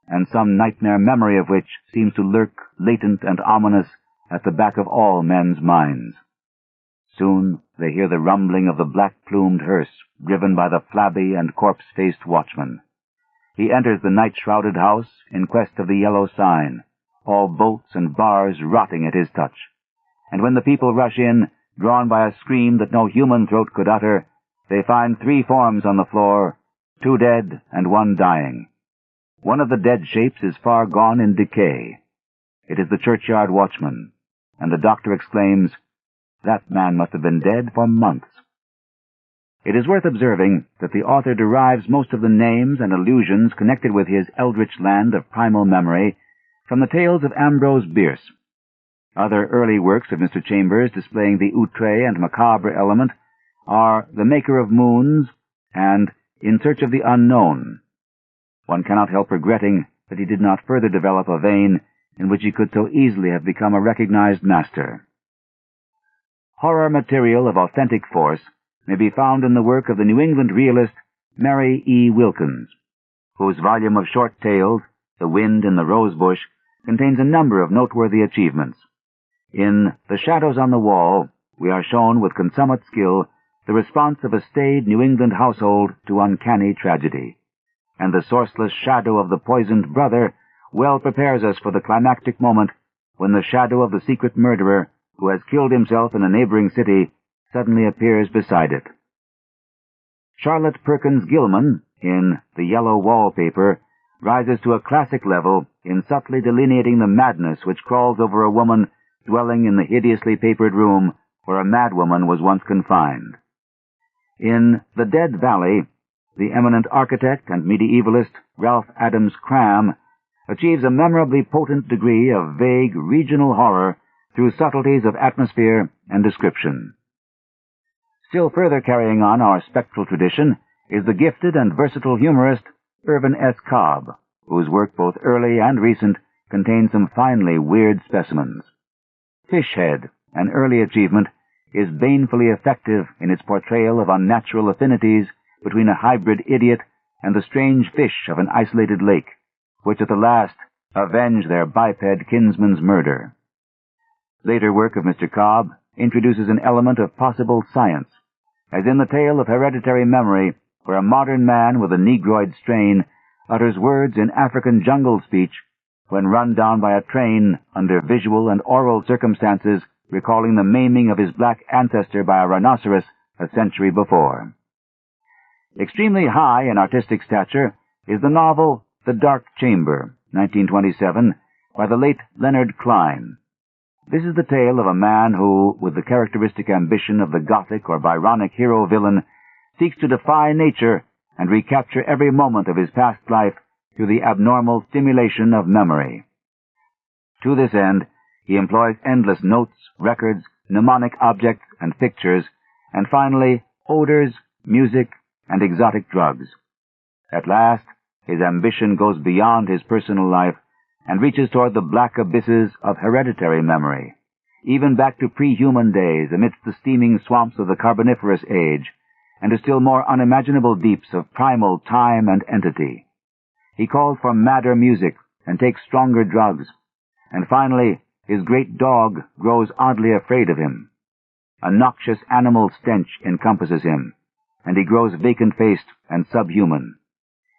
and some nightmare memory of which seems to lurk latent and ominous at the back of all men's minds. Soon they hear the rumbling of the black-plumed hearse driven by the flabby and corpse-faced watchman. He enters the night-shrouded house in quest of the yellow sign, all bolts and bars rotting at his touch. And when the people rush in, drawn by a scream that no human throat could utter, they find 3 forms on the floor, 2 dead and 1 dying. One of the dead shapes is far gone in decay. It is the churchyard watchman, and the doctor exclaims, "That man must have been dead for months." It is worth observing that the author derives most of the names and allusions connected with his eldritch land of primal memory from the tales of Ambrose Bierce. Other early works of Mr. Chambers displaying the outre and macabre element are The Maker of Moons and In Search of the Unknown. One cannot help regretting that he did not further develop a vein in which he could so easily have become a recognized master. Horror material of authentic force may be found in the work of the New England realist Mary E. Wilkins, whose volume of short tales, The Wind in the Rosebush, contains a number of noteworthy achievements. In The Shadows on the Wall, we are shown with consummate skill the response of a staid New England household to uncanny tragedy, and the sourceless shadow of the poisoned brother well prepares us for the climactic moment when the shadow of the secret murderer who has killed himself in a neighboring city suddenly appears beside it. Charlotte Perkins Gilman, in The Yellow Wallpaper, rises to a classic level in subtly delineating the madness which crawls over a woman dwelling in the hideously papered room where a madwoman was once confined. In The Dead Valley, the eminent architect and medievalist Ralph Adams Cram achieves a memorably potent degree of vague regional horror through subtleties of atmosphere and description. Still further carrying on our spectral tradition is the gifted and versatile humorist Irvin S. Cobb, whose work both early and recent contains some finely weird specimens. Fishhead, an early achievement, is banefully effective in its portrayal of unnatural affinities between a hybrid idiot and the strange fish of an isolated lake, which at the last avenge their biped kinsman's murder. Later work of Mr. Cobb introduces an element of possible science, as in the tale of Hereditary Memory, where a modern man with a negroid strain utters words in African jungle speech when run down by a train under visual and oral circumstances recalling the maiming of his black ancestor by a rhinoceros a century before. Extremely high in artistic stature is the novel The Dark Chamber, 1927, by the late Leonard Klein. This is the tale of a man who, with the characteristic ambition of the Gothic or Byronic hero-villain, seeks to defy nature and recapture every moment of his past life through the abnormal stimulation of memory. To this end, he employs endless notes, records, mnemonic objects and pictures, and finally, odors, music, and exotic drugs. At last, his ambition goes beyond his personal life and reaches toward the black abysses of hereditary memory, even back to pre-human days amidst the steaming swamps of the Carboniferous Age, and to still more unimaginable deeps of primal time and entity. He calls for madder music and takes stronger drugs, and finally his great dog grows oddly afraid of him. A noxious animal stench encompasses him, and he grows vacant-faced and subhuman.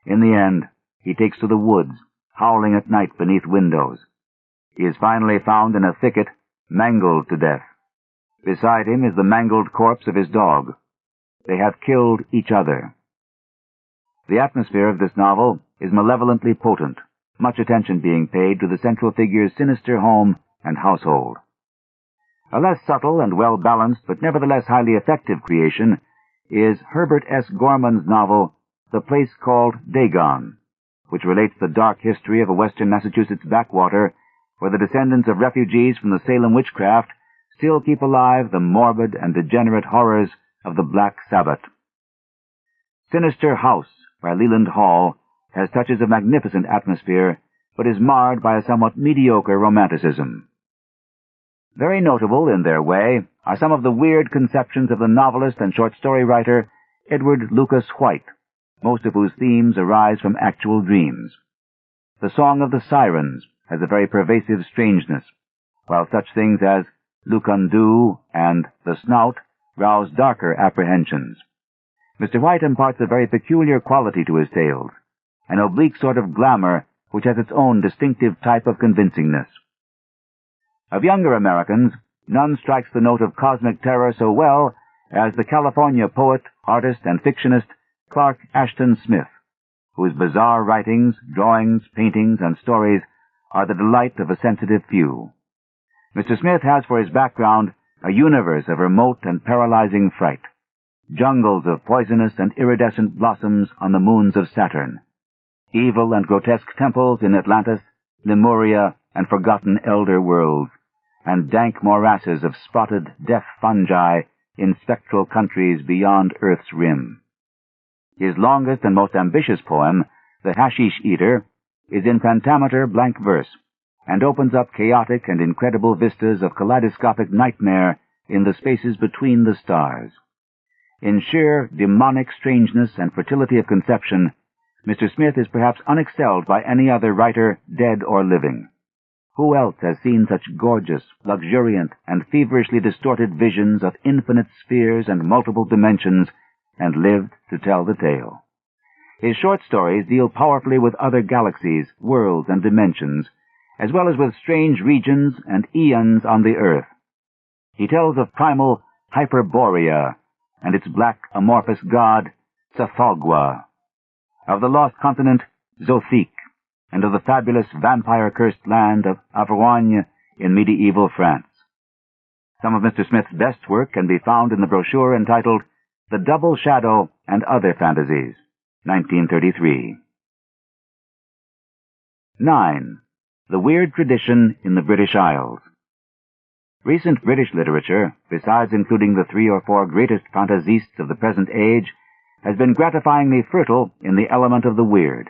In the end, he takes to the woods, howling at night beneath windows. He is finally found in a thicket, mangled to death. Beside him is the mangled corpse of his dog. They have killed each other. The atmosphere of this novel is malevolently potent, much attention being paid to the central figure's sinister home and household. A less subtle and well-balanced, but nevertheless highly effective creation is Herbert S. Gorman's novel, The Place Called Dagon, which relates the dark history of a western Massachusetts backwater where the descendants of refugees from the Salem witchcraft still keep alive the morbid and degenerate horrors of the Black Sabbath. Sinister House by Leland Hall has touches of magnificent atmosphere, but is marred by a somewhat mediocre romanticism. Very notable in their way are some of the weird conceptions of the novelist and short story writer Edward Lucas White, most of whose themes arise from actual dreams. The Song of the Sirens has a very pervasive strangeness, while such things as Lucandu and The Snout rouse darker apprehensions. Mr. White imparts a very peculiar quality to his tales, an oblique sort of glamour which has its own distinctive type of convincingness. Of younger Americans, none strikes the note of cosmic terror so well as the California poet, artist, and fictionist Clark Ashton Smith, whose bizarre writings, drawings, paintings, and stories are the delight of a sensitive few. Mr. Smith has for his background a universe of remote and paralyzing fright, jungles of poisonous and iridescent blossoms on the moons of Saturn, evil and grotesque temples in Atlantis, Lemuria, and forgotten elder worlds, and dank morasses of spotted, deaf fungi in spectral countries beyond Earth's rim. His longest and most ambitious poem, The Hashish Eater, is in pentameter blank verse, and opens up chaotic and incredible vistas of kaleidoscopic nightmare in the spaces between the stars. In sheer demonic strangeness and fertility of conception, Mr. Smith is perhaps unexcelled by any other writer, dead or living. Who else has seen such gorgeous, luxuriant, and feverishly distorted visions of infinite spheres and multiple dimensions, and lived to tell the tale? His short stories deal powerfully with other galaxies, worlds, and dimensions, as well as with strange regions and eons on the Earth. He tells of primal Hyperborea and its black amorphous god, Tsathoggua, of the lost continent, Zothique, and of the fabulous vampire-cursed land of Avroigne in medieval France. Some of Mr. Smith's best work can be found in the brochure entitled The Double Shadow and Other Fantasies, 1933. 9. The Weird Tradition in the British Isles. Recent British literature, besides including the 3 or 4 greatest fantasistes of the present age, has been gratifyingly fertile in the element of the weird.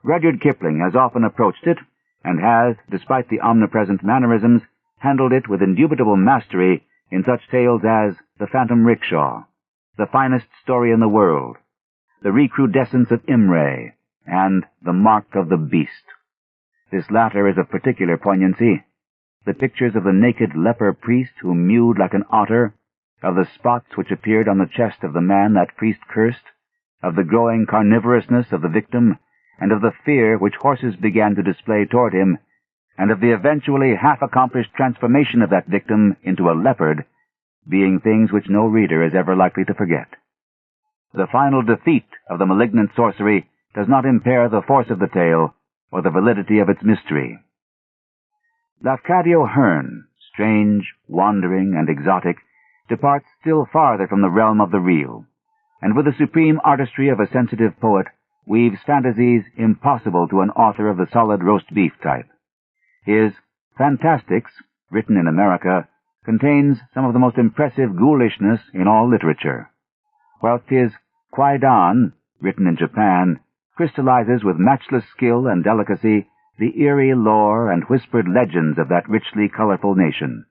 Rudyard Kipling has often approached it, and has, despite the omnipresent mannerisms, handled it with indubitable mastery in such tales as The Phantom Rickshaw, The Finest Story in the World, The Recrudescence of Imre, and The Mark of the Beast. This latter is of particular poignancy. The pictures of the naked leper priest who mewed like an otter, of the spots which appeared on the chest of the man that priest cursed, of the growing carnivorousness of the victim, and of the fear which horses began to display toward him, and of the eventually half-accomplished transformation of that victim into a leopard, being things which no reader is ever likely to forget. The final defeat of the malignant sorcery does not impair the force of the tale or the validity of its mystery. Lafcadio Hearn, strange, wandering, and exotic, departs still farther from the realm of the real, and with the supreme artistry of a sensitive poet, weaves fantasies impossible to an author of the solid roast beef type. His Fantastics, written in America, contains some of the most impressive ghoulishness in all literature, whilst his Kwaidan, written in Japan, crystallizes with matchless skill and delicacy the eerie lore and whispered legends of that richly colorful nation.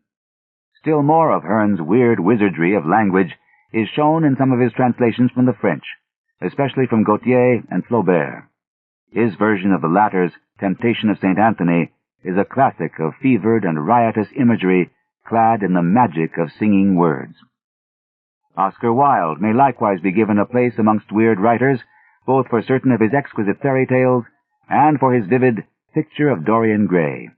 Still more of Hearn's weird wizardry of language is shown in some of his translations from the French, especially from Gautier and Flaubert. His version of the latter's Temptation of St. Anthony is a classic of fevered and riotous imagery clad in the magic of singing words. Oscar Wilde may likewise be given a place amongst weird writers, both for certain of his exquisite fairy tales and for his vivid Picture of Dorian Gray,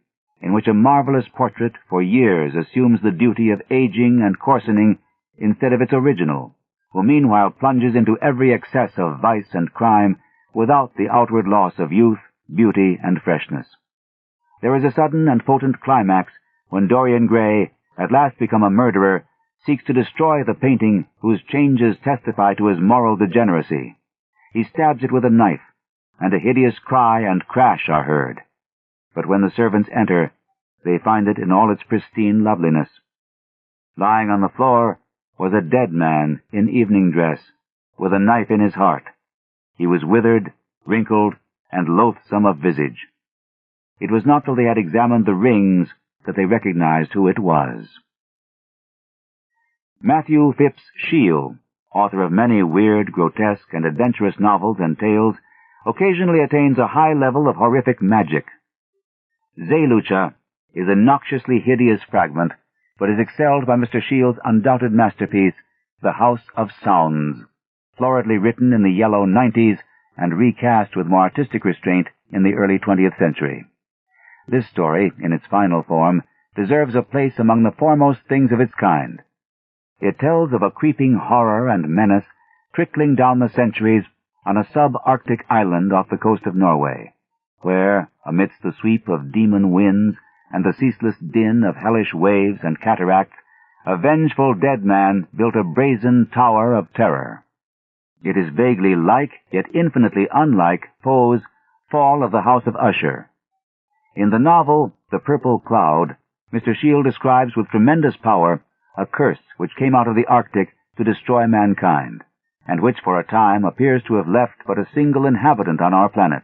in which a marvelous portrait for years assumes the duty of aging and coarsening instead of its original, who meanwhile plunges into every excess of vice and crime without the outward loss of youth, beauty, and freshness. There is a sudden and potent climax when Dorian Gray, at last become a murderer, seeks to destroy the painting whose changes testify to his moral degeneracy. He stabs it with a knife, and a hideous cry and crash are heard. But when the servants enter, they find it in all its pristine loveliness. Lying on the floor was a dead man in evening dress, with a knife in his heart. He was withered, wrinkled, and loathsome of visage. It was not till they had examined the rings that they recognized who it was. Matthew Phipps Shield, author of many weird, grotesque, and adventurous novels and tales, occasionally attains a high level of horrific magic. Zelucha is a noxiously hideous fragment, but is excelled by Mr. Shield's undoubted masterpiece, The House of Sounds, floridly written in the yellow 90s and recast with more artistic restraint in the early 20th century. This story, in its final form, deserves a place among the foremost things of its kind. It tells of a creeping horror and menace trickling down the centuries on a sub-Arctic island off the coast of Norway, where, amidst the sweep of demon winds and the ceaseless din of hellish waves and cataracts, a vengeful dead man built a brazen tower of terror. It is vaguely like, yet infinitely unlike, Poe's Fall of the House of Usher. In the novel, The Purple Cloud, Mr. Shield describes with tremendous power a curse which came out of the Arctic to destroy mankind, and which for a time appears to have left but a single inhabitant on our planet.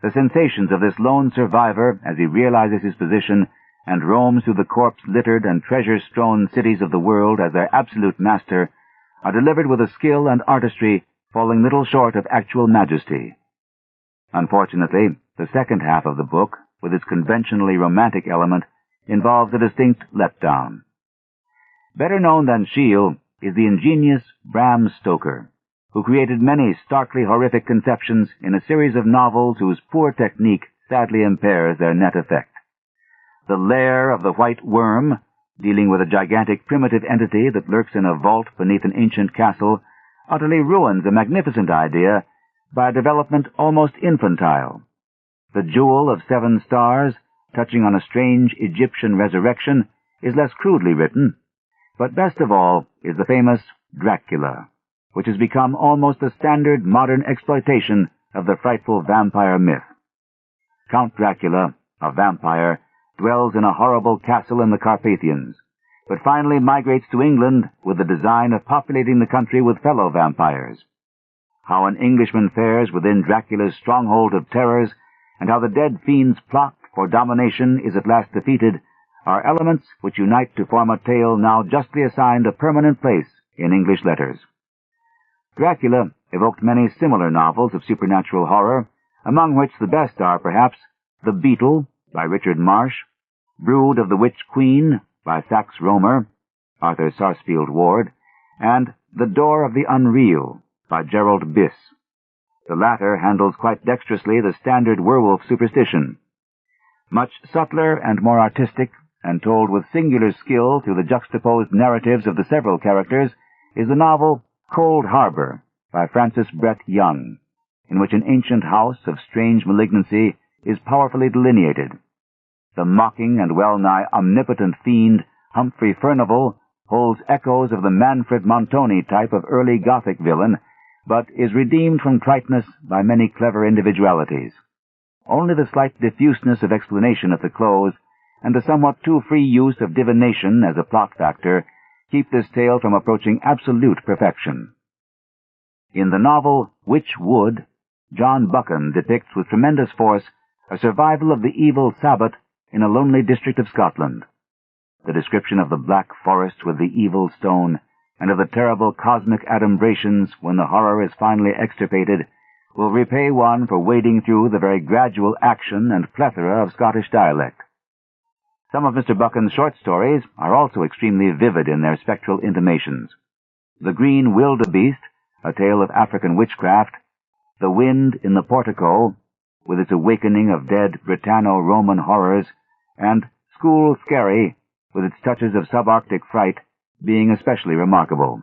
The sensations of this lone survivor as he realizes his position and roams through the corpse-littered and treasure-strewn cities of the world as their absolute master are delivered with a skill and artistry falling little short of actual majesty. Unfortunately, the second half of the book, with its conventionally romantic element, involves a distinct letdown. Better known than Shield is the ingenious Bram Stoker, who created many starkly horrific conceptions in a series of novels whose poor technique sadly impairs their net effect. The Lair of the White Worm, dealing with a gigantic primitive entity that lurks in a vault beneath an ancient castle, utterly ruins a magnificent idea by a development almost infantile. The Jewel of Seven Stars, touching on a strange Egyptian resurrection, is less crudely written, but best of all is the famous Dracula, which has become almost a standard modern exploitation of the frightful vampire myth. Count Dracula, a vampire, dwells in a horrible castle in the Carpathians, but finally migrates to England with the design of populating the country with fellow vampires. How an Englishman fares within Dracula's stronghold of terrors, and how the dead fiend's plot for domination is at last defeated, are elements which unite to form a tale now justly assigned a permanent place in English letters. Dracula evoked many similar novels of supernatural horror, among which the best are, perhaps, The Beetle, by Richard Marsh, Brood of the Witch Queen, by Sax Rohmer, Arthur Sarsfield Ward, and The Door of the Unreal, by Gerald Biss. The latter handles quite dexterously the standard werewolf superstition. Much subtler and more artistic, and told with singular skill through the juxtaposed narratives of the several characters, is the novel Cold Harbor, by Francis Brett Young, in which an ancient house of strange malignancy is powerfully delineated. The mocking and well-nigh omnipotent fiend Humphrey Furnival holds echoes of the Manfred Montoni type of early Gothic villain, but is redeemed from triteness by many clever individualities. Only the slight diffuseness of explanation at the close, and the somewhat too free use of divination as a plot factor, keep this tale from approaching absolute perfection. In the novel Witch Wood, John Buchan depicts with tremendous force a survival of the evil Sabbath in a lonely district of Scotland. The description of the black forest with the evil stone, and of the terrible cosmic adumbrations when the horror is finally extirpated, will repay one for wading through the very gradual action and plethora of Scottish dialect. Some of Mr. Buchan's short stories are also extremely vivid in their spectral intimations. The Green Wildebeest, a tale of African witchcraft, The Wind in the Portico, with its awakening of dead Britanno-Roman horrors, and School Scary, with its touches of subarctic fright, being especially remarkable.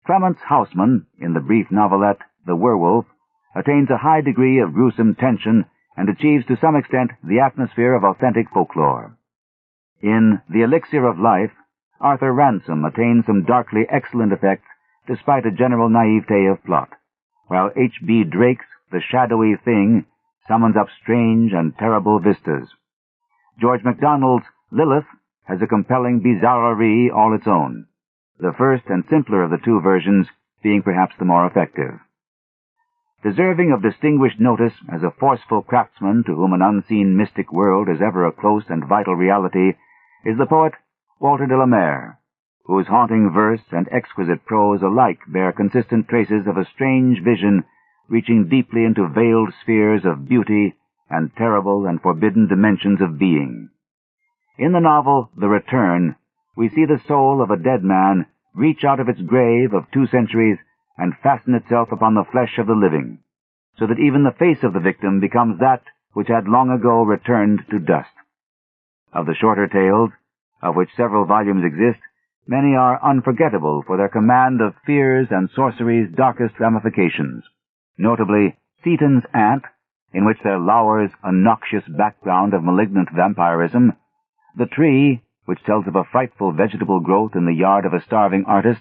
Clements Houseman, in the brief novelette The Werewolf, attains a high degree of gruesome tension and achieves to some extent the atmosphere of authentic folklore. In The Elixir of Life, Arthur Ransom attains some darkly excellent effects despite a general naivete of plot, while H.B. Drake's The Shadowy Thing summons up strange and terrible vistas. George MacDonald's Lilith has a compelling bizarrerie all its own, the first and simpler of the two versions being perhaps the more effective. Deserving of distinguished notice as a forceful craftsman to whom an unseen mystic world is ever a close and vital reality is the poet Walter de la Mare, whose haunting verse and exquisite prose alike bear consistent traces of a strange vision reaching deeply into veiled spheres of beauty and terrible and forbidden dimensions of being. In the novel The Return, we see the soul of a dead man reach out of its grave of 2 centuries and fasten itself upon the flesh of the living, so that even the face of the victim becomes that which had long ago returned to dust. Of the shorter tales, of which several volumes exist, many are unforgettable for their command of fear's and sorcery's darkest ramifications, notably Seaton's Aunt, in which there lowers a noxious background of malignant vampirism, The Tree, which tells of a frightful vegetable growth in the yard of a starving artist,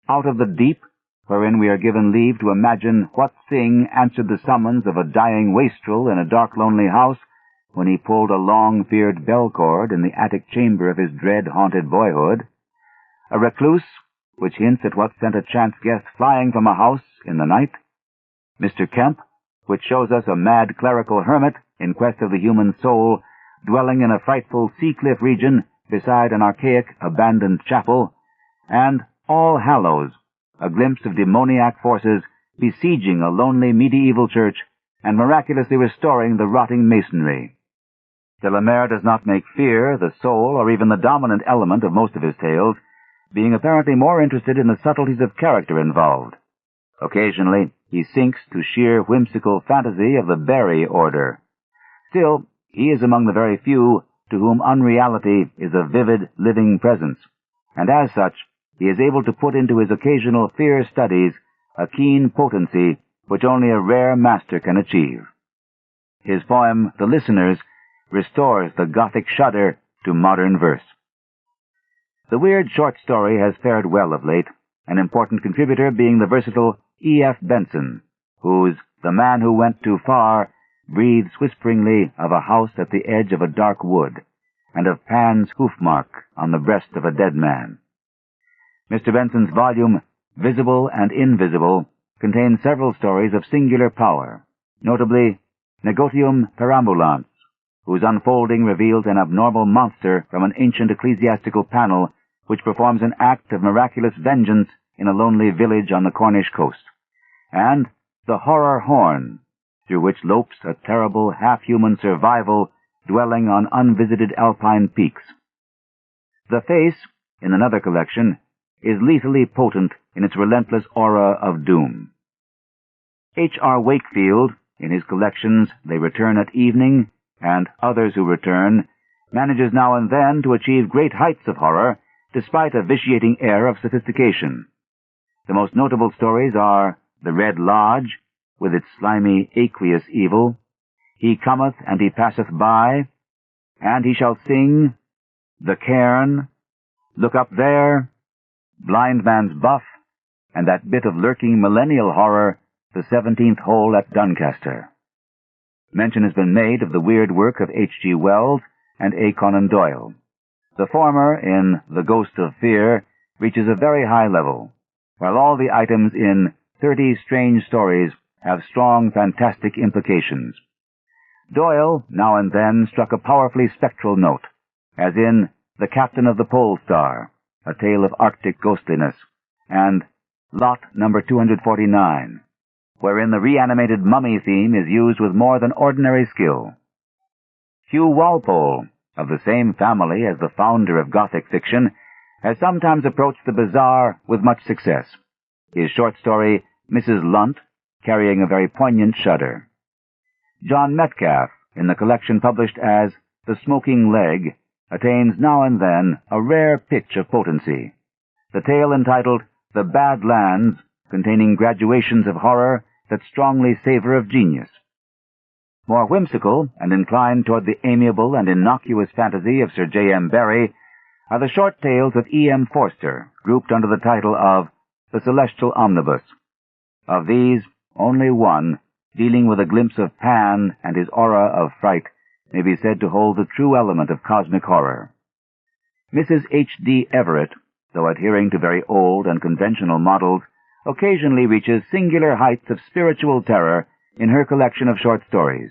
Out of the Deep, wherein we are given leave to imagine what thing answered the summons of a dying wastrel in a dark lonely house when he pulled a long-feared bell cord in the attic chamber of his dread-haunted boyhood, A Recluse, which hints at what sent a chance guest flying from a house in the night, Mr. Kemp, which shows us a mad clerical hermit in quest of the human soul, dwelling in a frightful sea-cliff region beside an archaic, abandoned chapel, and All Hallows, a glimpse of demoniac forces besieging a lonely medieval church and miraculously restoring the rotting masonry. De la Mare does not make fear the sole or even the dominant element of most of his tales, being apparently more interested in the subtleties of character involved. Occasionally, he sinks to sheer whimsical fantasy of the Barry order. Still, he is among the very few to whom unreality is a vivid, living presence, and as such, he is able to put into his occasional fear studies a keen potency which only a rare master can achieve. His poem, The Listeners, restores the Gothic shudder to modern verse. The weird short story has fared well of late, an important contributor being the versatile E.F. Benson, whose The Man Who Went Too Far breathes whisperingly of a house at the edge of a dark wood, and of Pan's hoof-mark on the breast of a dead man. Mr. Benson's volume, Visible and Invisible, contains several stories of singular power, notably Negotium Perambulans, whose unfolding reveals an abnormal monster from an ancient ecclesiastical panel which performs an act of miraculous vengeance in a lonely village on the Cornish coast, and The Horror Horn, through which lopes a terrible half-human survival dwelling on unvisited alpine peaks. The Face, in another collection, is lethally potent in its relentless aura of doom. H.R. Wakefield, in his collections They Return at Evening, and Others Who Return, manages now and then to achieve great heights of horror, despite a vitiating air of sophistication. The most notable stories are The Red Lodge, with its slimy, aqueous evil, He Cometh and He Passeth By, And He Shall Sing, The Cairn, Look Up There, Blind Man's Buff, and that bit of lurking millennial horror, The 17th Hole at Doncaster. Mention has been made of the weird work of H.G. Wells and A. Conan Doyle. The former, in The Ghost of Fear, reaches a very high level, while all the items in 30 Strange Stories have strong fantastic implications. Doyle, now and then, struck a powerfully spectral note, as in The Captain of the Pole Star, a tale of Arctic ghostliness, and Lot number 249, wherein the reanimated mummy theme is used with more than ordinary skill. Hugh Walpole, of the same family as the founder of Gothic fiction, has sometimes approached the bizarre with much success, his short story, Mrs. Lunt, carrying a very poignant shudder. John Metcalfe, in the collection published as The Smoking Leg, attains now and then a rare pitch of potency. The tale entitled The Bad Lands, containing graduations of horror that strongly savor of genius. More whimsical and inclined toward the amiable and innocuous fantasy of Sir J.M. Barrie are the short tales of E.M. Forster, grouped under the title of The Celestial Omnibus. Of these, only one, dealing with a glimpse of Pan and his aura of fright, may be said to hold the true element of cosmic horror. Mrs. H.D. Everett, though adhering to very old and conventional models, occasionally reaches singular heights of spiritual terror in her collection of short stories.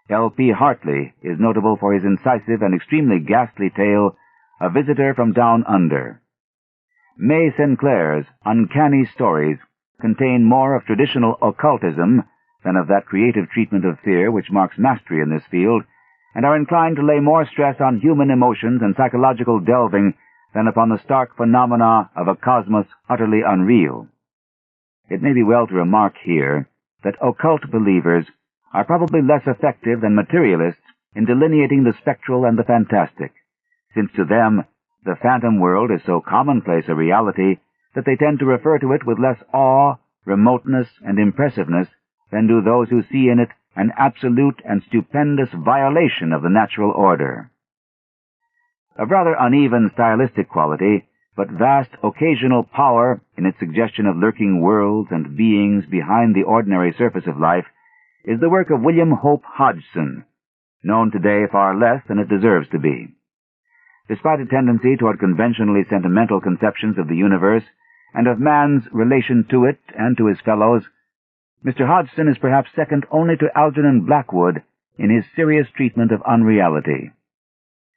L.P. Hartley is notable for his incisive and extremely ghastly tale, A Visitor from Down Under. May Sinclair's uncanny stories contain more of traditional occultism than of that creative treatment of fear which marks mastery in this field, and are inclined to lay more stress on human emotions and psychological delving than upon the stark phenomena of a cosmos utterly unreal. It may be well to remark here that occult believers are probably less effective than materialists in delineating the spectral and the fantastic, since to them the phantom world is so commonplace a reality that they tend to refer to it with less awe, remoteness, and impressiveness than do those who see in it an absolute and stupendous violation of the natural order. Of rather uneven stylistic quality, but vast occasional power in its suggestion of lurking worlds and beings behind the ordinary surface of life, is the work of William Hope Hodgson, known today far less than it deserves to be. Despite a tendency toward conventionally sentimental conceptions of the universe and of man's relation to it and to his fellows, Mr. Hodgson is perhaps second only to Algernon Blackwood in his serious treatment of unreality.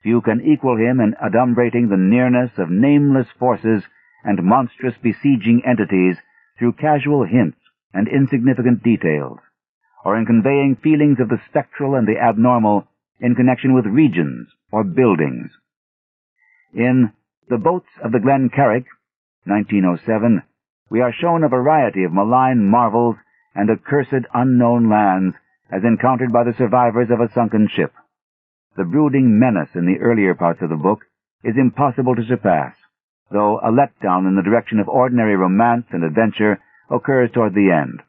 Few can equal him in adumbrating the nearness of nameless forces and monstrous besieging entities through casual hints and insignificant details, or in conveying feelings of the spectral and the abnormal in connection with regions or buildings. In The Boats of the Glen Carrick, 1907, we are shown a variety of malign marvels and accursed unknown lands as encountered by the survivors of a sunken ship. The brooding menace in the earlier parts of the book is impossible to surpass, though a letdown in the direction of ordinary romance and adventure occurs toward the end.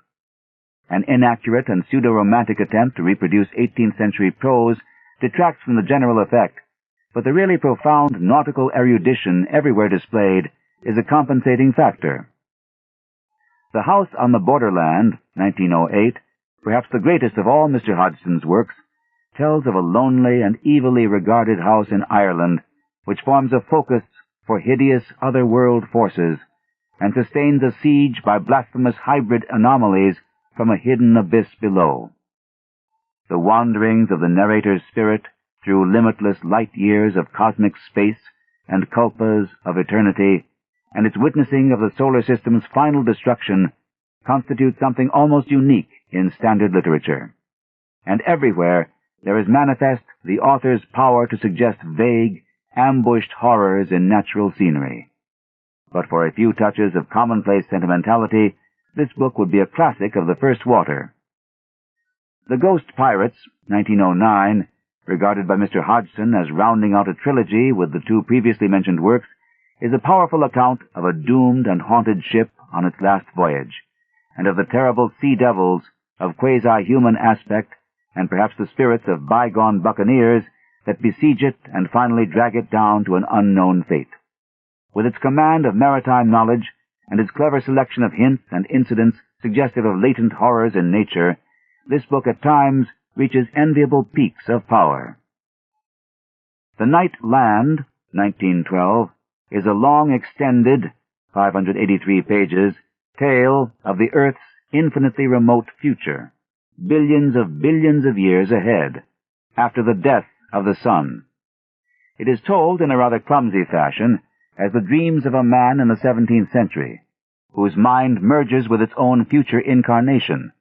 An inaccurate and pseudo-romantic attempt to reproduce 18th century prose detracts from the general effect, but the really profound nautical erudition everywhere displayed is a compensating factor. The House on the Borderland, 1908, perhaps the greatest of all Mr. Hodgson's works, tells of a lonely and evilly regarded house in Ireland which forms a focus for hideous other-world forces and sustains a siege by blasphemous hybrid anomalies from a hidden abyss below. The wanderings of the narrator's spirit through limitless light years of cosmic space and kalpas of eternity, and its witnessing of the solar system's final destruction, constitute something almost unique in standard literature. And everywhere there is manifest the author's power to suggest vague, ambushed horrors in natural scenery. But for a few touches of commonplace sentimentality, this book would be a classic of the first water. The Ghost Pirates, 1909, regarded by Mr. Hodgson as rounding out a trilogy with the two previously mentioned works, is a powerful account of a doomed and haunted ship on its last voyage, and of the terrible sea devils of quasi-human aspect and perhaps the spirits of bygone buccaneers that besiege it and finally drag it down to an unknown fate. With its command of maritime knowledge and its clever selection of hints and incidents suggestive of latent horrors in nature, this book at times reaches enviable peaks of power. The Night Land, 1912, is a long extended, 583 pages, tale of the Earth's infinitely remote future, billions of years ahead, after the death of the sun. It is told in a rather clumsy fashion as the dreams of a man in the 17th century, whose mind merges with its own future incarnation,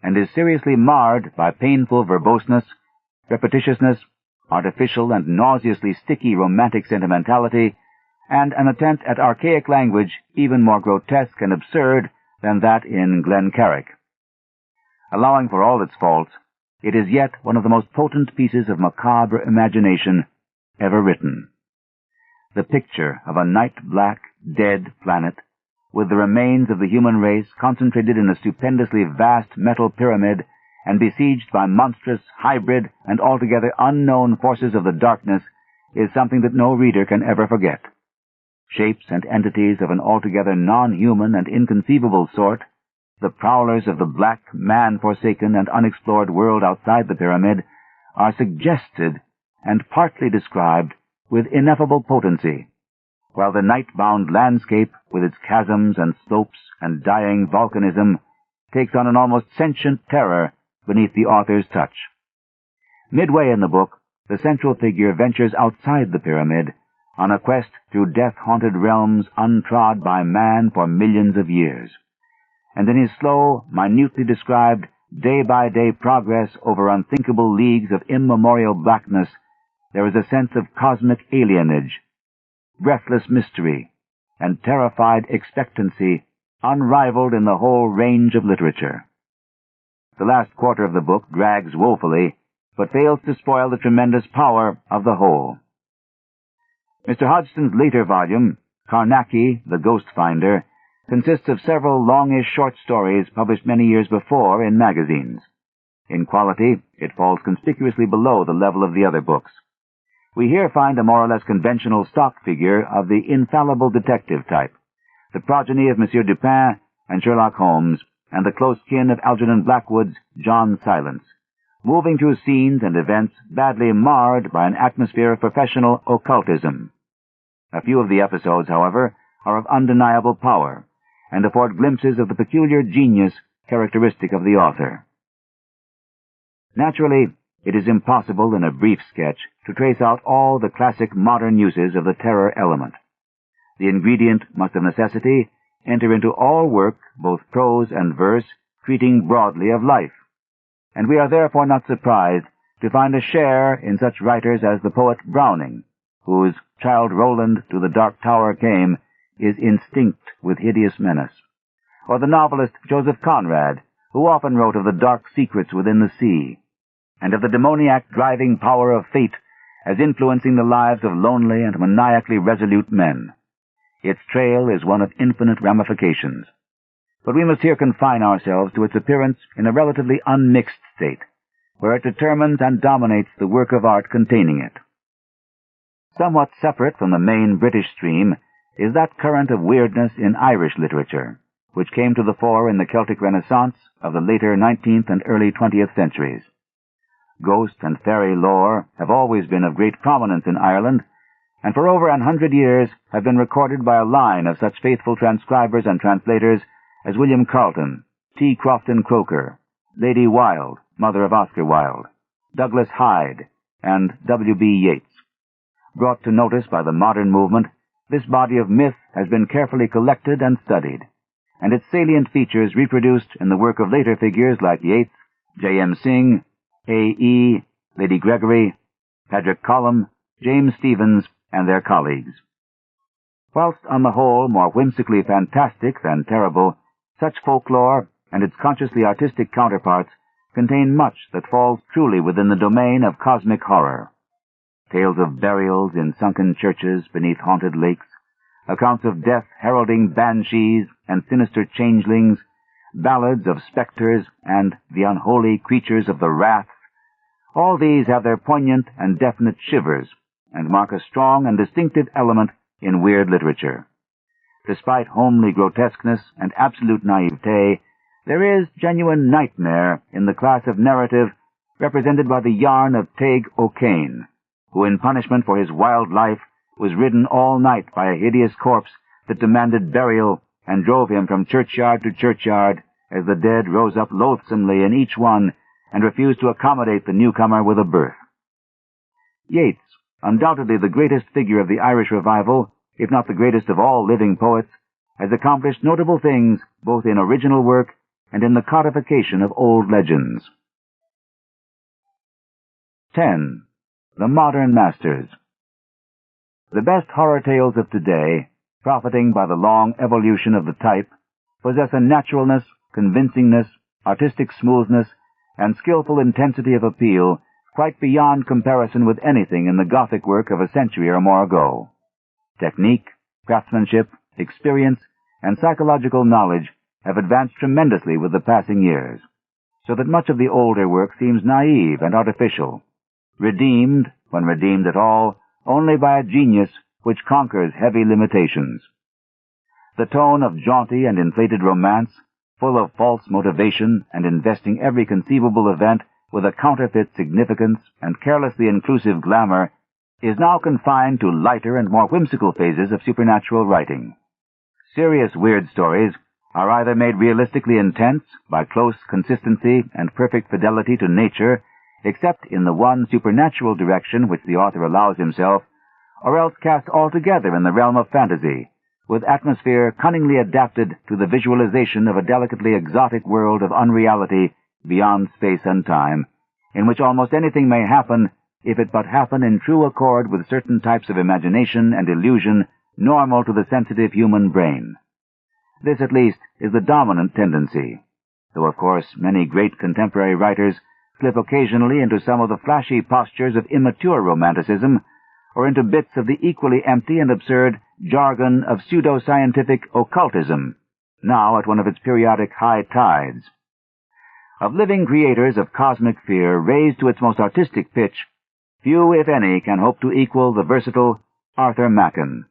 and is seriously marred by painful verboseness, repetitiousness, artificial and nauseously sticky romantic sentimentality, and an attempt at archaic language even more grotesque and absurd than that in Glen Carrick. Allowing for all its faults, it is yet one of the most potent pieces of macabre imagination ever written. The picture of a night-black, dead planet, with the remains of the human race concentrated in a stupendously vast metal pyramid and besieged by monstrous, hybrid, and altogether unknown forces of the darkness, is something that no reader can ever forget. Shapes and entities of an altogether non-human and inconceivable sort, the prowlers of the black, man-forsaken and unexplored world outside the pyramid, are suggested and partly described with ineffable potency. while the night-bound landscape, with its chasms and slopes and dying volcanism, takes on an almost sentient terror beneath the author's touch. Midway in the book, the central figure ventures outside the pyramid on a quest through death-haunted realms untrod by man for millions of years. And in his slow, minutely described, day-by-day progress over unthinkable leagues of immemorial blackness, there is a sense of cosmic alienage, breathless mystery, and terrified expectancy unrivaled in the whole range of literature. The last quarter of the book drags woefully, but fails to spoil the tremendous power of the whole. Mr. Hodgson's later volume, Carnacki, the Ghost Finder, consists of several longish short stories published many years before in magazines. In quality, it falls conspicuously below the level of the other books. We here find a more or less conventional stock figure of the infallible detective type, the progeny of Monsieur Dupin and Sherlock Holmes, and the close kin of Algernon Blackwood's John Silence, moving through scenes and events badly marred by an atmosphere of professional occultism. A few of the episodes, however, are of undeniable power, and afford glimpses of the peculiar genius characteristic of the author. Naturally, it is impossible in a brief sketch to trace out all the classic modern uses of the terror element. The ingredient must of necessity enter into all work, both prose and verse, treating broadly of life, and we are therefore not surprised to find a share in such writers as the poet Browning, whose Childe Roland to the Dark Tower came is instinct with hideous menace, or the novelist Joseph Conrad, who often wrote of the dark secrets within the sea, and of the demoniac driving power of fate as influencing the lives of lonely and maniacally resolute men. Its trail is one of infinite ramifications, but we must here confine ourselves to its appearance in a relatively unmixed state, where it determines and dominates the work of art containing it. Somewhat separate from the main British stream is that current of weirdness in Irish literature, which came to the fore in the Celtic Renaissance of the later 19th and early 20th centuries. Ghost and fairy lore have always been of great prominence in Ireland, and for over 100 years have been recorded by a line of such faithful transcribers and translators as William Carleton, T. Crofton Croker, Lady Wilde, mother of Oscar Wilde, Douglas Hyde, and W.B. Yeats. Brought to notice by the modern movement, this body of myth has been carefully collected and studied, and its salient features reproduced in the work of later figures like Yeats, J.M. Synge, A.E., Lady Gregory, Patrick Colum, James Stephens, and their colleagues. Whilst on the whole more whimsically fantastic than terrible, such folklore and its consciously artistic counterparts contain much that falls truly within the domain of cosmic horror. Tales of burials in sunken churches beneath haunted lakes, accounts of death heralding banshees and sinister changelings, ballads of spectres and the unholy creatures of the wrath, all these have their poignant and definite shivers, and mark a strong and distinctive element in weird literature. Despite homely grotesqueness and absolute naivete, there is genuine nightmare in the class of narrative represented by the yarn of Teig O'Kane, who in punishment for his wild life was ridden all night by a hideous corpse that demanded burial and drove him from churchyard to churchyard as the dead rose up loathsomely in each one and refused to accommodate the newcomer with a berth. Yeats, undoubtedly the greatest figure of the Irish revival, if not the greatest of all living poets, has accomplished notable things both in original work and in the codification of old legends. 10. The Modern Masters. The best horror tales of today, profiting by the long evolution of the type, possess a naturalness, convincingness, artistic smoothness, and skillful intensity of appeal quite beyond comparison with anything in the Gothic work of a century or more ago. Technique, craftsmanship, experience, and psychological knowledge have advanced tremendously with the passing years, so that much of the older work seems naive and artificial, redeemed, when redeemed at all, only by a genius which conquers heavy limitations. The tone of jaunty and inflated romance, full of false motivation and investing every conceivable event with a counterfeit significance and carelessly inclusive glamour, is now confined to lighter and more whimsical phases of supernatural writing. Serious weird stories are either made realistically intense by close consistency and perfect fidelity to nature, except in the one supernatural direction which the author allows himself, or else cast altogether in the realm of fantasy, with atmosphere cunningly adapted to the visualization of a delicately exotic world of unreality beyond space and time, in which almost anything may happen if it but happen in true accord with certain types of imagination and illusion normal to the sensitive human brain. This, at least, is the dominant tendency, though of course many great contemporary writers slip occasionally into some of the flashy postures of immature romanticism, or into bits of the equally empty and absurd jargon of pseudo-scientific occultism, now at one of its periodic high tides. Of living creators of cosmic fear raised to its most artistic pitch, few, if any, can hope to equal the versatile Arthur Machen,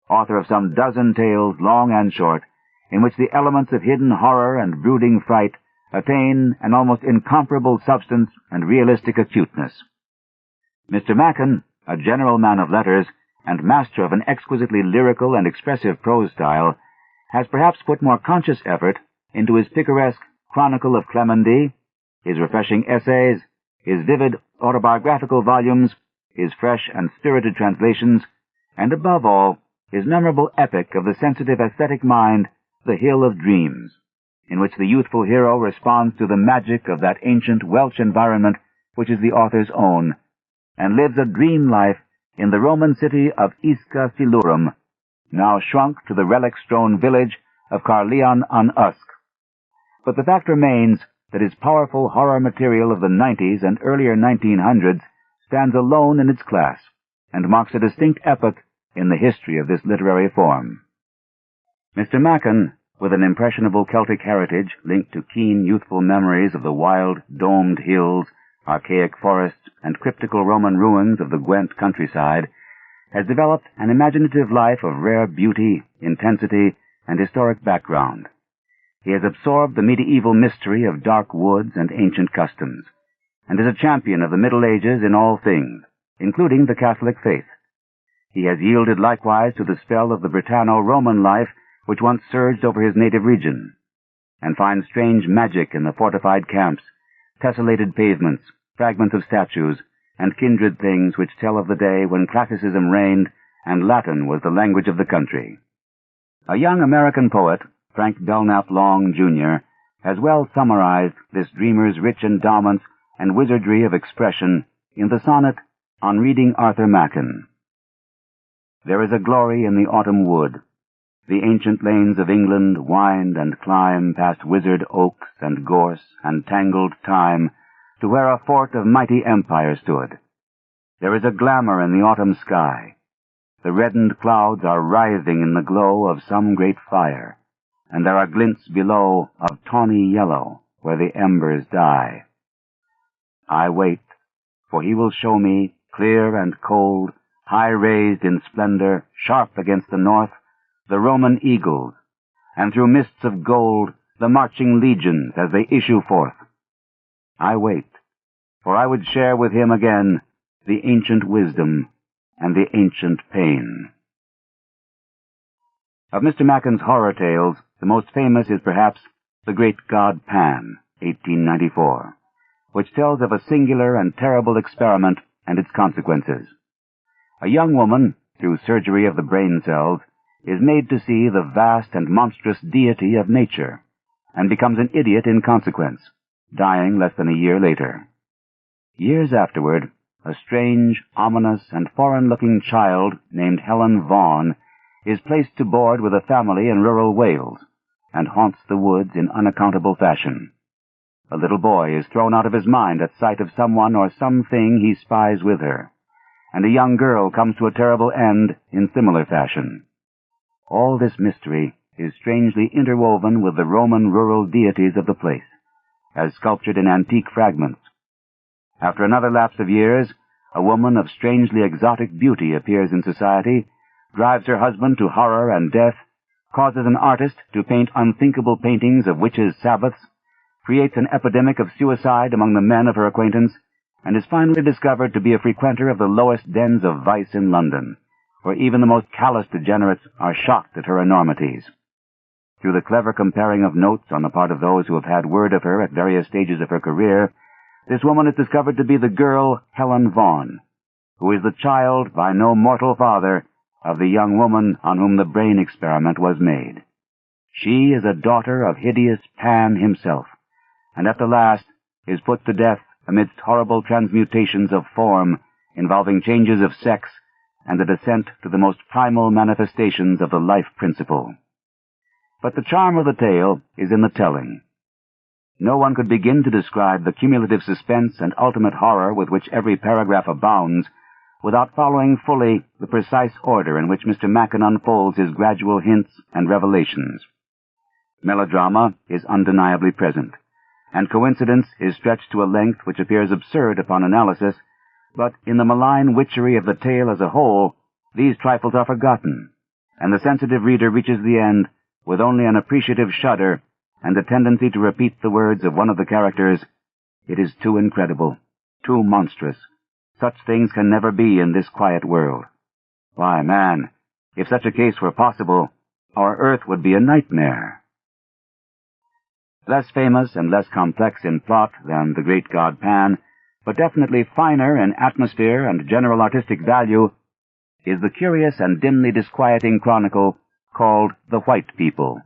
author of some dozen tales, long and short, in which the elements of hidden horror and brooding fright attain an almost incomparable substance and realistic acuteness. Mr. Machen, a general man of letters and master of an exquisitely lyrical and expressive prose style, has perhaps put more conscious effort into his picaresque Chronicle of Clemendy, his refreshing essays, his vivid autobiographical volumes, his fresh and spirited translations, and above all, his memorable epic of the sensitive aesthetic mind, The Hill of Dreams, in which the youthful hero responds to the magic of that ancient Welsh environment which is the author's own, and lives a dream life in the Roman city of Isca Silurum, now shrunk to the relic-strewn village of Caerleon on Usk. But the fact remains that his powerful horror material of the 90s and earlier 1900s stands alone in its class, and marks a distinct epoch in the history of this literary form. Mr. Machen, with an impressionable Celtic heritage linked to keen youthful memories of the wild, domed hills, archaic forests, and cryptical Roman ruins of the Gwent countryside, has developed an imaginative life of rare beauty, intensity, and historic background. He has absorbed the medieval mystery of dark woods and ancient customs, and is a champion of the Middle Ages in all things, including the Catholic faith. He has yielded likewise to the spell of the Britanno-Roman life which once surged over his native region, and finds strange magic in the fortified camps, tessellated pavements, fragments of statues, and kindred things which tell of the day when classicism reigned and Latin was the language of the country. A young American poet, Frank Belknap Long, Jr., has well summarized this dreamer's rich endowments and wizardry of expression in the sonnet on reading Arthur Machen. There is a glory in the autumn wood. The ancient lanes of England wind and climb past wizard oaks and gorse and tangled thyme to where a fort of mighty empire stood. There is a glamour in the autumn sky. The reddened clouds are writhing in the glow of some great fire, and there are glints below of tawny yellow where the embers die. I wait, for he will show me, clear and cold, high-raised in splendor, sharp against the north, the Roman eagles, and through mists of gold the marching legions as they issue forth. I wait, for I would share with him again the ancient wisdom and the ancient pain. Of Mr. Machen's horror tales, the most famous is perhaps The Great God Pan, 1894, which tells of a singular and terrible experiment and its consequences. A young woman, through surgery of the brain cells, is made to see the vast and monstrous deity of nature, and becomes an idiot in consequence, dying less than a year later. Years afterward, a strange, ominous, and foreign-looking child named Helen Vaughan is placed to board with a family in rural Wales, and haunts the woods in unaccountable fashion. A little boy is thrown out of his mind at sight of someone or something he spies with her, and a young girl comes to a terrible end in similar fashion. All this mystery is strangely interwoven with the Roman rural deities of the place, as sculptured in antique fragments. After another lapse of years, a woman of strangely exotic beauty appears in society, drives her husband to horror and death, causes an artist to paint unthinkable paintings of witches' sabbaths, creates an epidemic of suicide among the men of her acquaintance, and is finally discovered to be a frequenter of the lowest dens of vice in London, where even the most callous degenerates are shocked at her enormities. Through the clever comparing of notes on the part of those who have had word of her at various stages of her career, this woman is discovered to be the girl Helen Vaughan, who is the child by no mortal father of the young woman on whom the brain experiment was made. She is a daughter of hideous Pan himself, and at the last is put to death amidst horrible transmutations of form involving changes of sex and the descent to the most primal manifestations of the life principle. But the charm of the tale is in the telling. No one could begin to describe the cumulative suspense and ultimate horror with which every paragraph abounds without following fully the precise order in which Mr. Machen unfolds his gradual hints and revelations. Melodrama is undeniably present, and coincidence is stretched to a length which appears absurd upon analysis, but in the malign witchery of the tale as a whole, these trifles are forgotten, and the sensitive reader reaches the end with only an appreciative shudder and a tendency to repeat the words of one of the characters, "It is too incredible, too monstrous. Such things can never be in this quiet world. Why, man, if such a case were possible, our earth would be a nightmare." Less famous and less complex in plot than the great god Pan, but definitely finer in atmosphere and general artistic value, is the curious and dimly disquieting chronicle called The White People,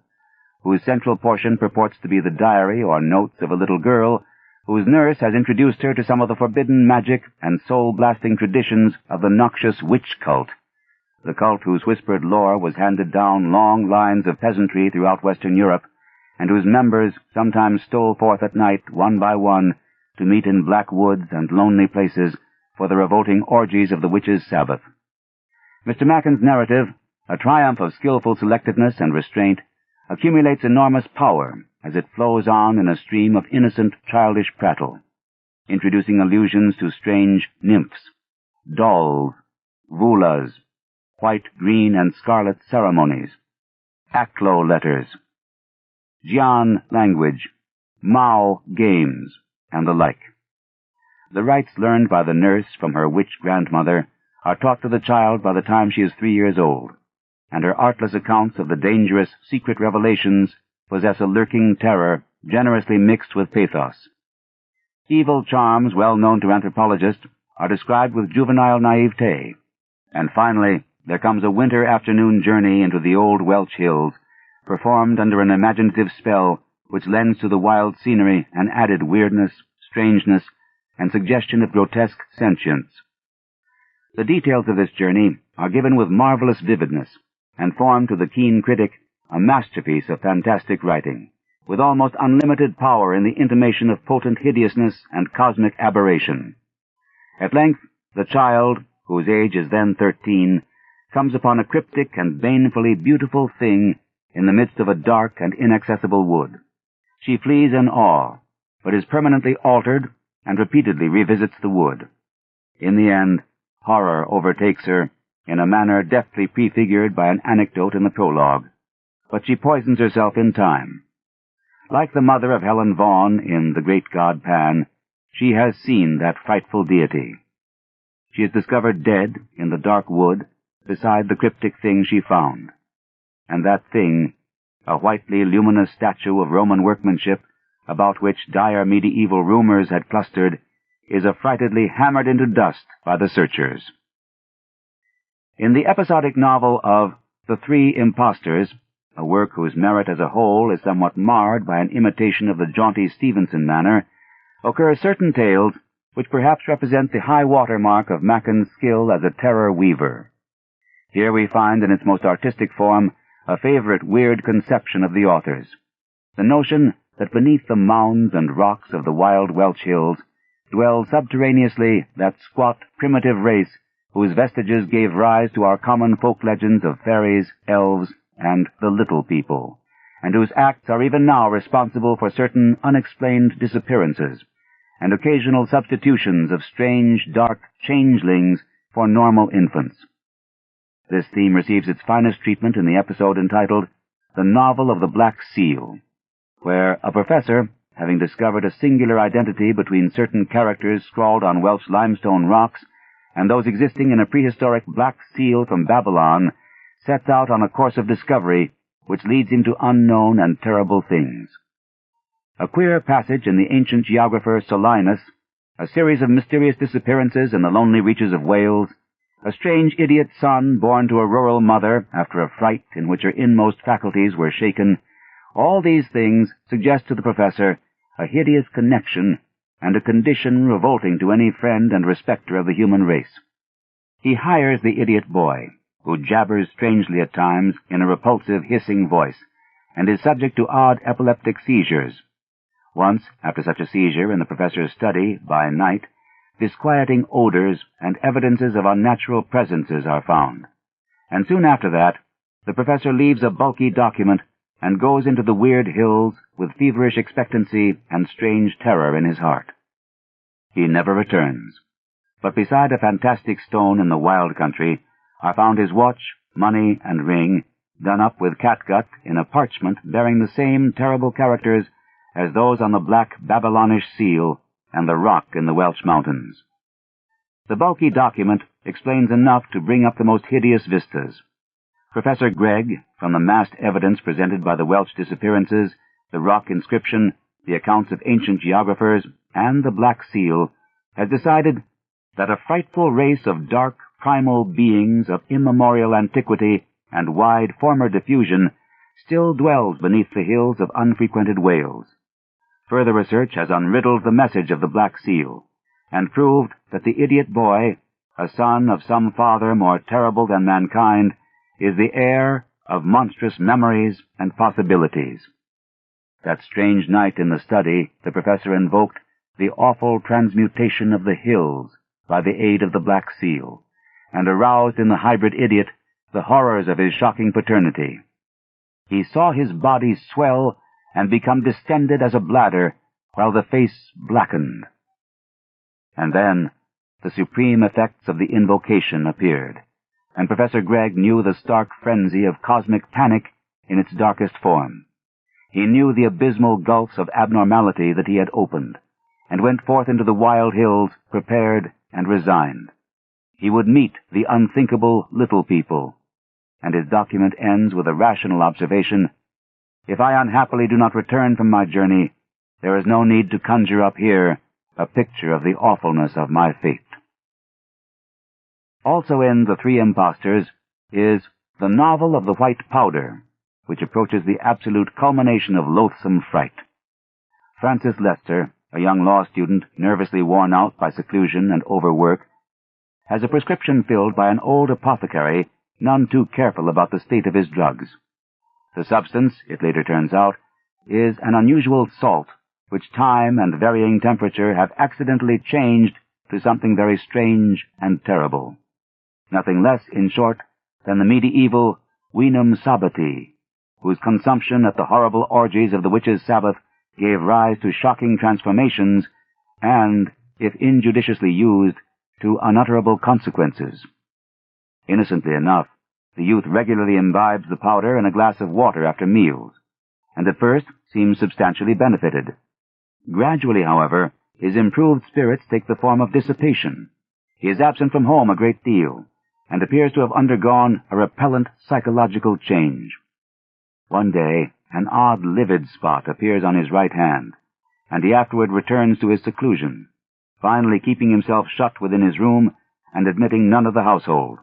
whose central portion purports to be the diary or notes of a little girl whose nurse has introduced her to some of the forbidden magic and soul-blasting traditions of the noxious witch cult, the cult whose whispered lore was handed down long lines of peasantry throughout Western Europe, and whose members sometimes stole forth at night, one by one, to meet in black woods and lonely places for the revolting orgies of the witches' Sabbath. Mr. Machen's narrative, a triumph of skillful selectiveness and restraint, accumulates enormous power as it flows on in a stream of innocent, childish prattle, introducing allusions to strange nymphs, dolls, vulas, white, green, and scarlet ceremonies, Aklo letters, Jian language, Mao games, and the like. The rites learned by the nurse from her witch grandmother are taught to the child by the time she is 3 years old, and her artless accounts of the dangerous secret revelations possess a lurking terror generously mixed with pathos. Evil charms well known to anthropologists are described with juvenile naivete, and finally there comes a winter afternoon journey into the old Welsh hills, performed under an imaginative spell which lends to the wild scenery an added weirdness, strangeness, and suggestion of grotesque sentience. The details of this journey are given with marvelous vividness, and form to the keen critic a masterpiece of fantastic writing, with almost unlimited power in the intimation of potent hideousness and cosmic aberration. At length, the child, whose age is then 13, comes upon a cryptic and banefully beautiful thing in the midst of a dark and inaccessible wood. She flees in awe, but is permanently altered and repeatedly revisits the wood. In the end, horror overtakes her in a manner deftly prefigured by an anecdote in the prologue, but she poisons herself in time. Like the mother of Helen Vaughan in The Great God Pan, she has seen that frightful deity. She is discovered dead in the dark wood beside the cryptic thing she found, and that thing, a whitely luminous statue of Roman workmanship about which dire medieval rumors had clustered, is affrightedly hammered into dust by the searchers. In the episodic novel of The Three Impostors, a work whose merit as a whole is somewhat marred by an imitation of the jaunty Stevenson manner, occur certain tales which perhaps represent the high water mark of Machen's skill as a terror weaver. Here we find in its most artistic form a favorite weird conception of the author's, the notion that beneath the mounds and rocks of the wild Welsh hills dwell subterraneously that squat, primitive race whose vestiges gave rise to our common folk legends of fairies, elves, and the little people, and whose acts are even now responsible for certain unexplained disappearances, and occasional substitutions of strange, dark changelings for normal infants. This theme receives its finest treatment in the episode entitled The Novel of the Black Seal, where a professor, having discovered a singular identity between certain characters scrawled on Welsh limestone rocks and those existing in a prehistoric black seal from Babylon, sets out on a course of discovery which leads him to unknown and terrible things. A queer passage in the ancient geographer Solinus, a series of mysterious disappearances in the lonely reaches of Wales, a strange idiot son born to a rural mother after a fright in which her inmost faculties were shaken, all these things suggest to the professor a hideous connection and a condition revolting to any friend and respecter of the human race. He hires the idiot boy, who jabbers strangely at times in a repulsive hissing voice, and is subject to odd epileptic seizures. Once, after such a seizure in the professor's study, by night, disquieting odors and evidences of unnatural presences are found. And soon after that, the professor leaves a bulky document and goes into the weird hills with feverish expectancy and strange terror in his heart. He never returns, but beside a fantastic stone in the wild country are found his watch, money, and ring, done up with catgut in a parchment bearing the same terrible characters as those on the black Babylonish seal and the rock in the Welsh mountains. The bulky document explains enough to bring up the most hideous vistas. Professor Gregg, from the massed evidence presented by the Welsh disappearances, the rock inscription, the accounts of ancient geographers, and the black seal, has decided that a frightful race of dark, primal beings of immemorial antiquity and wide former diffusion still dwells beneath the hills of unfrequented Wales. Further research has unriddled the message of the black seal, and proved that the idiot boy, a son of some father more terrible than mankind, is the heir of monstrous memories and possibilities. That strange night in the study, the professor invoked the awful transmutation of the hills by the aid of the black seal, and aroused in the hybrid idiot the horrors of his shocking paternity. He saw his body swell and become distended as a bladder, while the face blackened. And then the supreme effects of the invocation appeared, and Professor Gregg knew the stark frenzy of cosmic panic in its darkest form. He knew the abysmal gulfs of abnormality that he had opened, and went forth into the wild hills prepared and resigned. He would meet the unthinkable little people, and his document ends with a rational observation: "If I unhappily do not return from my journey, there is no need to conjure up here a picture of the awfulness of my fate." Also in The Three Impostors is The Novel of the White Powder, which approaches the absolute culmination of loathsome fright. Francis Lester, a young law student nervously worn out by seclusion and overwork, has a prescription filled by an old apothecary none too careful about the state of his drugs. The substance, it later turns out, is an unusual salt which time and varying temperature have accidentally changed to something very strange and terrible. Nothing less, in short, than the medieval Venum Sabbati, whose consumption at the horrible orgies of the witches' Sabbath gave rise to shocking transformations and, if injudiciously used, to unutterable consequences. Innocently enough, the youth regularly imbibes the powder in a glass of water after meals, and at first seems substantially benefited. Gradually, however, his improved spirits take the form of dissipation. He is absent from home a great deal, and appears to have undergone a repellent psychological change. One day, an odd livid spot appears on his right hand, and he afterward returns to his seclusion, finally keeping himself shut within his room and admitting none of the household.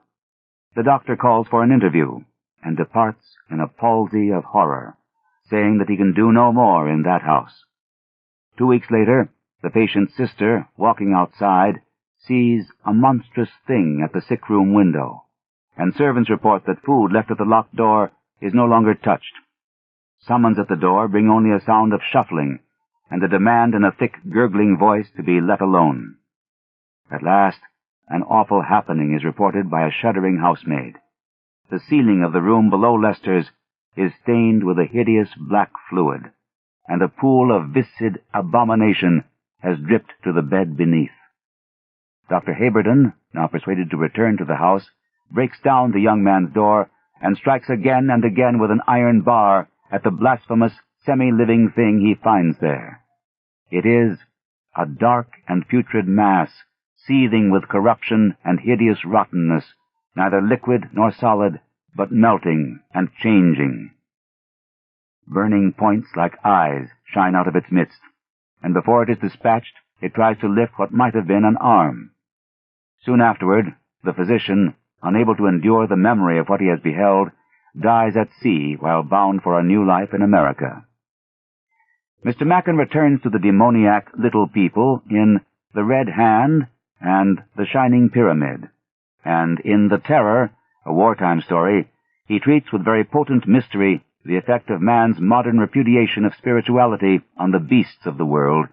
The doctor calls for an interview, and departs in a palsy of horror, saying that he can do no more in that house. 2 weeks later, the patient's sister, walking outside, sees a monstrous thing at the sick-room window, and servants report that food left at the locked door is no longer touched. Summons at the door bring only a sound of shuffling, and a demand in a thick, gurgling voice to be let alone. At last, an awful happening is reported by a shuddering housemaid. The ceiling of the room below Lester's is stained with a hideous black fluid, and a pool of viscid abomination has dripped to the bed beneath. Dr. Haberden, now persuaded to return to the house, breaks down the young man's door and strikes again and again with an iron bar at the blasphemous, semi-living thing he finds there. It is a dark and putrid mass, seething with corruption and hideous rottenness, neither liquid nor solid, but melting and changing. Burning points like eyes shine out of its midst, and before it is dispatched, it tries to lift what might have been an arm. Soon afterward, the physician, unable to endure the memory of what he has beheld, dies at sea while bound for a new life in America. Mr. Machen returns to the demoniac little people in The Red Hand and The Shining Pyramid, and in The Terror, a wartime story, he treats with very potent mystery the effect of man's modern repudiation of spirituality on the beasts of the world,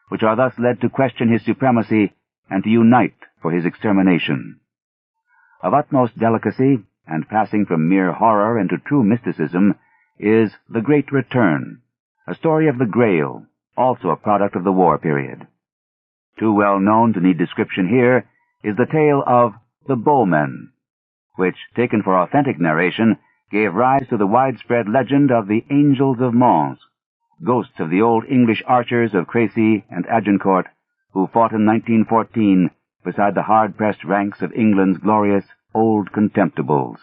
which are thus led to question his supremacy and to unite for his extermination. Of utmost delicacy, and passing from mere horror into true mysticism, is The Great Return, a story of the Grail, also a product of the war period. Too well known to need description here is the tale of The Bowmen, which, taken for authentic narration, gave rise to the widespread legend of the Angels of Mons, ghosts of the old English archers of Crécy and Agincourt, who fought in 1914 beside the hard-pressed ranks of England's glorious Old Contemptibles.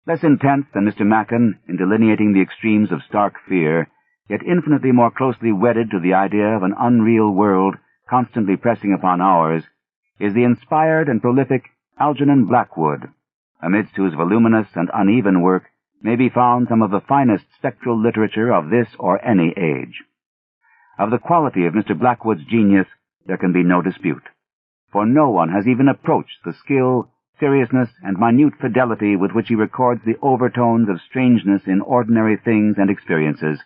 Less intense than Mr. Machen in delineating the extremes of stark fear, yet infinitely more closely wedded to the idea of an unreal world constantly pressing upon ours, is the inspired and prolific Algernon Blackwood, amidst whose voluminous and uneven work may be found some of the finest spectral literature of this or any age. Of the quality of Mr. Blackwood's genius there can be no dispute, for no one has even approached the skill, seriousness, and minute fidelity with which he records the overtones of strangeness in ordinary things and experiences,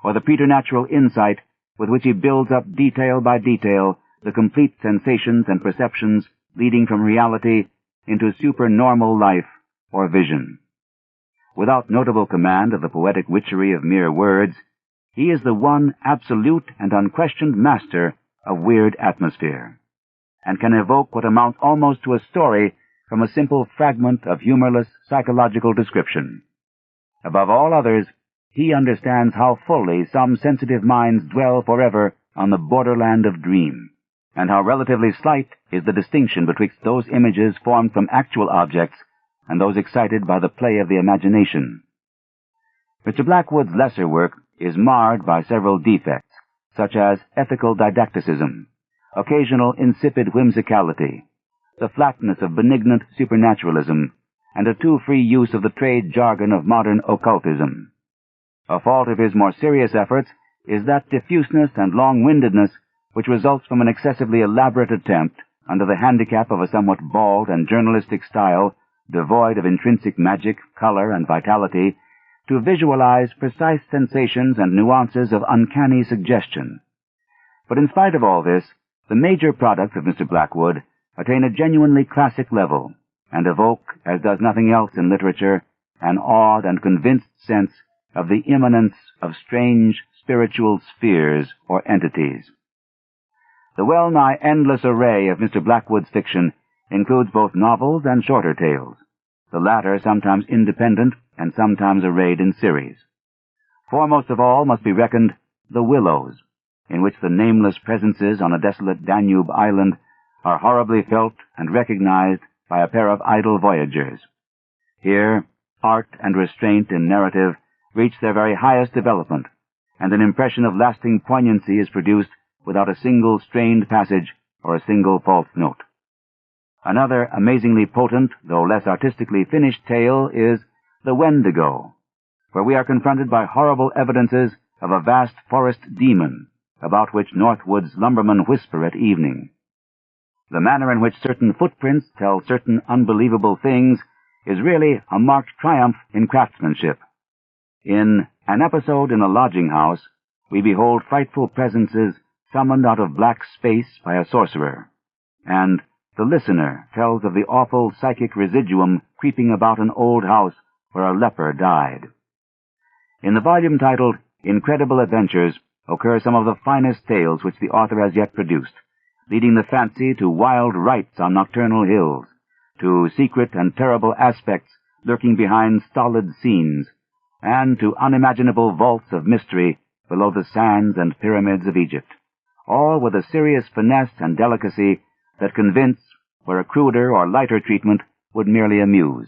or the preternatural insight with which he builds up detail by detail the complete sensations and perceptions leading from reality into supernormal life or vision. Without notable command of the poetic witchery of mere words, he is the one absolute and unquestioned master of weird atmosphere, and can evoke what amounts almost to a story from a simple fragment of humorless psychological description. Above all others, he understands how fully some sensitive minds dwell forever on the borderland of dream, and how relatively slight is the distinction betwixt those images formed from actual objects and those excited by the play of the imagination. Mr. Blackwood's lesser work is marred by several defects, such as ethical didacticism, occasional insipid whimsicality, the flatness of benignant supernaturalism, and a too free use of the trade jargon of modern occultism. A fault of his more serious efforts is that diffuseness and long-windedness which results from an excessively elaborate attempt, under the handicap of a somewhat bald and journalistic style, devoid of intrinsic magic, color, and vitality, to visualize precise sensations and nuances of uncanny suggestion. But in spite of all this, the major products of Mr. Blackwood attain a genuinely classic level, and evoke, as does nothing else in literature, an awed and convinced sense of the immanence of strange spiritual spheres or entities. The well-nigh endless array of Mr. Blackwood's fiction includes both novels and shorter tales, the latter sometimes independent and sometimes arrayed in series. Foremost of all must be reckoned The Willows, in which the nameless presences on a desolate Danube island are horribly felt and recognized by a pair of idle voyagers. Here, art and restraint in narrative reach their very highest development, and an impression of lasting poignancy is produced without a single strained passage or a single false note. Another amazingly potent, though less artistically finished tale is The Wendigo, where we are confronted by horrible evidences of a vast forest demon, about which Northwood's lumbermen whisper at evening. The manner in which certain footprints tell certain unbelievable things is really a marked triumph in craftsmanship. In An Episode in a Lodging House, we behold frightful presences summoned out of black space by a sorcerer, and The Listener tells of the awful psychic residuum creeping about an old house where a leper died. In the volume titled Incredible Adventures occur some of the finest tales which the author has yet produced, leading the fancy to wild rites on nocturnal hills, to secret and terrible aspects lurking behind stolid scenes, and to unimaginable vaults of mystery below the sands and pyramids of Egypt, all with a serious finesse and delicacy that convince where a cruder or lighter treatment would merely amuse.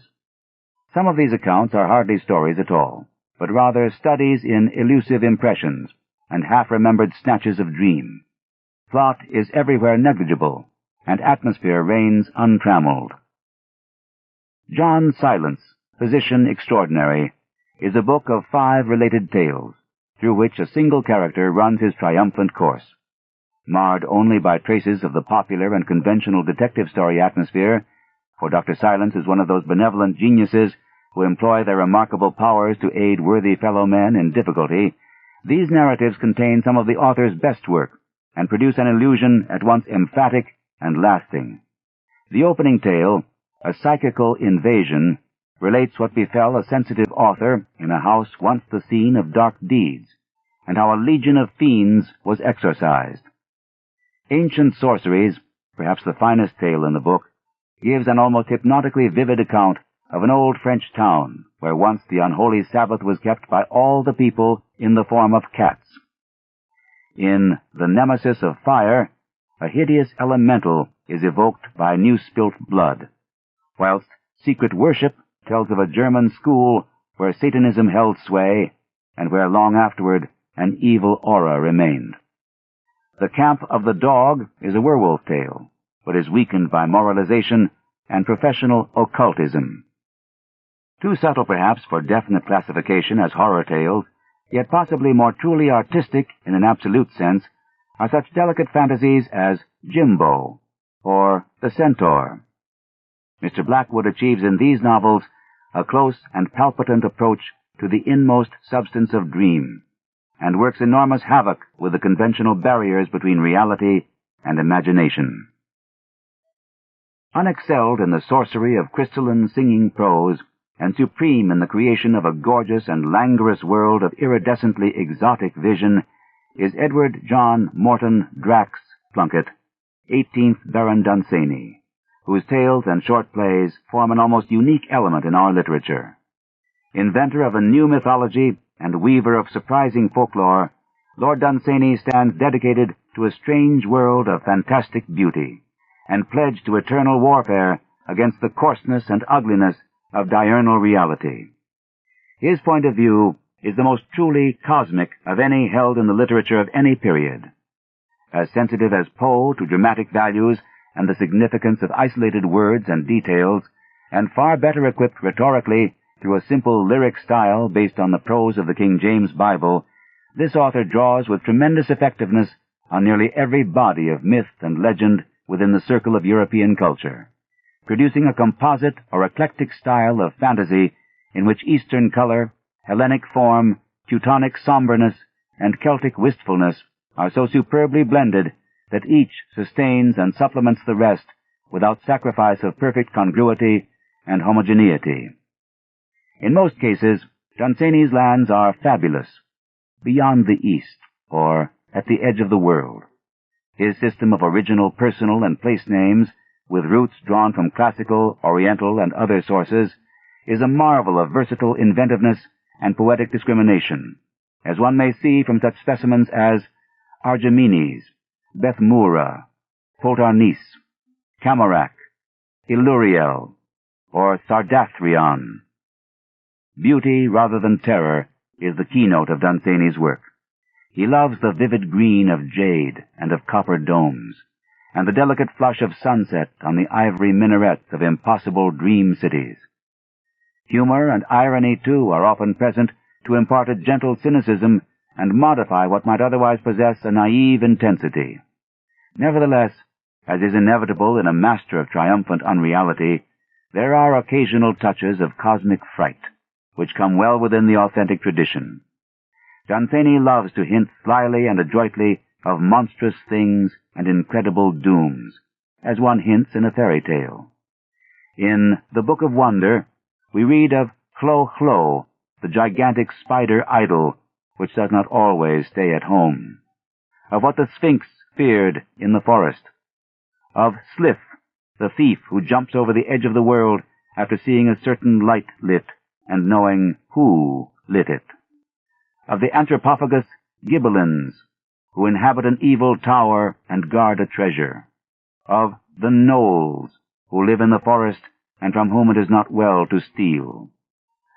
Some of these accounts are hardly stories at all, but rather studies in elusive impressions and half-remembered snatches of dream. Plot is everywhere negligible, and atmosphere reigns untrammeled. John Silence, Physician Extraordinary, is a book of 5 related tales, through which a single character runs his triumphant course. Marred only by traces of the popular and conventional detective story atmosphere, for Dr. Silence is one of those benevolent geniuses who employ their remarkable powers to aid worthy fellow men in difficulty, these narratives contain some of the author's best work, and produce an illusion at once emphatic and lasting. The opening tale, A Psychical Invasion, relates what befell a sensitive author in a house once the scene of dark deeds, and how a legion of fiends was exorcised. Ancient Sorceries, perhaps the finest tale in the book, gives an almost hypnotically vivid account of an old French town where once the unholy Sabbath was kept by all the people in the form of cats. In The Nemesis of Fire, a hideous elemental is evoked by new-spilt blood, whilst Secret Worship tells of a German school where Satanism held sway and where long afterward an evil aura remained. The Camp of the Dog is a werewolf tale, but is weakened by moralization and professional occultism. Too subtle perhaps for definite classification as horror tales, yet possibly more truly artistic in an absolute sense, are such delicate fantasies as Jimbo or The Centaur. Mr. Blackwood achieves in these novels a close and palpitant approach to the inmost substance of dream, and works enormous havoc with the conventional barriers between reality and imagination. Unexcelled in the sorcery of crystalline singing prose, and supreme in the creation of a gorgeous and languorous world of iridescently exotic vision, is Edward John Morton Drax Plunkett, 18th Baron Dunsany, whose tales and short plays form an almost unique element in our literature. Inventor of a new mythology and weaver of surprising folklore, Lord Dunsany stands dedicated to a strange world of fantastic beauty, and pledged to eternal warfare against the coarseness and ugliness of diurnal reality. His point of view is the most truly cosmic of any held in the literature of any period. As sensitive as Poe to dramatic values and the significance of isolated words and details, and far better equipped rhetorically through a simple lyric style based on the prose of the King James Bible, this author draws with tremendous effectiveness on nearly every body of myth and legend within the circle of European culture, producing a composite or eclectic style of fantasy in which Eastern color, Hellenic form, Teutonic somberness, and Celtic wistfulness are so superbly blended that each sustains and supplements the rest without sacrifice of perfect congruity and homogeneity. In most cases, Dunsany's lands are fabulous, beyond the East, or at the edge of the world. His system of original personal and place names, with roots drawn from classical, oriental, and other sources, is a marvel of versatile inventiveness and poetic discrimination, as one may see from such specimens as Argemenes, Bethmura, Poltarnis, Camarak, Iluriel, or Sardathrion. Beauty rather than terror is the keynote of Dunsany's work. He loves the vivid green of jade and of copper domes, and the delicate flush of sunset on the ivory minarets of impossible dream cities. Humor and irony, too, are often present to impart a gentle cynicism and modify what might otherwise possess a naive intensity. Nevertheless, as is inevitable in a master of triumphant unreality, there are occasional touches of cosmic fright, which come well within the authentic tradition. Dunsany loves to hint slyly and adroitly of monstrous things and incredible dooms, as one hints in a fairy tale. In The Book of Wonder, we read of Chlo Chlo, the gigantic spider idol, which does not always stay at home, of what the Sphinx feared in the forest, of Slith, the thief who jumps over the edge of the world after seeing a certain light lit and knowing who lit it, of the Anthropophagus Ghibellines, who inhabit an evil tower and guard a treasure, of the gnolls, who live in the forest and from whom it is not well to steal,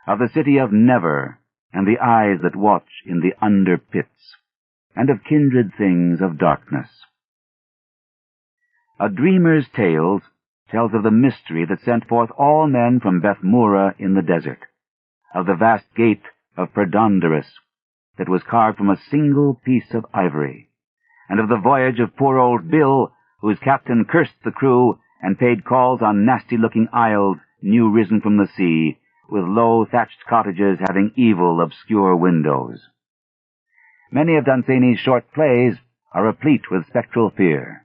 of the city of Never and the eyes that watch in the under pits, and of kindred things of darkness. A Dreamer's Tales tells of the mystery that sent forth all men from Bethmura in the desert, of the vast gate of Perdonderus that was carved from a single piece of ivory, and of the voyage of poor old Bill, whose captain cursed the crew and paid calls on nasty-looking isles new risen from the sea, with low thatched cottages having evil, obscure windows. Many of Dunsany's short plays are replete with spectral fear.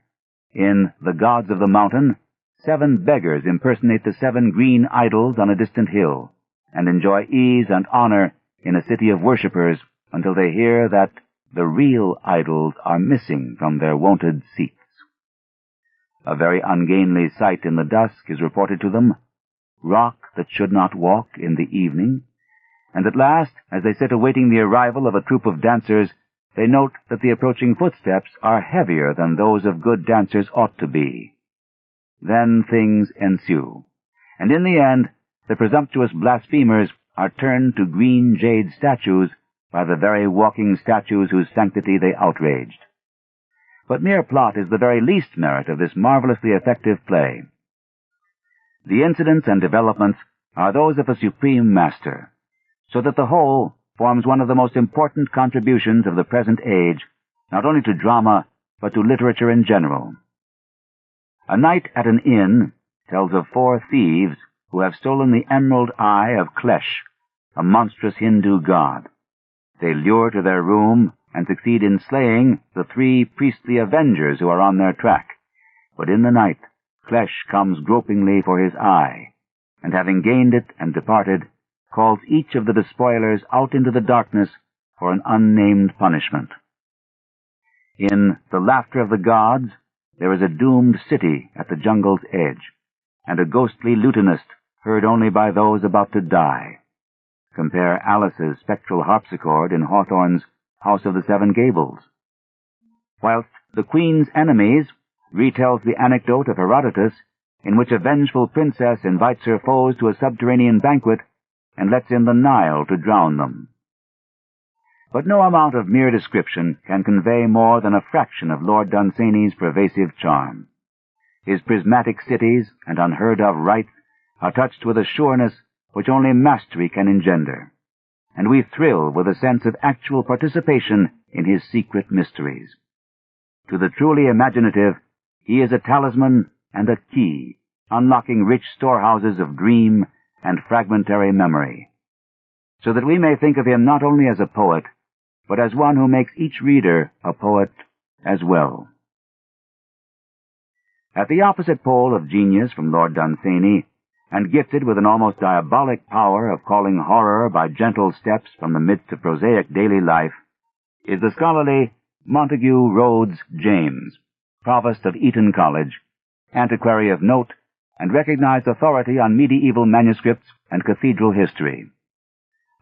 In The Gods of the Mountain, 7 beggars impersonate the 7 green idols on a distant hill, and enjoy ease and honor in a city of worshippers until they hear that the real idols are missing from their wonted seats. A very ungainly sight in the dusk is reported to them, rock that should not walk in the evening, and at last, as they sit awaiting the arrival of a troupe of dancers, they note that the approaching footsteps are heavier than those of good dancers ought to be. Then things ensue, and in the end, the presumptuous blasphemers are turned to green jade statues by the very walking statues whose sanctity they outraged. But mere plot is the very least merit of this marvelously effective play. The incidents and developments are those of a supreme master, so that the whole forms one of the most important contributions of the present age, not only to drama, but to literature in general. A Night at an Inn tells of 4 thieves who have stolen the emerald eye of Klesh, a monstrous Hindu god. They lure to their room and succeed in slaying the 3 priestly avengers who are on their track. But in the night, Klesh comes gropingly for his eye, and having gained it and departed, calls each of the despoilers out into the darkness for an unnamed punishment. In The Laughter of the Gods, there is a doomed city at the jungle's edge, and a ghostly lutanist heard only by those about to die. Compare Alice's spectral harpsichord in Hawthorne's House of the Seven Gables. Whilst The Queen's Enemies retells the anecdote of Herodotus, in which a vengeful princess invites her foes to a subterranean banquet and lets in the Nile to drown them. But no amount of mere description can convey more than a fraction of Lord Dunsany's pervasive charm. His prismatic cities and unheard-of rites are touched with a sureness which only mastery can engender, and we thrill with a sense of actual participation in his secret mysteries. To the truly imaginative, he is a talisman and a key, unlocking rich storehouses of dream and fragmentary memory, so that we may think of him not only as a poet, but as one who makes each reader a poet as well. At the opposite pole of genius from Lord Dunsany, and gifted with an almost diabolic power of calling horror by gentle steps from the midst of prosaic daily life, is the scholarly Montague Rhodes James, Provost of Eton College, antiquary of note, and recognized authority on medieval manuscripts and cathedral history.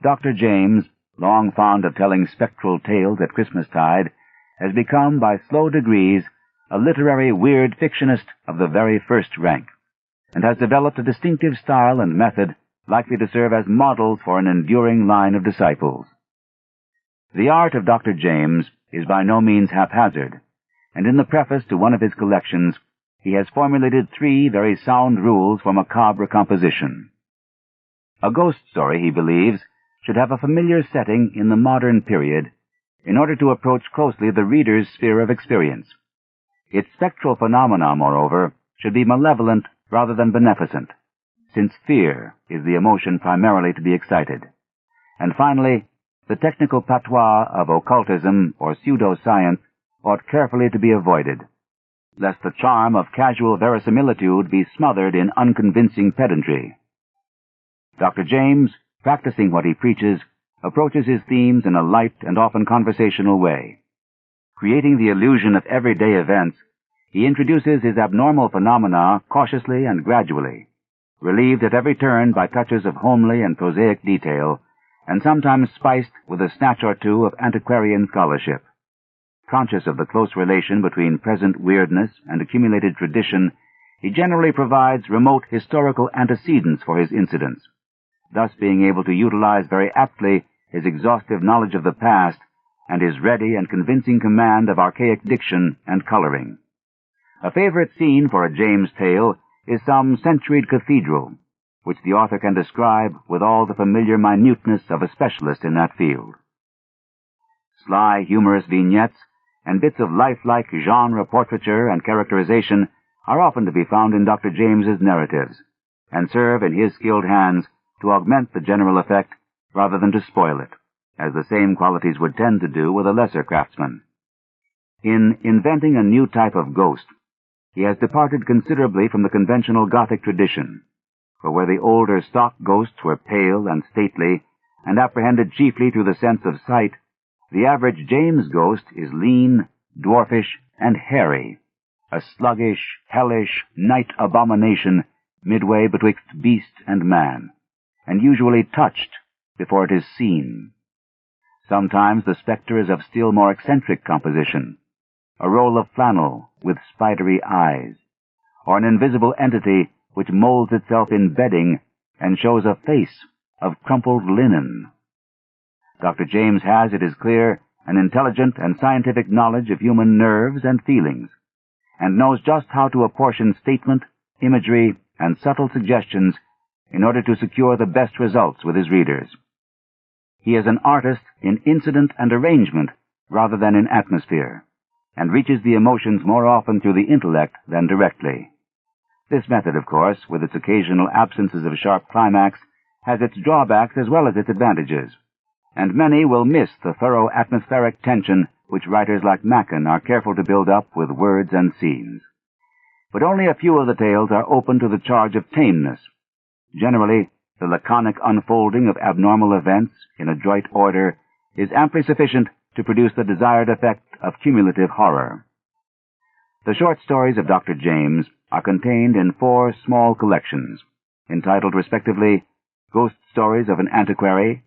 Dr. James, long fond of telling spectral tales at Christmastide, has become, by slow degrees, a literary weird fictionist of the very first rank, and has developed a distinctive style and method likely to serve as models for an enduring line of disciples. The art of Dr. James is by no means haphazard, and in the preface to one of his collections he has formulated 3 very sound rules for macabre composition. A ghost story, he believes, should have a familiar setting in the modern period in order to approach closely the reader's sphere of experience. Its spectral phenomena, moreover, should be malevolent rather than beneficent, since fear is the emotion primarily to be excited. And finally, the technical patois of occultism or pseudoscience ought carefully to be avoided, lest the charm of casual verisimilitude be smothered in unconvincing pedantry. Dr. James, practicing what he preaches, approaches his themes in a light and often conversational way. Creating the illusion of everyday events, he introduces his abnormal phenomena cautiously and gradually, relieved at every turn by touches of homely and prosaic detail, and sometimes spiced with a snatch or two of antiquarian scholarship. Conscious of the close relation between present weirdness and accumulated tradition, he generally provides remote historical antecedents for his incidents, thus being able to utilize very aptly his exhaustive knowledge of the past and his ready and convincing command of archaic diction and coloring. A favorite scene for a James tale is some centuried cathedral, which the author can describe with all the familiar minuteness of a specialist in that field. Sly, humorous vignettes and bits of lifelike genre portraiture and characterization are often to be found in Dr. James's narratives, and serve in his skilled hands to augment the general effect rather than to spoil it, as the same qualities would tend to do with a lesser craftsman. In inventing a new type of ghost, he has departed considerably from the conventional Gothic tradition, for where the older stock ghosts were pale and stately, and apprehended chiefly through the sense of sight, the average James ghost is lean, dwarfish, and hairy, a sluggish, hellish, night abomination midway betwixt beast and man, and usually touched before it is seen. Sometimes the spectre is of still more eccentric composition, a roll of flannel with spidery eyes, or an invisible entity which molds itself in bedding and shows a face of crumpled linen. Dr. James has, it is clear, an intelligent and scientific knowledge of human nerves and feelings, and knows just how to apportion statement, imagery, and subtle suggestions in order to secure the best results with his readers. He is an artist in incident and arrangement rather than in atmosphere, and reaches the emotions more often through the intellect than directly. This method, of course, with its occasional absences of sharp climax, has its drawbacks as well as its advantages, and many will miss the thorough atmospheric tension which writers like Machen are careful to build up with words and scenes. But only a few of the tales are open to the charge of tameness. Generally, the laconic unfolding of abnormal events in adroit order is amply sufficient to produce the desired effect of cumulative horror. The short stories of Dr. James are contained in 4 small collections, entitled respectively Ghost Stories of an Antiquary,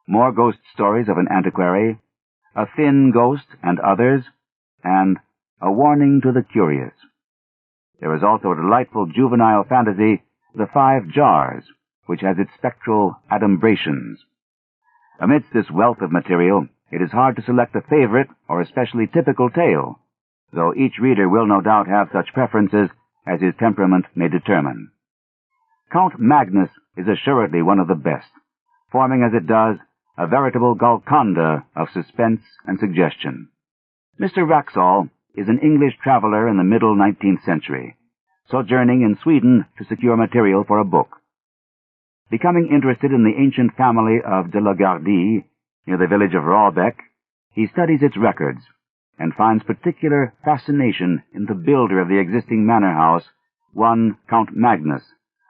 More Ghost Stories of an Antiquary, A Thin Ghost and Others, and A Warning to the Curious. There is also a delightful juvenile fantasy, The 5 Jars, which has its spectral adumbrations. Amidst this wealth of material, it is hard to select a favorite or especially typical tale, though each reader will no doubt have such preferences as his temperament may determine. Count Magnus is assuredly one of the best, forming as it does a veritable Golconda of suspense and suggestion. Mr. Wraxall is an English traveler in the middle 19th century, sojourning in Sweden to secure material for a book. Becoming interested in the ancient family of de la Gardie, near the village of Rawbeck, he studies its records, and finds particular fascination in the builder of the existing manor house, one Count Magnus,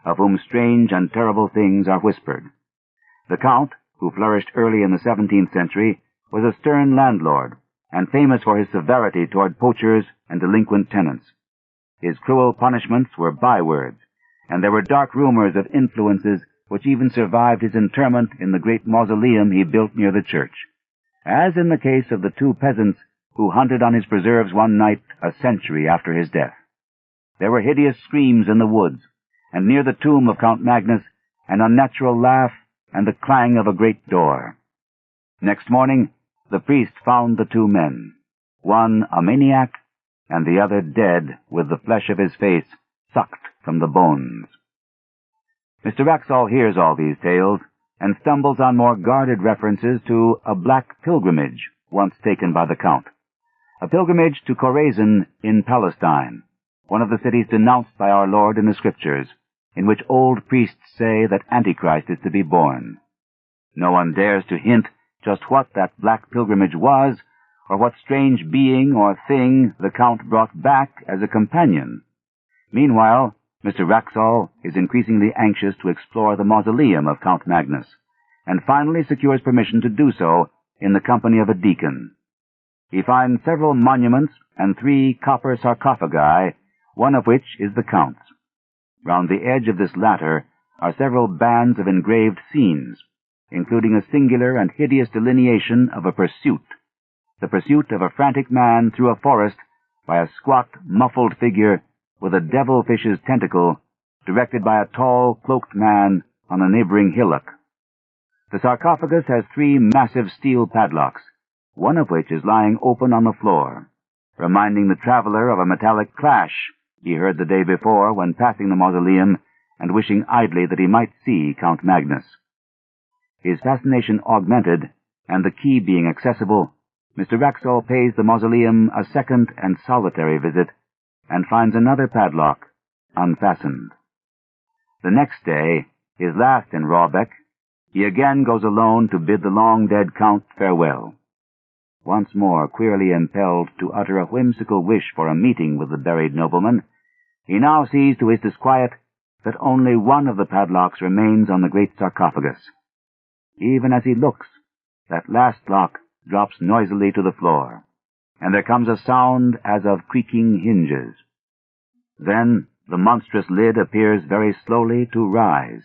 of whom strange and terrible things are whispered. The Count, who flourished early in the 17th century, was a stern landlord, and famous for his severity toward poachers and delinquent tenants. His cruel punishments were bywords, and there were dark rumors of influences which even survived his interment in the great mausoleum he built near the church, as in the case of the 2 peasants who hunted on his preserves one night a century after his death. There were hideous screams in the woods, and near the tomb of Count Magnus an unnatural laugh and the clang of a great door. Next morning the priest found the 2 men, one a maniac, and the other dead with the flesh of his face sucked from the bones. Mr. Wraxall hears all these tales, and stumbles on more guarded references to a black pilgrimage once taken by the Count, a pilgrimage to Chorazin in Palestine, one of the cities denounced by our Lord in the Scriptures, in which old priests say that Antichrist is to be born. No one dares to hint just what that black pilgrimage was, or what strange being or thing the Count brought back as a companion. Meanwhile, Mr. Wraxall is increasingly anxious to explore the mausoleum of Count Magnus, and finally secures permission to do so in the company of a deacon. He finds several monuments and 3 copper sarcophagi, one of which is the Count's. Round the edge of this latter are several bands of engraved scenes, including a singular and hideous delineation of a pursuit, the pursuit of a frantic man through a forest by a squat, muffled figure with a devilfish's tentacle, directed by a tall, cloaked man on a neighboring hillock. The sarcophagus has 3 massive steel padlocks, one of which is lying open on the floor, reminding the traveler of a metallic clash he heard the day before when passing the mausoleum and wishing idly that he might see Count Magnus. His fascination augmented, and the key being accessible, Mr. Wraxall pays the mausoleum a second and solitary visit, and finds another padlock unfastened. The next day, his last in Rawbeck, he again goes alone to bid the long-dead Count farewell. Once more queerly impelled to utter a whimsical wish for a meeting with the buried nobleman, he now sees to his disquiet that only one of the padlocks remains on the great sarcophagus. Even as he looks, that last lock drops noisily to the floor, and there comes a sound as of creaking hinges. Then the monstrous lid appears very slowly to rise,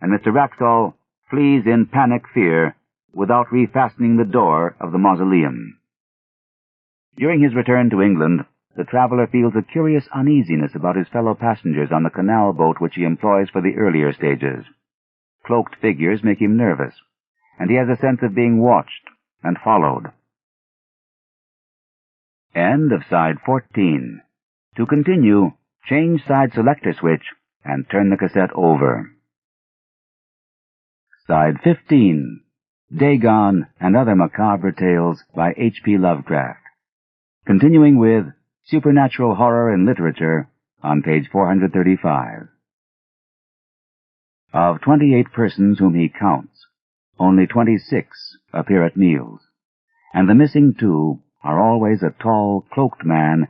and Mr. Wraxall flees in panic fear without refastening the door of the mausoleum. During his return to England, the traveler feels a curious uneasiness about his fellow passengers on the canal boat which he employs for the earlier stages. Cloaked figures make him nervous, and he has a sense of being watched and followed. End of side 14. To continue, change side selector switch and turn the cassette over. Side 15. Dagon and Other Macabre Tales by H.P. Lovecraft. Continuing with Supernatural Horror in Literature on page 435. Of 28 persons whom he counts, only 26 appear at meals, and the missing 2 are always a tall, cloaked man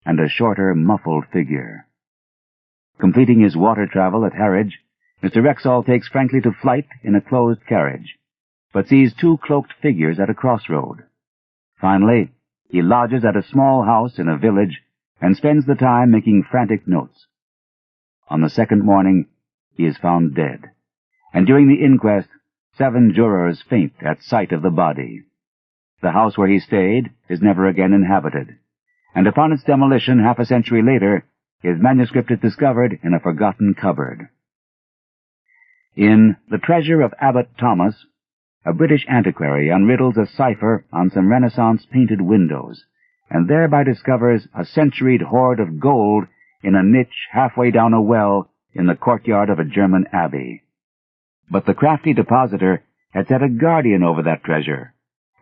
and a shorter, muffled figure. Completing his water travel at Harwich, Mr. Wraxall takes frankly to flight in a closed carriage, but sees 2 cloaked figures at a crossroad. Finally, he lodges at a small house in a village and spends the time making frantic notes. On the second morning, he is found dead, and during the inquest, 7 jurors faint at sight of the body. The house where he stayed is never again inhabited, and upon its demolition half a century later, his manuscript is discovered in a forgotten cupboard. In The Treasure of Abbot Thomas, a British antiquary unriddles a cipher on some Renaissance painted windows, and thereby discovers a centuried hoard of gold in a niche halfway down a well in the courtyard of a German abbey. But the crafty depositor had set a guardian over that treasure,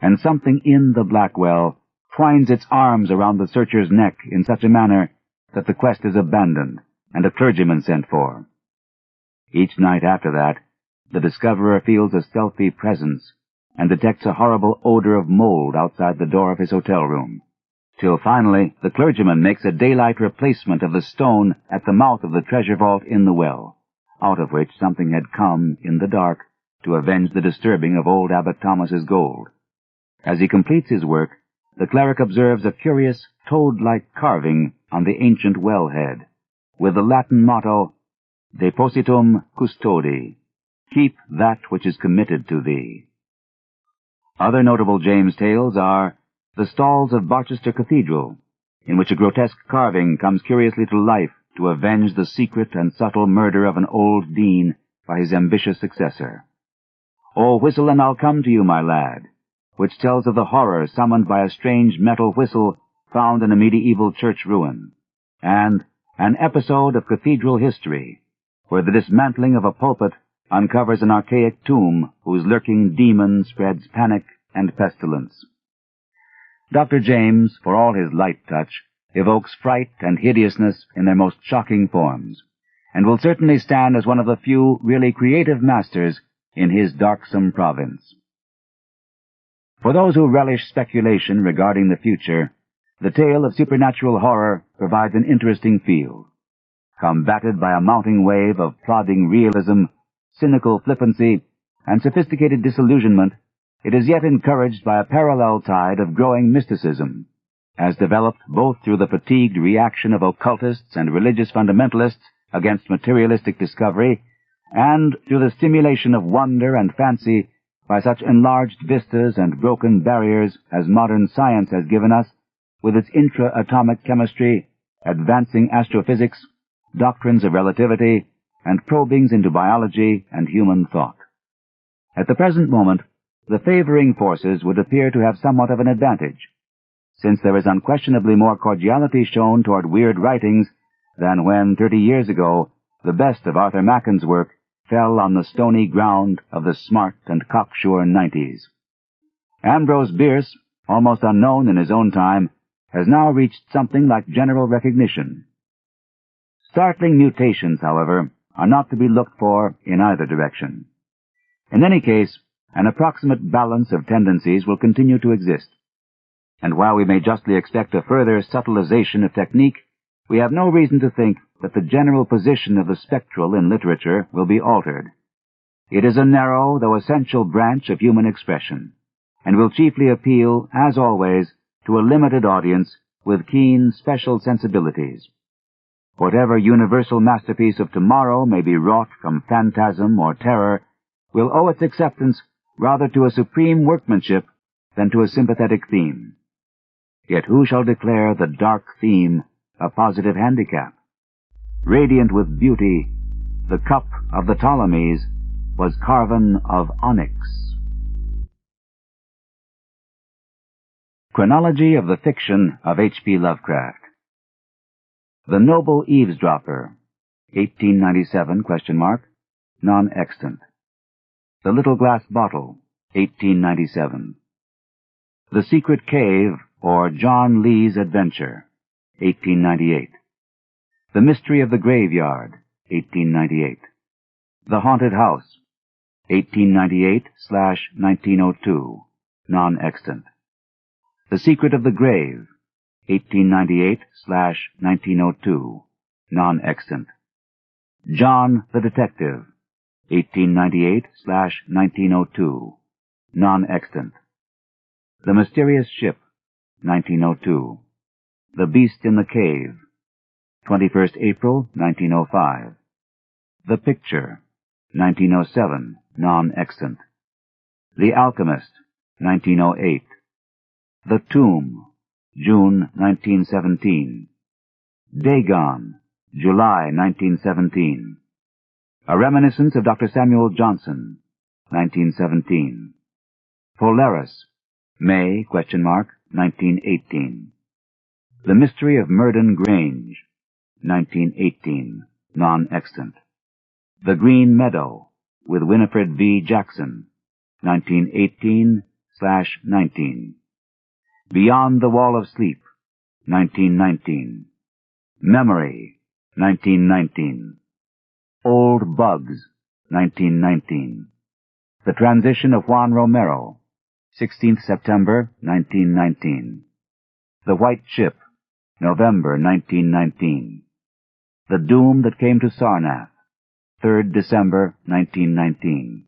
and something in the black well twines its arms around the searcher's neck in such a manner that the quest is abandoned and a clergyman sent for. Each night after that, the discoverer feels a stealthy presence and detects a horrible odor of mold outside the door of his hotel room, till finally the clergyman makes a daylight replacement of the stone at the mouth of the treasure vault in the well, out of which something had come in the dark to avenge the disturbing of old Abbot Thomas's gold. As he completes his work, the cleric observes a curious toad-like carving on the ancient well-head, with the Latin motto, Depositum Custodi, keep that which is committed to thee. Other notable James tales are The Stalls of Barchester Cathedral, in which a grotesque carving comes curiously to life to avenge the secret and subtle murder of an old dean by his ambitious successor. Oh, whistle and I'll come to you, my lad, which tells of the horror summoned by a strange metal whistle found in a medieval church ruin, and An Episode of Cathedral History, where the dismantling of a pulpit uncovers an archaic tomb whose lurking demon spreads panic and pestilence. Dr. James, for all his light touch, evokes fright and hideousness in their most shocking forms, and will certainly stand as one of the few really creative masters in his darksome province. For those who relish speculation regarding the future, the tale of supernatural horror provides an interesting field. Combated by a mounting wave of plodding realism, cynical flippancy, and sophisticated disillusionment, it is yet encouraged by a parallel tide of growing mysticism, as developed both through the fatigued reaction of occultists and religious fundamentalists against materialistic discovery, and through the stimulation of wonder and fancy by such enlarged vistas and broken barriers as modern science has given us, with its intra-atomic chemistry, advancing astrophysics, doctrines of relativity, and probings into biology and human thought. At the present moment, the favoring forces would appear to have somewhat of an advantage, since there is unquestionably more cordiality shown toward weird writings than when, 30 years ago, the best of Arthur Machen's work fell on the stony ground of the smart and cocksure 90s. Ambrose Bierce, almost unknown in his own time, has now reached something like general recognition. Startling mutations, however, are not to be looked for in either direction. In any case, an approximate balance of tendencies will continue to exist, and while we may justly expect a further subtilization of technique, we have no reason to think that the general position of the spectral in literature will be altered. It is a narrow, though essential branch of human expression, and will chiefly appeal, as always, to a limited audience with keen, special sensibilities. Whatever universal masterpiece of tomorrow may be wrought from phantasm or terror will owe its acceptance rather to a supreme workmanship than to a sympathetic theme. Yet who shall declare the dark theme a positive handicap? Radiant with beauty, the cup of the Ptolemies was carven of onyx. Chronology of the Fiction of H.P. Lovecraft. The Noble Eavesdropper, 1897, non-extant. The Little Glass Bottle, 1897. The Secret Cave, or John Lee's Adventure, 1898. The Mystery of the Graveyard, 1898. The Haunted House, 1898/1902, non-extant. The Secret of the Grave, 1898/1902, non-extant. John the Detective, 1898/1902, non-extant. The Mysterious Ship, 1902. The Beast in the Cave, 21st April, 1905. The Picture, 1907, non-extant. The Alchemist, 1908. The Tomb, June 1917. Dagon, July 1917. A Reminiscence of Dr. Samuel Johnson, 1917. Polaris, May, 1918. The Mystery of Murden Grange, 1918, non-extant. The Green Meadow, with Winifred V. Jackson, 1918/19. Beyond the Wall of Sleep, 1919. Memory, 1919. Old Bugs, 1919. The Transition of Juan Romero, 16th September, 1919. The White Ship, November, 1919. The Doom That Came to Sarnath, 3rd December, 1919.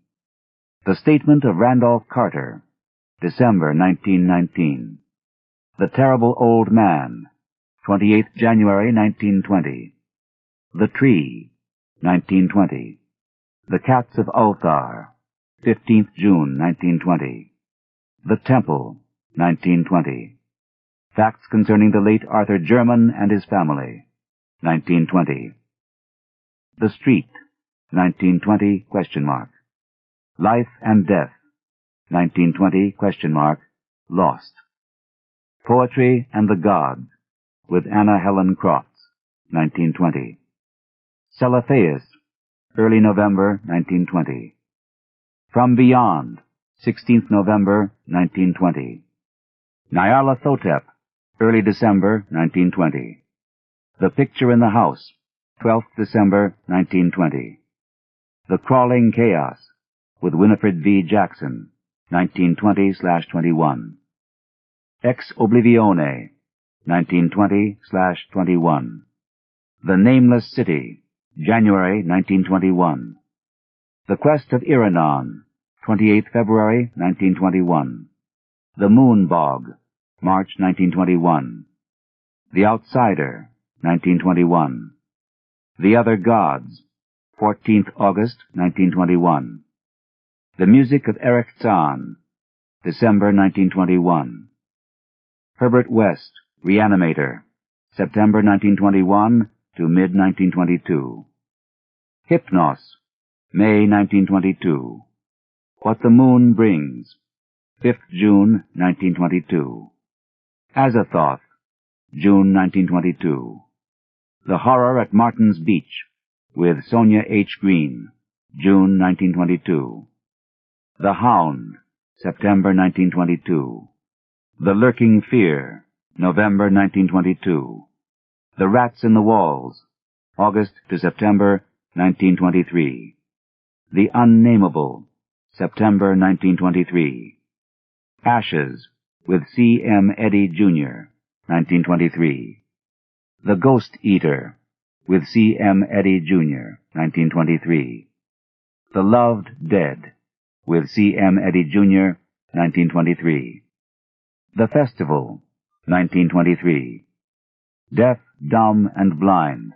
The Statement of Randolph Carter, December, 1919. The Terrible Old Man, 28th January, 1920. The Tree, 1920. The Cats of Ulthar, 15th June, 1920. The Temple, 1920. Facts Concerning the Late Arthur German and His Family, 1920. The Street, 1920, ? Life and Death, 1920, ? Lost. Poetry and the Gods, with Anna Helen Crofts, 1920. Celephaeus, early November, 1920. From Beyond, 16th November, 1920. Nyarlathotep, early December, 1920. The Picture in the House, 12th December, 1920. The Crawling Chaos, with Winifred V. Jackson, 1920/21. Ex Oblivione, 1920/21. The Nameless City, January 1921. The Quest of Iranon, 28th February 1921. The Moon Bog, March 1921. The Outsider, 1921. The Other Gods, 14th August, 1921. The Music of Erich Zahn, December 1921. Herbert West, Reanimator, September 1921 to mid-1922. Hypnos, May 1922. What the Moon Brings, 5th June 1922. Azathoth, June 1922. The Horror at Martin's Beach, with Sonia H. Green, June 1922. The Hound, September 1922. The Lurking Fear, November 1922. The Rats in the Walls, August to September 1923. The Unnameable, September 1923. Ashes, with C. M. Eddy, Jr., 1923. The Ghost Eater, with C. M. Eddy, Jr., 1923. The Loved Dead, with C. M. Eddy, Jr., 1923. The Festival, 1923. Deaf, Dumb, and Blind,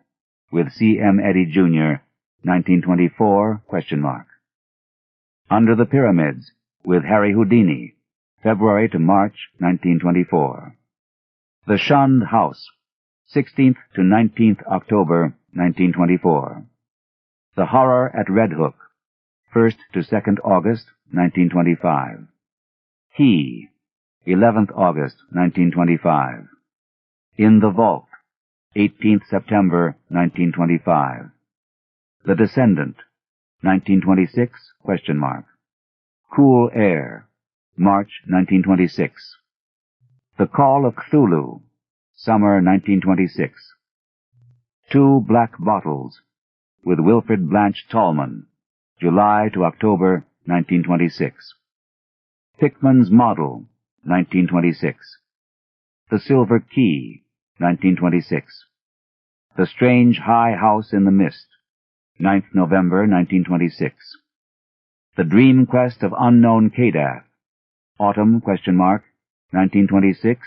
with C. M. Eddy, Jr., 1924, ? Under the Pyramids, with Harry Houdini, February to March, 1924. The Shunned House, 16th to 19th October, 1924. The Horror at Red Hook, 1st to 2nd August, 1925. He, 11th August, 1925. In the Vault, 18th September, 1925. The Descendant, 1926, ? Cool Air, March 1926. The Call of Cthulhu, summer 1926. Two Black Bottles, with Wilfrid Blanche Tallman, July to October 1926. Pickman's Model, 1926. The Silver Key, 1926. The Strange High House in the Mist, 9th November 1926. The Dream Quest of Unknown Kadath, autumn, ? 1926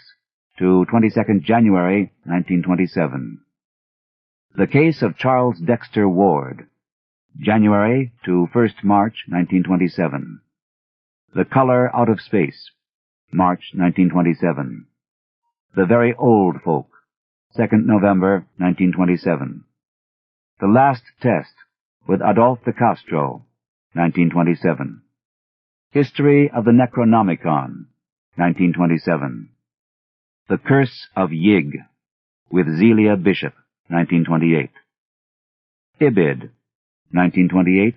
to 22nd January 1927. The Case of Charles Dexter Ward, January to 1st March 1927. The Color Out of Space, March 1927. The Very Old Folk, 2nd November 1927. The Last Test, with Adolphe de Castro, 1927. History of the Necronomicon, 1927. The Curse of Yig, with Zelia Bishop, 1928. Ibid, 1928, ?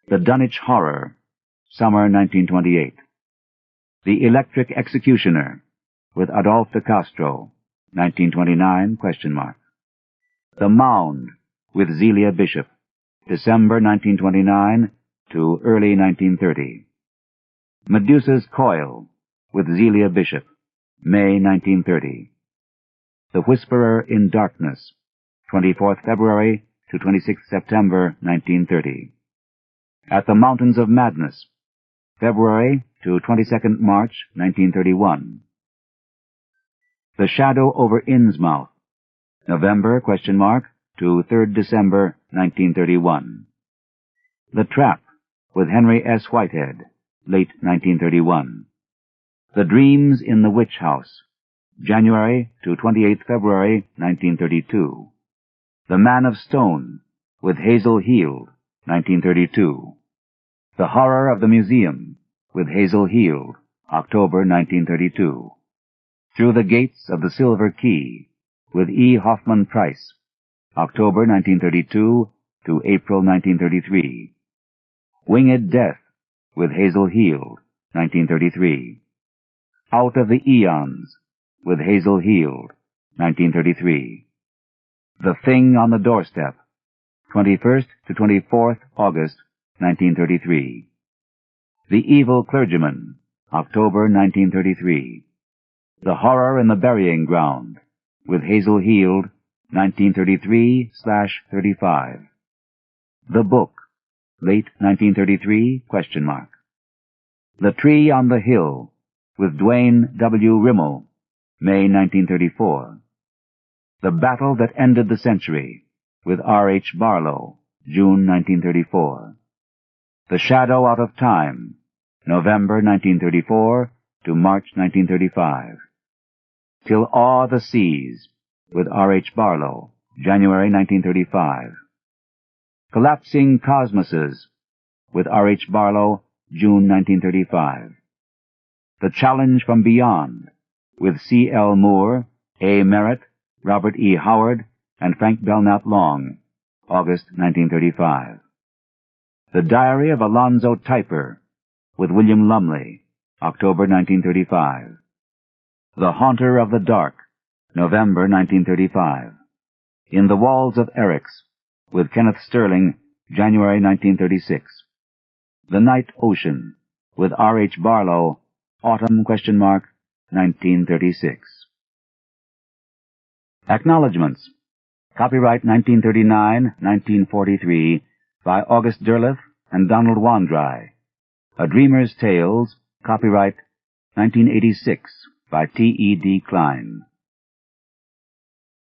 The Dunwich Horror, summer 1928. The Electric Executioner, with Adolphe de Castro, 1929, ? The Mound, with Zelia Bishop, December 1929 to early 1930. Medusa's Coil, with Zelia Bishop, May 1930. The Whisperer in Darkness, 24th February to 26th September 1930. At the Mountains of Madness, February to 22nd March 1931. The Shadow over Innsmouth, November, ? to 3rd December 1931. The Trap, with Henry S. Whitehead, late 1931. The Dreams in the Witch House, January to 28th February 1932. The Man of Stone, with Hazel Heald, 1932. The Horror of the Museum, with Hazel Heald, October 1932. Through the Gates of the Silver Key, with E. Hoffman Price, October 1932 to April 1933. Winged Death, with Hazel Heald, 1933. Out of the Eons, with Hazel Heald, 1933. The Thing on the Doorstep, 21st to 24th August, 1933. The Evil Clergyman, October 1933. The Horror in the Burying Ground, with Hazel Heald, 1933/35. The Book, late 1933, ? The Tree on the Hill, with Dwayne W. Rimmel, May 1934. The Battle That Ended the Century, with R.H. Barlow, June 1934. The Shadow Out of Time, November 1934 to March 1935. Till Awe the Seas, with R.H. Barlow, January 1935. Collapsing Cosmoses, with R.H. Barlow, June 1935. The Challenge from Beyond, with C.L. Moore, A. Merritt, Robert E. Howard, and Frank Belknap Long, August 1935. The Diary of Alonzo Typer, with William Lumley, October 1935. The Haunter of the Dark, November 1935. In the Walls of Eryx, with Kenneth Sterling, January 1936. The Night Ocean, with R.H. Barlow, Autumn ? 1936. Acknowledgements. Copyright 1939-1943 by August Derleth and Donald Wandry. A Dreamer's Tales, copyright 1986 by T.E.D. Klein.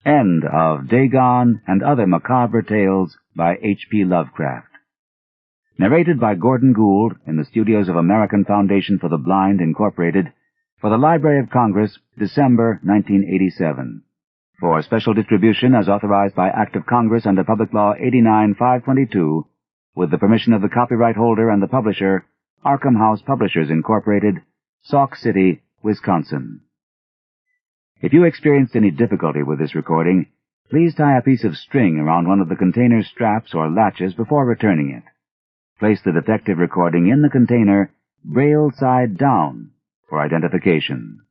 End of Dagon and Other Macabre Tales by H.P. Lovecraft. Narrated by Gordon Gould in the studios of American Foundation for the Blind, Incorporated, for the Library of Congress, December 1987. For special distribution as authorized by Act of Congress under Public Law 89-522, with the permission of the copyright holder and the publisher, Arkham House Publishers, Incorporated, Sauk City, Wisconsin. If you experienced any difficulty with this recording, please tie a piece of string around one of the container's straps or latches before returning it. Place the defective recording in the container, braille side down, for identification.